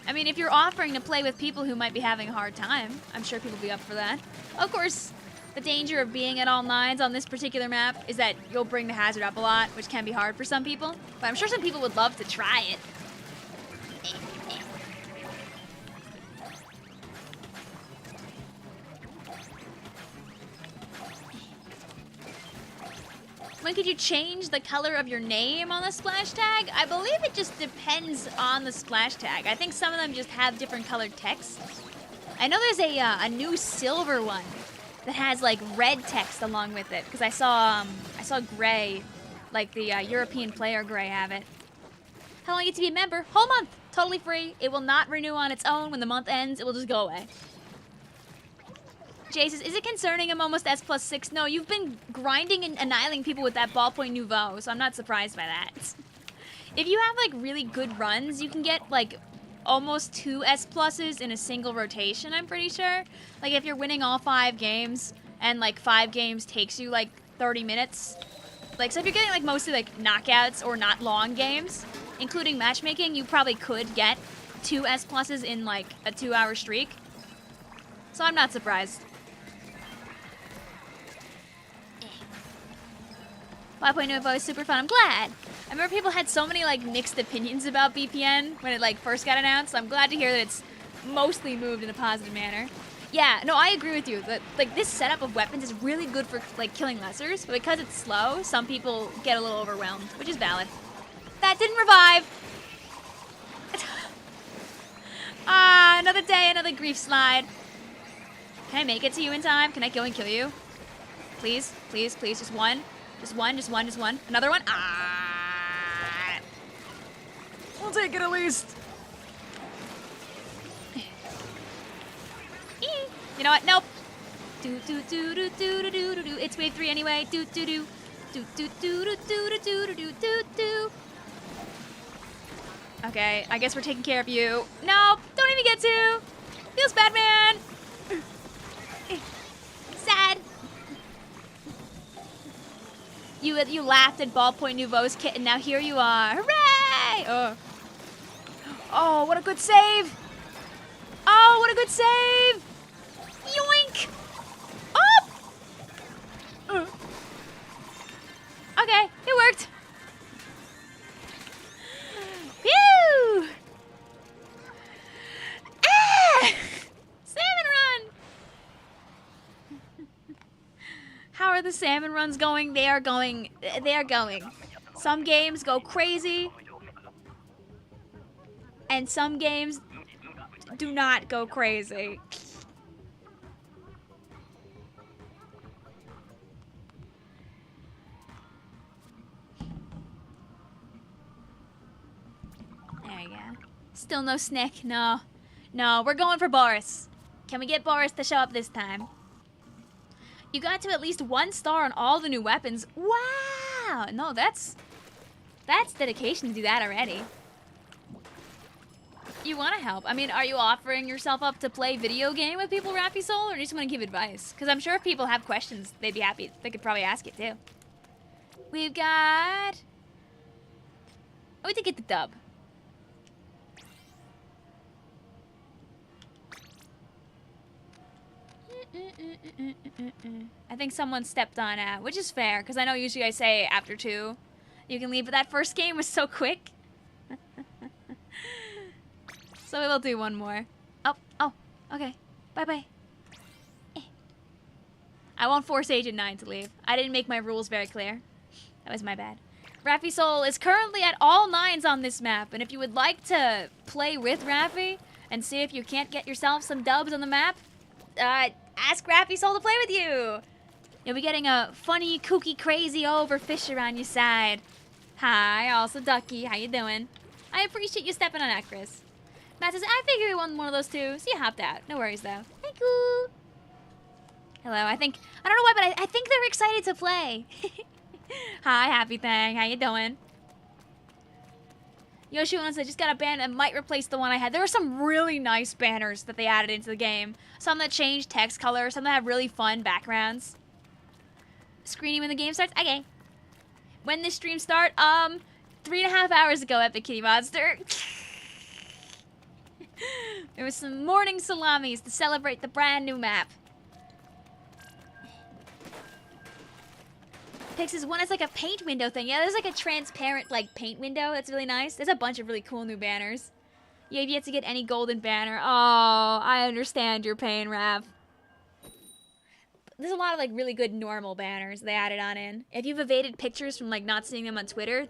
I mean, if you're offering to play with people who might be having a hard time, I'm sure people will be up for that. Of course, the danger of being at all nines on this particular map is that you'll bring the hazard up a lot, which can be hard for some people. But I'm sure some people would love to try it. When could you change the color of your name on the splash tag? I believe it just depends on the splash tag. I think some of them just have different colored text. I know there's a new silver one that has like red text along with it because I saw gray, like the European player gray have it. How long you get to be a member? Whole month, totally free. It will not renew on its own. When the month ends, it will just go away. Jay says, is it concerning I'm almost S+6? No, you've been grinding and annihilating people with that ballpoint nouveau, so I'm not surprised by that. If you have like really good runs, you can get like almost 2 S+s in a single rotation, I'm pretty sure. Like if you're winning all 5 games and like 5 games takes you like 30 minutes. Like so if you're getting like mostly like knockouts or not long games, including matchmaking, you probably could get 2 S+s in like a 2-hour streak. So I'm not surprised. 5.0 is super fun. I'm glad. I remember people had so many like mixed opinions about BPN when it like first got announced. So I'm glad to hear that it's mostly moved in a positive manner. Yeah, no, I agree with you. That like this setup of weapons is really good for like killing lessers, but because it's slow, some people get a little overwhelmed, which is valid. That didn't revive. Ah, another day, another grief slide. Can I make it to you in time? Can I go and kill you? Please, please, please, just one. Just one, just one, just one. Another one. Ah! We'll take it at least. You know what? Nope. Do do do do do do do do. It's wave 3 anyway. Do do do do do do do do do do do do. Okay, I guess we're taking care of you. Nope, don't even get to. Feels bad, man. Sad. You laughed at Ballpoint Nouveau's kit, and now here you are. Hooray! Oh, what a good save! Oh, what a good save! Yoink! Oh! Okay, it worked. the salmon runs going? They are going. They are going. Some games go crazy. And some games do not go crazy. There you go. Still no Snick. No. No, we're going for Boris. Can we get Boris to show up this time? You got to at least 1 star on all the new weapons. Wow! No, that's dedication to do that already. You want to help. I mean, are you offering yourself up to play video game with people, Rappy Soul, or do you just want to give advice? Because I'm sure if people have questions, they'd be happy. They could probably ask it too. We've got... Oh, we did get the dub. I think someone stepped on out, which is fair, because I know usually I say after 2 you can leave, but that first game was so quick. So we will do one more. Oh, okay. Bye-bye. I won't force Agent 9 to leave. I didn't make my rules very clear. That was my bad. Raffy Soul is currently at all 9s on this map, and if you would like to play with Raffy and see if you can't get yourself some dubs on the map, ask Raffy Soul to play with you. You'll be getting a funny, kooky, crazy overfisher on your side. Hi, also Ducky. How you doing? I appreciate you stepping on that, Chris. Matt says, I figured we won one of those too, so you hopped out. No worries, though. Thank you. Hello, I don't know why, but I think they're excited to play. Hi, Happy Thing. How you doing? Yoshi wants to just got a banner that might replace the one I had. There are some really nice banners that they added into the game. Some that change text color, some that have really fun backgrounds. Screening when the game starts? Okay. When this stream start? 3.5 hours ago, Epic Kitty Monster. There was some morning salamis to celebrate the brand new map. Pix's one is like a paint window thing. Yeah, there's like a transparent like paint window. That's really nice. There's a bunch of really cool new banners. You have yet to get any golden banner. Oh, I understand your pain, Rav. There's a lot of like really good normal banners they added on in. If you've evaded pictures from like not seeing them on Twitter,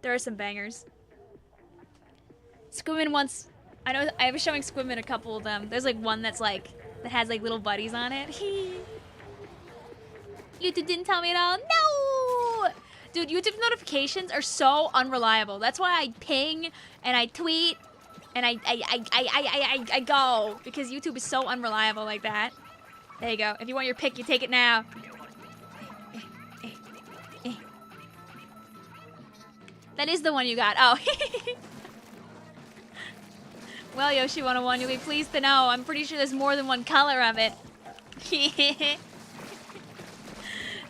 there are some bangers. Squimmin once, I know I was showing Squimmin a couple of them. There's like one that has like little buddies on it. YouTube didn't tell me at all. No! Dude, YouTube notifications are so unreliable. That's why I ping and I tweet and I go, because YouTube is so unreliable like that. There you go. If you want your pick, you take it now. That is the one you got. Oh. Well, Yoshi 101, you'll be pleased to know I'm pretty sure there's more than one color of it.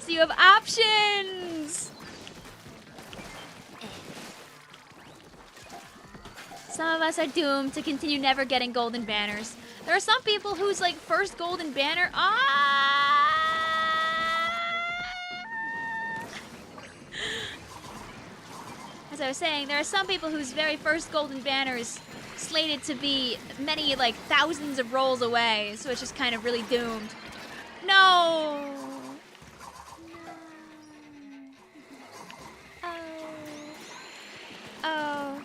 So you have options! Some of us are doomed to continue never getting golden banners. There are some people whose like first golden banner... As I was saying, there are some people whose very first golden banner is slated to be many, like, thousands of rolls away, so it's just kind of really doomed. No! Oh.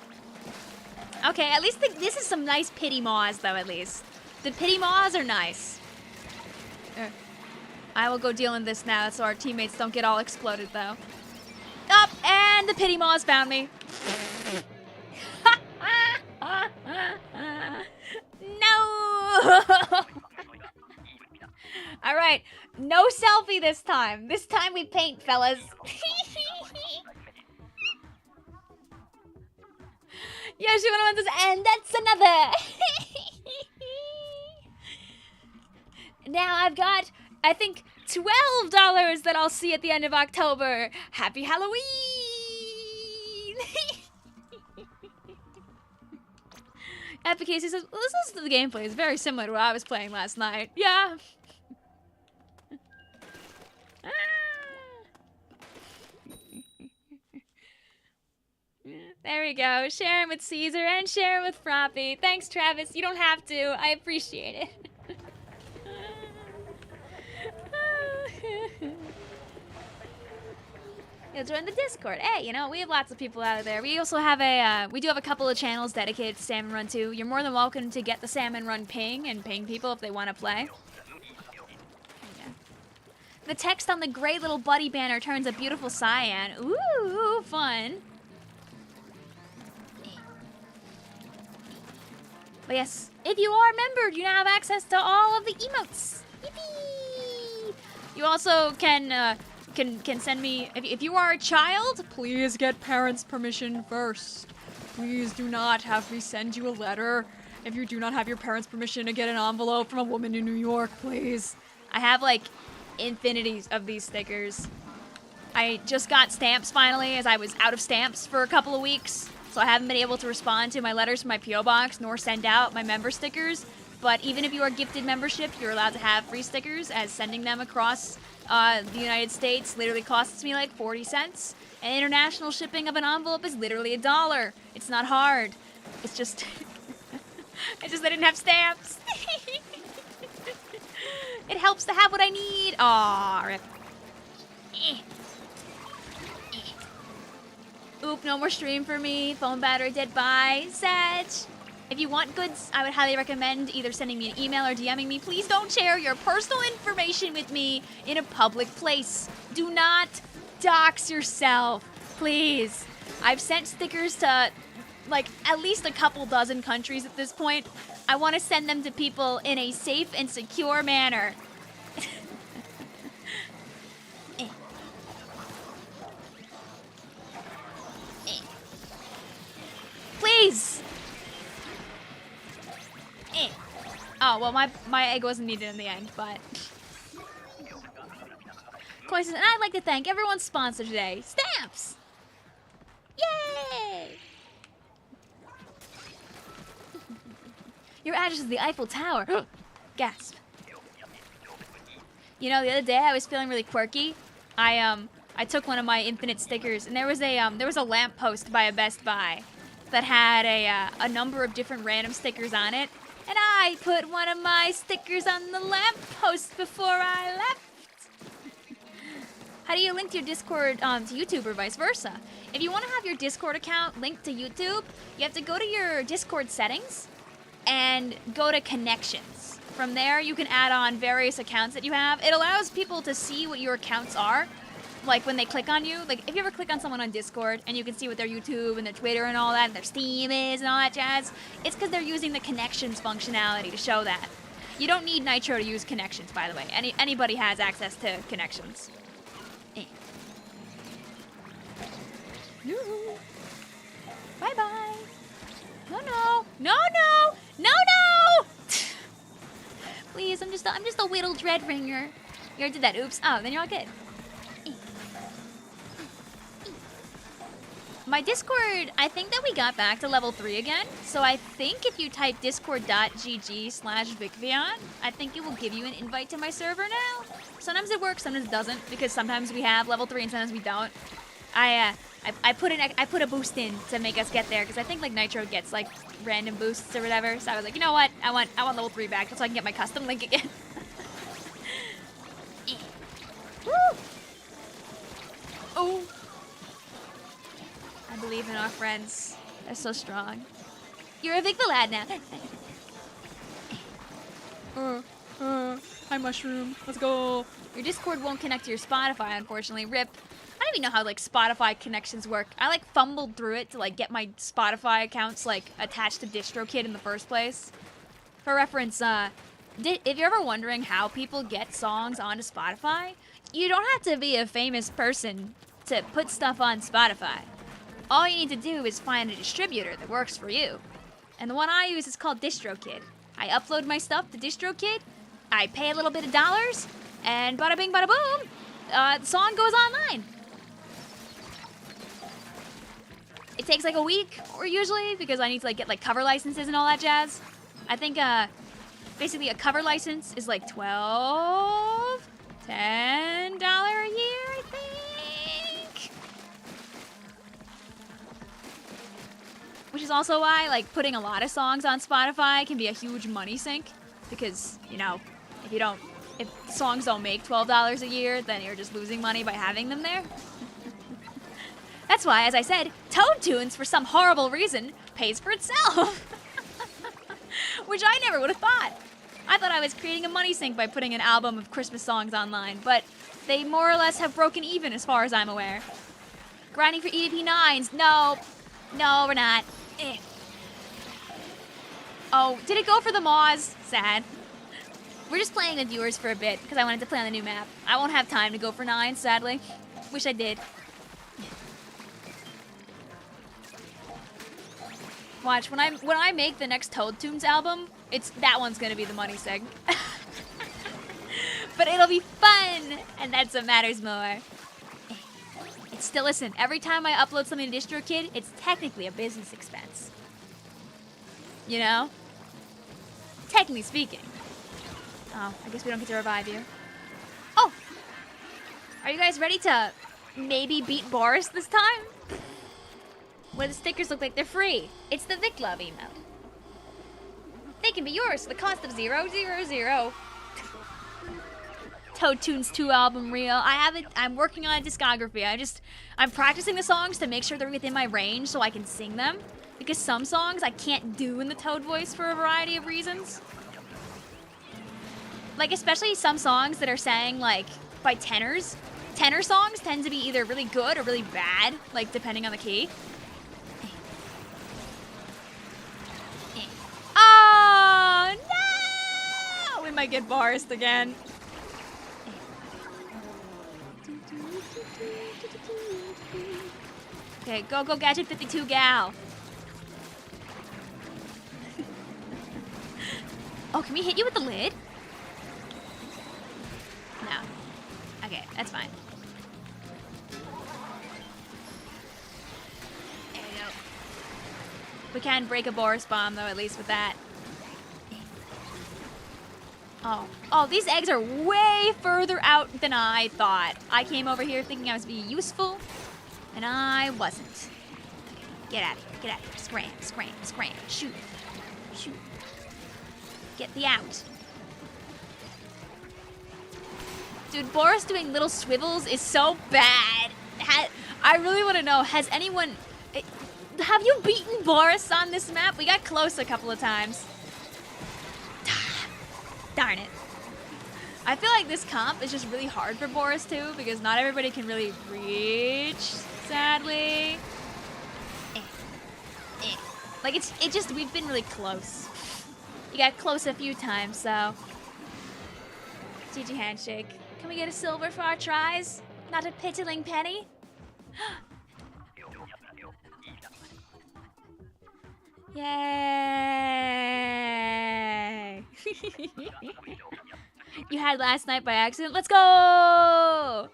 Okay, at least this is some nice pity maws, though, at least. The pity maws are nice. I will go deal in this now so our teammates don't get all exploded, though. Up, and the pity maws found me. No! Alright, no selfie this time. This time we paint, fellas. Yoshi 101 says, and that's another. Now I've got, I think, $12 that I'll see at the end of October. Happy Halloween! Epic Casey says, well, this is the gameplay. It's very similar to what I was playing last night. Yeah. There we go. Share him with Caesar and share him with Froppy. Thanks, Travis. You don't have to. I appreciate it. You'll join the Discord. Hey, you know, we have lots of people out there. We also have we do have a couple of channels dedicated to Salmon Run too. You're more than welcome to get the Salmon Run ping and ping people if they want to play. Yeah. The text on the gray little buddy banner turns a beautiful cyan. Ooh, fun. But yes, if you are membered, you now have access to all of the emotes. Yippee! You also can send me, if you are a child, please get parents' permission first. Please do not have me send you a letter if you do not have your parents' permission to get an envelope from a woman in New York, please. I have like infinities of these stickers. I just got stamps finally, as I was out of stamps for a couple of weeks. So I haven't been able to respond to my letters from my P.O. box, nor send out my member stickers. But even if you are gifted membership, you're allowed to have free stickers, as sending them across the United States literally costs me like 40 cents. And international shipping of an envelope is literally $1. It's not hard. It's just... it's just I didn't have stamps. It helps to have what I need. Aw, rip. Oop, no more stream for me. Phone battery dead. Bye. Sad. If you want goods, I would highly recommend either sending me an email or DMing me. Please don't share your personal information with me in a public place. Do not dox yourself. Please. I've sent stickers to, like, at least a couple dozen countries at this point. I want to send them to people in a safe and secure manner. Please! Oh, well, my egg wasn't needed in the end, but... Koi says, and I'd like to thank everyone's sponsor today, Stamps! Yay! Your address is the Eiffel Tower. Gasp. You know, the other day I was feeling really quirky. I took one of my infinite stickers, and there was a lamp post by a Best Buy that had a number of different random stickers on it, and I put one of my stickers on the lamp post before I left. How do you link your Discord to YouTube or vice versa? If you want to have your Discord account linked to YouTube, you have to go to your Discord settings and go to connections. From there, you can add on various accounts that you have. It allows people to see what your accounts are. Like when they click on you, like if you ever click on someone on Discord and you can see what their YouTube and their Twitter and all that and their Steam is and all that jazz, it's because they're using the connections functionality to show that. You don't need Nitro to use connections, by the way. Anybody has access to connections. Bye-bye. No. Please, I'm just a whittle dread ringer. You already did that. Oops. Oh, then you're all good. My Discord, I think that we got back to level 3 again. So I think if you type discord.gg/Vicvillon, I think it will give you an invite to my server now. Sometimes it works, sometimes it doesn't, because sometimes we have level 3 and sometimes we don't. I put a boost in to make us get there, because I think like Nitro gets like random boosts or whatever. So I was like, you know what? I want level 3 back so I can get my custom link again. Woo! Oh. I believe in our friends. They're so strong. You're a Vicvillon now. Hi, Mushroom. Let's go. Your Discord won't connect to your Spotify, unfortunately. RIP. I don't even know how, like, Spotify connections work. I, like, fumbled through it to, like, get my Spotify accounts, like, attached to DistroKid in the first place. For reference, if you're ever wondering how people get songs onto Spotify, you don't have to be a famous person to put stuff on Spotify. All you need to do is find a distributor that works for you. And the one I use is called DistroKid. I upload my stuff to DistroKid, I pay a little bit of dollars, and bada bing bada boom, the song goes online. It takes like a week, or usually, because I need to like get like cover licenses and all that jazz. I think basically a cover license is like $10 a year, I think. Which is also why, like, putting a lot of songs on Spotify can be a huge money sink. Because, you know, if songs don't make $12 a year, then you're just losing money by having them there. that's why, as I said, Toad Tunes, for some horrible reason, pays for itself. Which I never would have thought. I thought I was creating a money sink by putting an album of Christmas songs online, but they more or less have broken even as far as I'm aware. Grinding for EDP 9s. No. No, we're not. Eh. Oh, did it go for the Maws? Sad. We're just playing with viewers for a bit because I wanted to play on the new map. I won't have time to go for 9s, sadly. Wish I did. Watch, when I make the next Toad Tunes album, that one's gonna be the money seg. But it'll be fun, and that's what matters more. It's still, listen, every time I upload something to DistroKid, it's technically a business expense. You know? Technically speaking. Oh, I guess we don't get to revive you. Oh! Are you guys ready to maybe beat Boris this time? What do the stickers look like? They're free. It's the Vic Love emote. They can be yours for the cost of 000. Toad Tunes 2 album reel. I'm working on a discography. I'm practicing the songs to make sure they're within my range so I can sing them. Because some songs I can't do in the Toad voice for a variety of reasons. Like, especially some songs that are sang, like, by tenors. Tenor songs tend to be either really good or really bad, like, depending on the key. Oh, no! We might get Boris again. Okay, go Gadget 52 gal. Oh, can we hit you with the lid? No. Okay, that's fine. There we go. We can break a Boris bomb, though, at least with that. Oh, these eggs are way further out than I thought. I came over here thinking I was being useful, and I wasn't. Get out of here, get out of here. Scram. Shoot. Get the out. Dude, Boris doing little swivels is so bad. I really want to know, have you beaten Boris on this map? We got close a couple of times. Darn it. I feel like this comp is just really hard for Boris too, because not everybody can really reach, sadly. Like we've been really close. You got close a few times, so. GG handshake. Can we get a silver for our tries? Not a piddling penny? Yay! You had last night by accident. Let's go!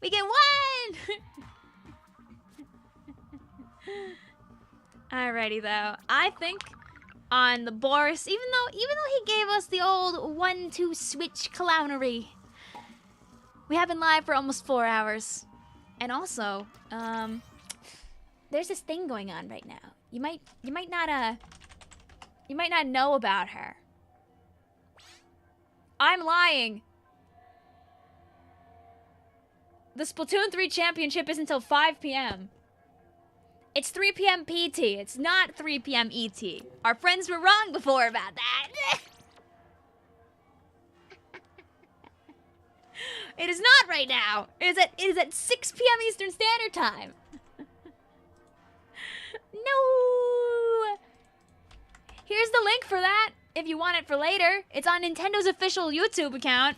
We get one! Alrighty though. I think on the Boris, even though he gave us the old 1-2 switch clownery, we have been live for almost 4 hours. And also, there's this thing going on right now. You might not know about her. I'm lying. The Splatoon 3 championship is until 5 p.m. It's 3 p.m. PT. It's not 3 p.m. ET. Our friends were wrong before about that. It is not right now. It is at 6 p.m. Eastern Standard Time. No. Here's the link for that if you want it for later. It's on Nintendo's official YouTube account.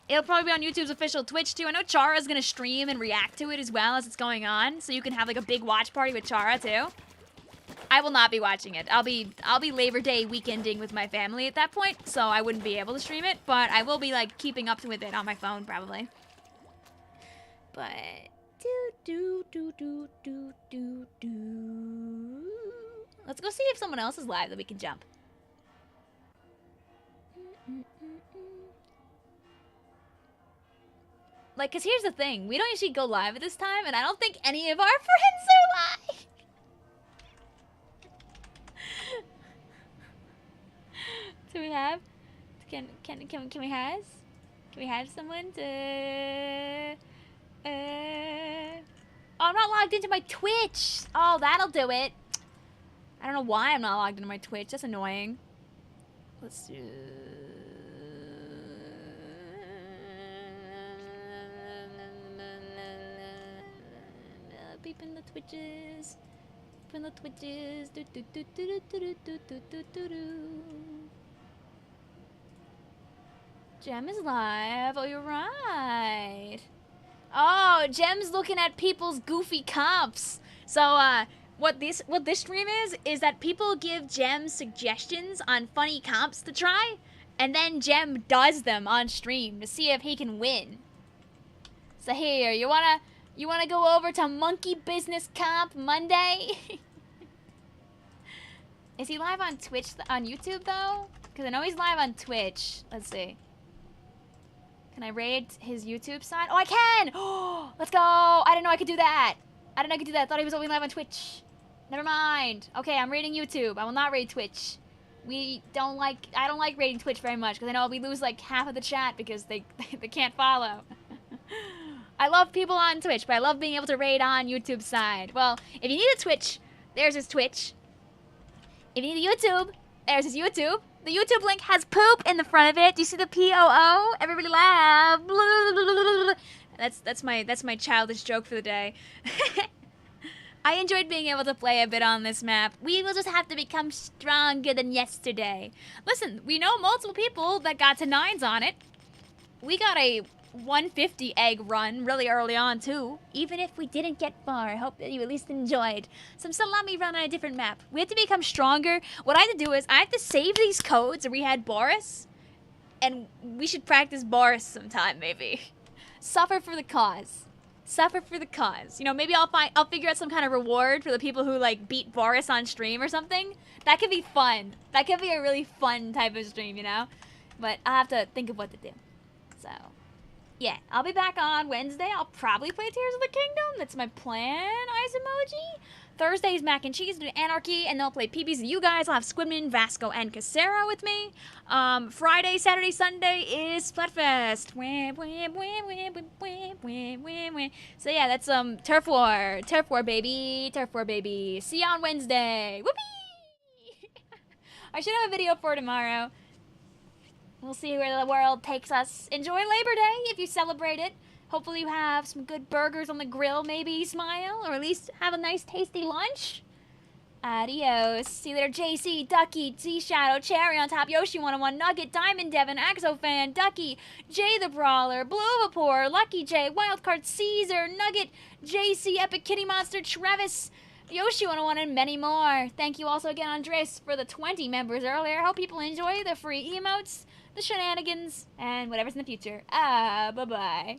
It'll probably be on YouTube's official Twitch too. I know Chara's gonna stream and react to it as well as it's going on, so you can have like a big watch party with Chara too. I will not be watching it. I'll be Labor Day weekending with my family at that point, so I wouldn't be able to stream it, but I will be like keeping up with it on my phone probably. But let's go see if someone else is live that we can jump. Like, cause here's the thing, we don't usually go live at this time, and I don't think any of our friends are live. Do we have? Can we have someone to? Oh, I'm not logged into my Twitch. Oh, that'll do it. I don't know why I'm not logged into my Twitch. That's annoying. Let's do... Beeping the Twitches. Beeping the Twitches. Do, do, do, do, do, do, do, do, do, do, do. Gem is live. Oh, you're right. Oh, Gem's looking at people's goofy comps. So, what this stream is that people give Gem suggestions on funny comps to try, and then Gem does them on stream to see if he can win. So here, you wanna go over to Monkey Business Comp Monday? Is he live on Twitch on YouTube though? Because I know he's live on Twitch. Let's see. Can I raid his YouTube side? Oh, I can! Oh, let's go! I didn't know I could do that. I didn't know I could do that. I thought he was only live on Twitch. Never mind. Okay, I'm raiding YouTube. I will not raid Twitch. I don't like raiding Twitch very much because I know we lose like half of the chat because they can't follow. I love people on Twitch, but I love being able to raid on YouTube's side. Well, if you need a Twitch, there's his Twitch. If you need a YouTube, there's his YouTube. The YouTube link has poop in the front of it. Do you see the P-O-O? Everybody laugh. That's my childish joke for the day. I enjoyed being able to play a bit on this map. We will just have to become stronger than yesterday. Listen, we know multiple people that got to 9s on it. We got a 150 egg run really early on too. Even if we didn't get far, I hope that you at least enjoyed some salami run on a different map. We have to become stronger. What I have to do is I have to save these codes where we had Boris, and we should practice Boris sometime maybe. Suffer for the cause. Suffer for the cause. You know, maybe I'll figure out some kind of reward for the people who like beat Boris on stream or something. That could be fun. That could be a really fun type of stream, you know? But I'll have to think of what to do. So yeah, I'll be back on Wednesday. I'll probably play Tears of the Kingdom. That's my plan, Eyes Emoji. Thursday's Mac and Cheese, do Anarchy, and they'll play PBs. You guys will have Squidman, Vasco, and Casera with me. Friday, Saturday, Sunday is Splatfest. So yeah, that's Turf War, baby. Turf War, baby. See you on Wednesday. Whoopee! I should have a video for tomorrow. We'll see where the world takes us. Enjoy Labor Day if you celebrate it. Hopefully you have some good burgers on the grill, maybe smile, or at least have a nice tasty lunch. Adios. See you later, JC, Ducky, Z-Shadow, Cherry on top, Yoshi 101, Nugget, Diamond Devin, Axofan, Ducky, Jay the Brawler, Blue Vapor, Lucky J, Wildcard, Caesar, Nugget, JC, Epic Kitty Monster, Travis, Yoshi 101, and many more. Thank you also again, Andres, for the 20 members earlier. Hope people enjoy the free emotes, the shenanigans, and whatever's in the future. Bye-bye.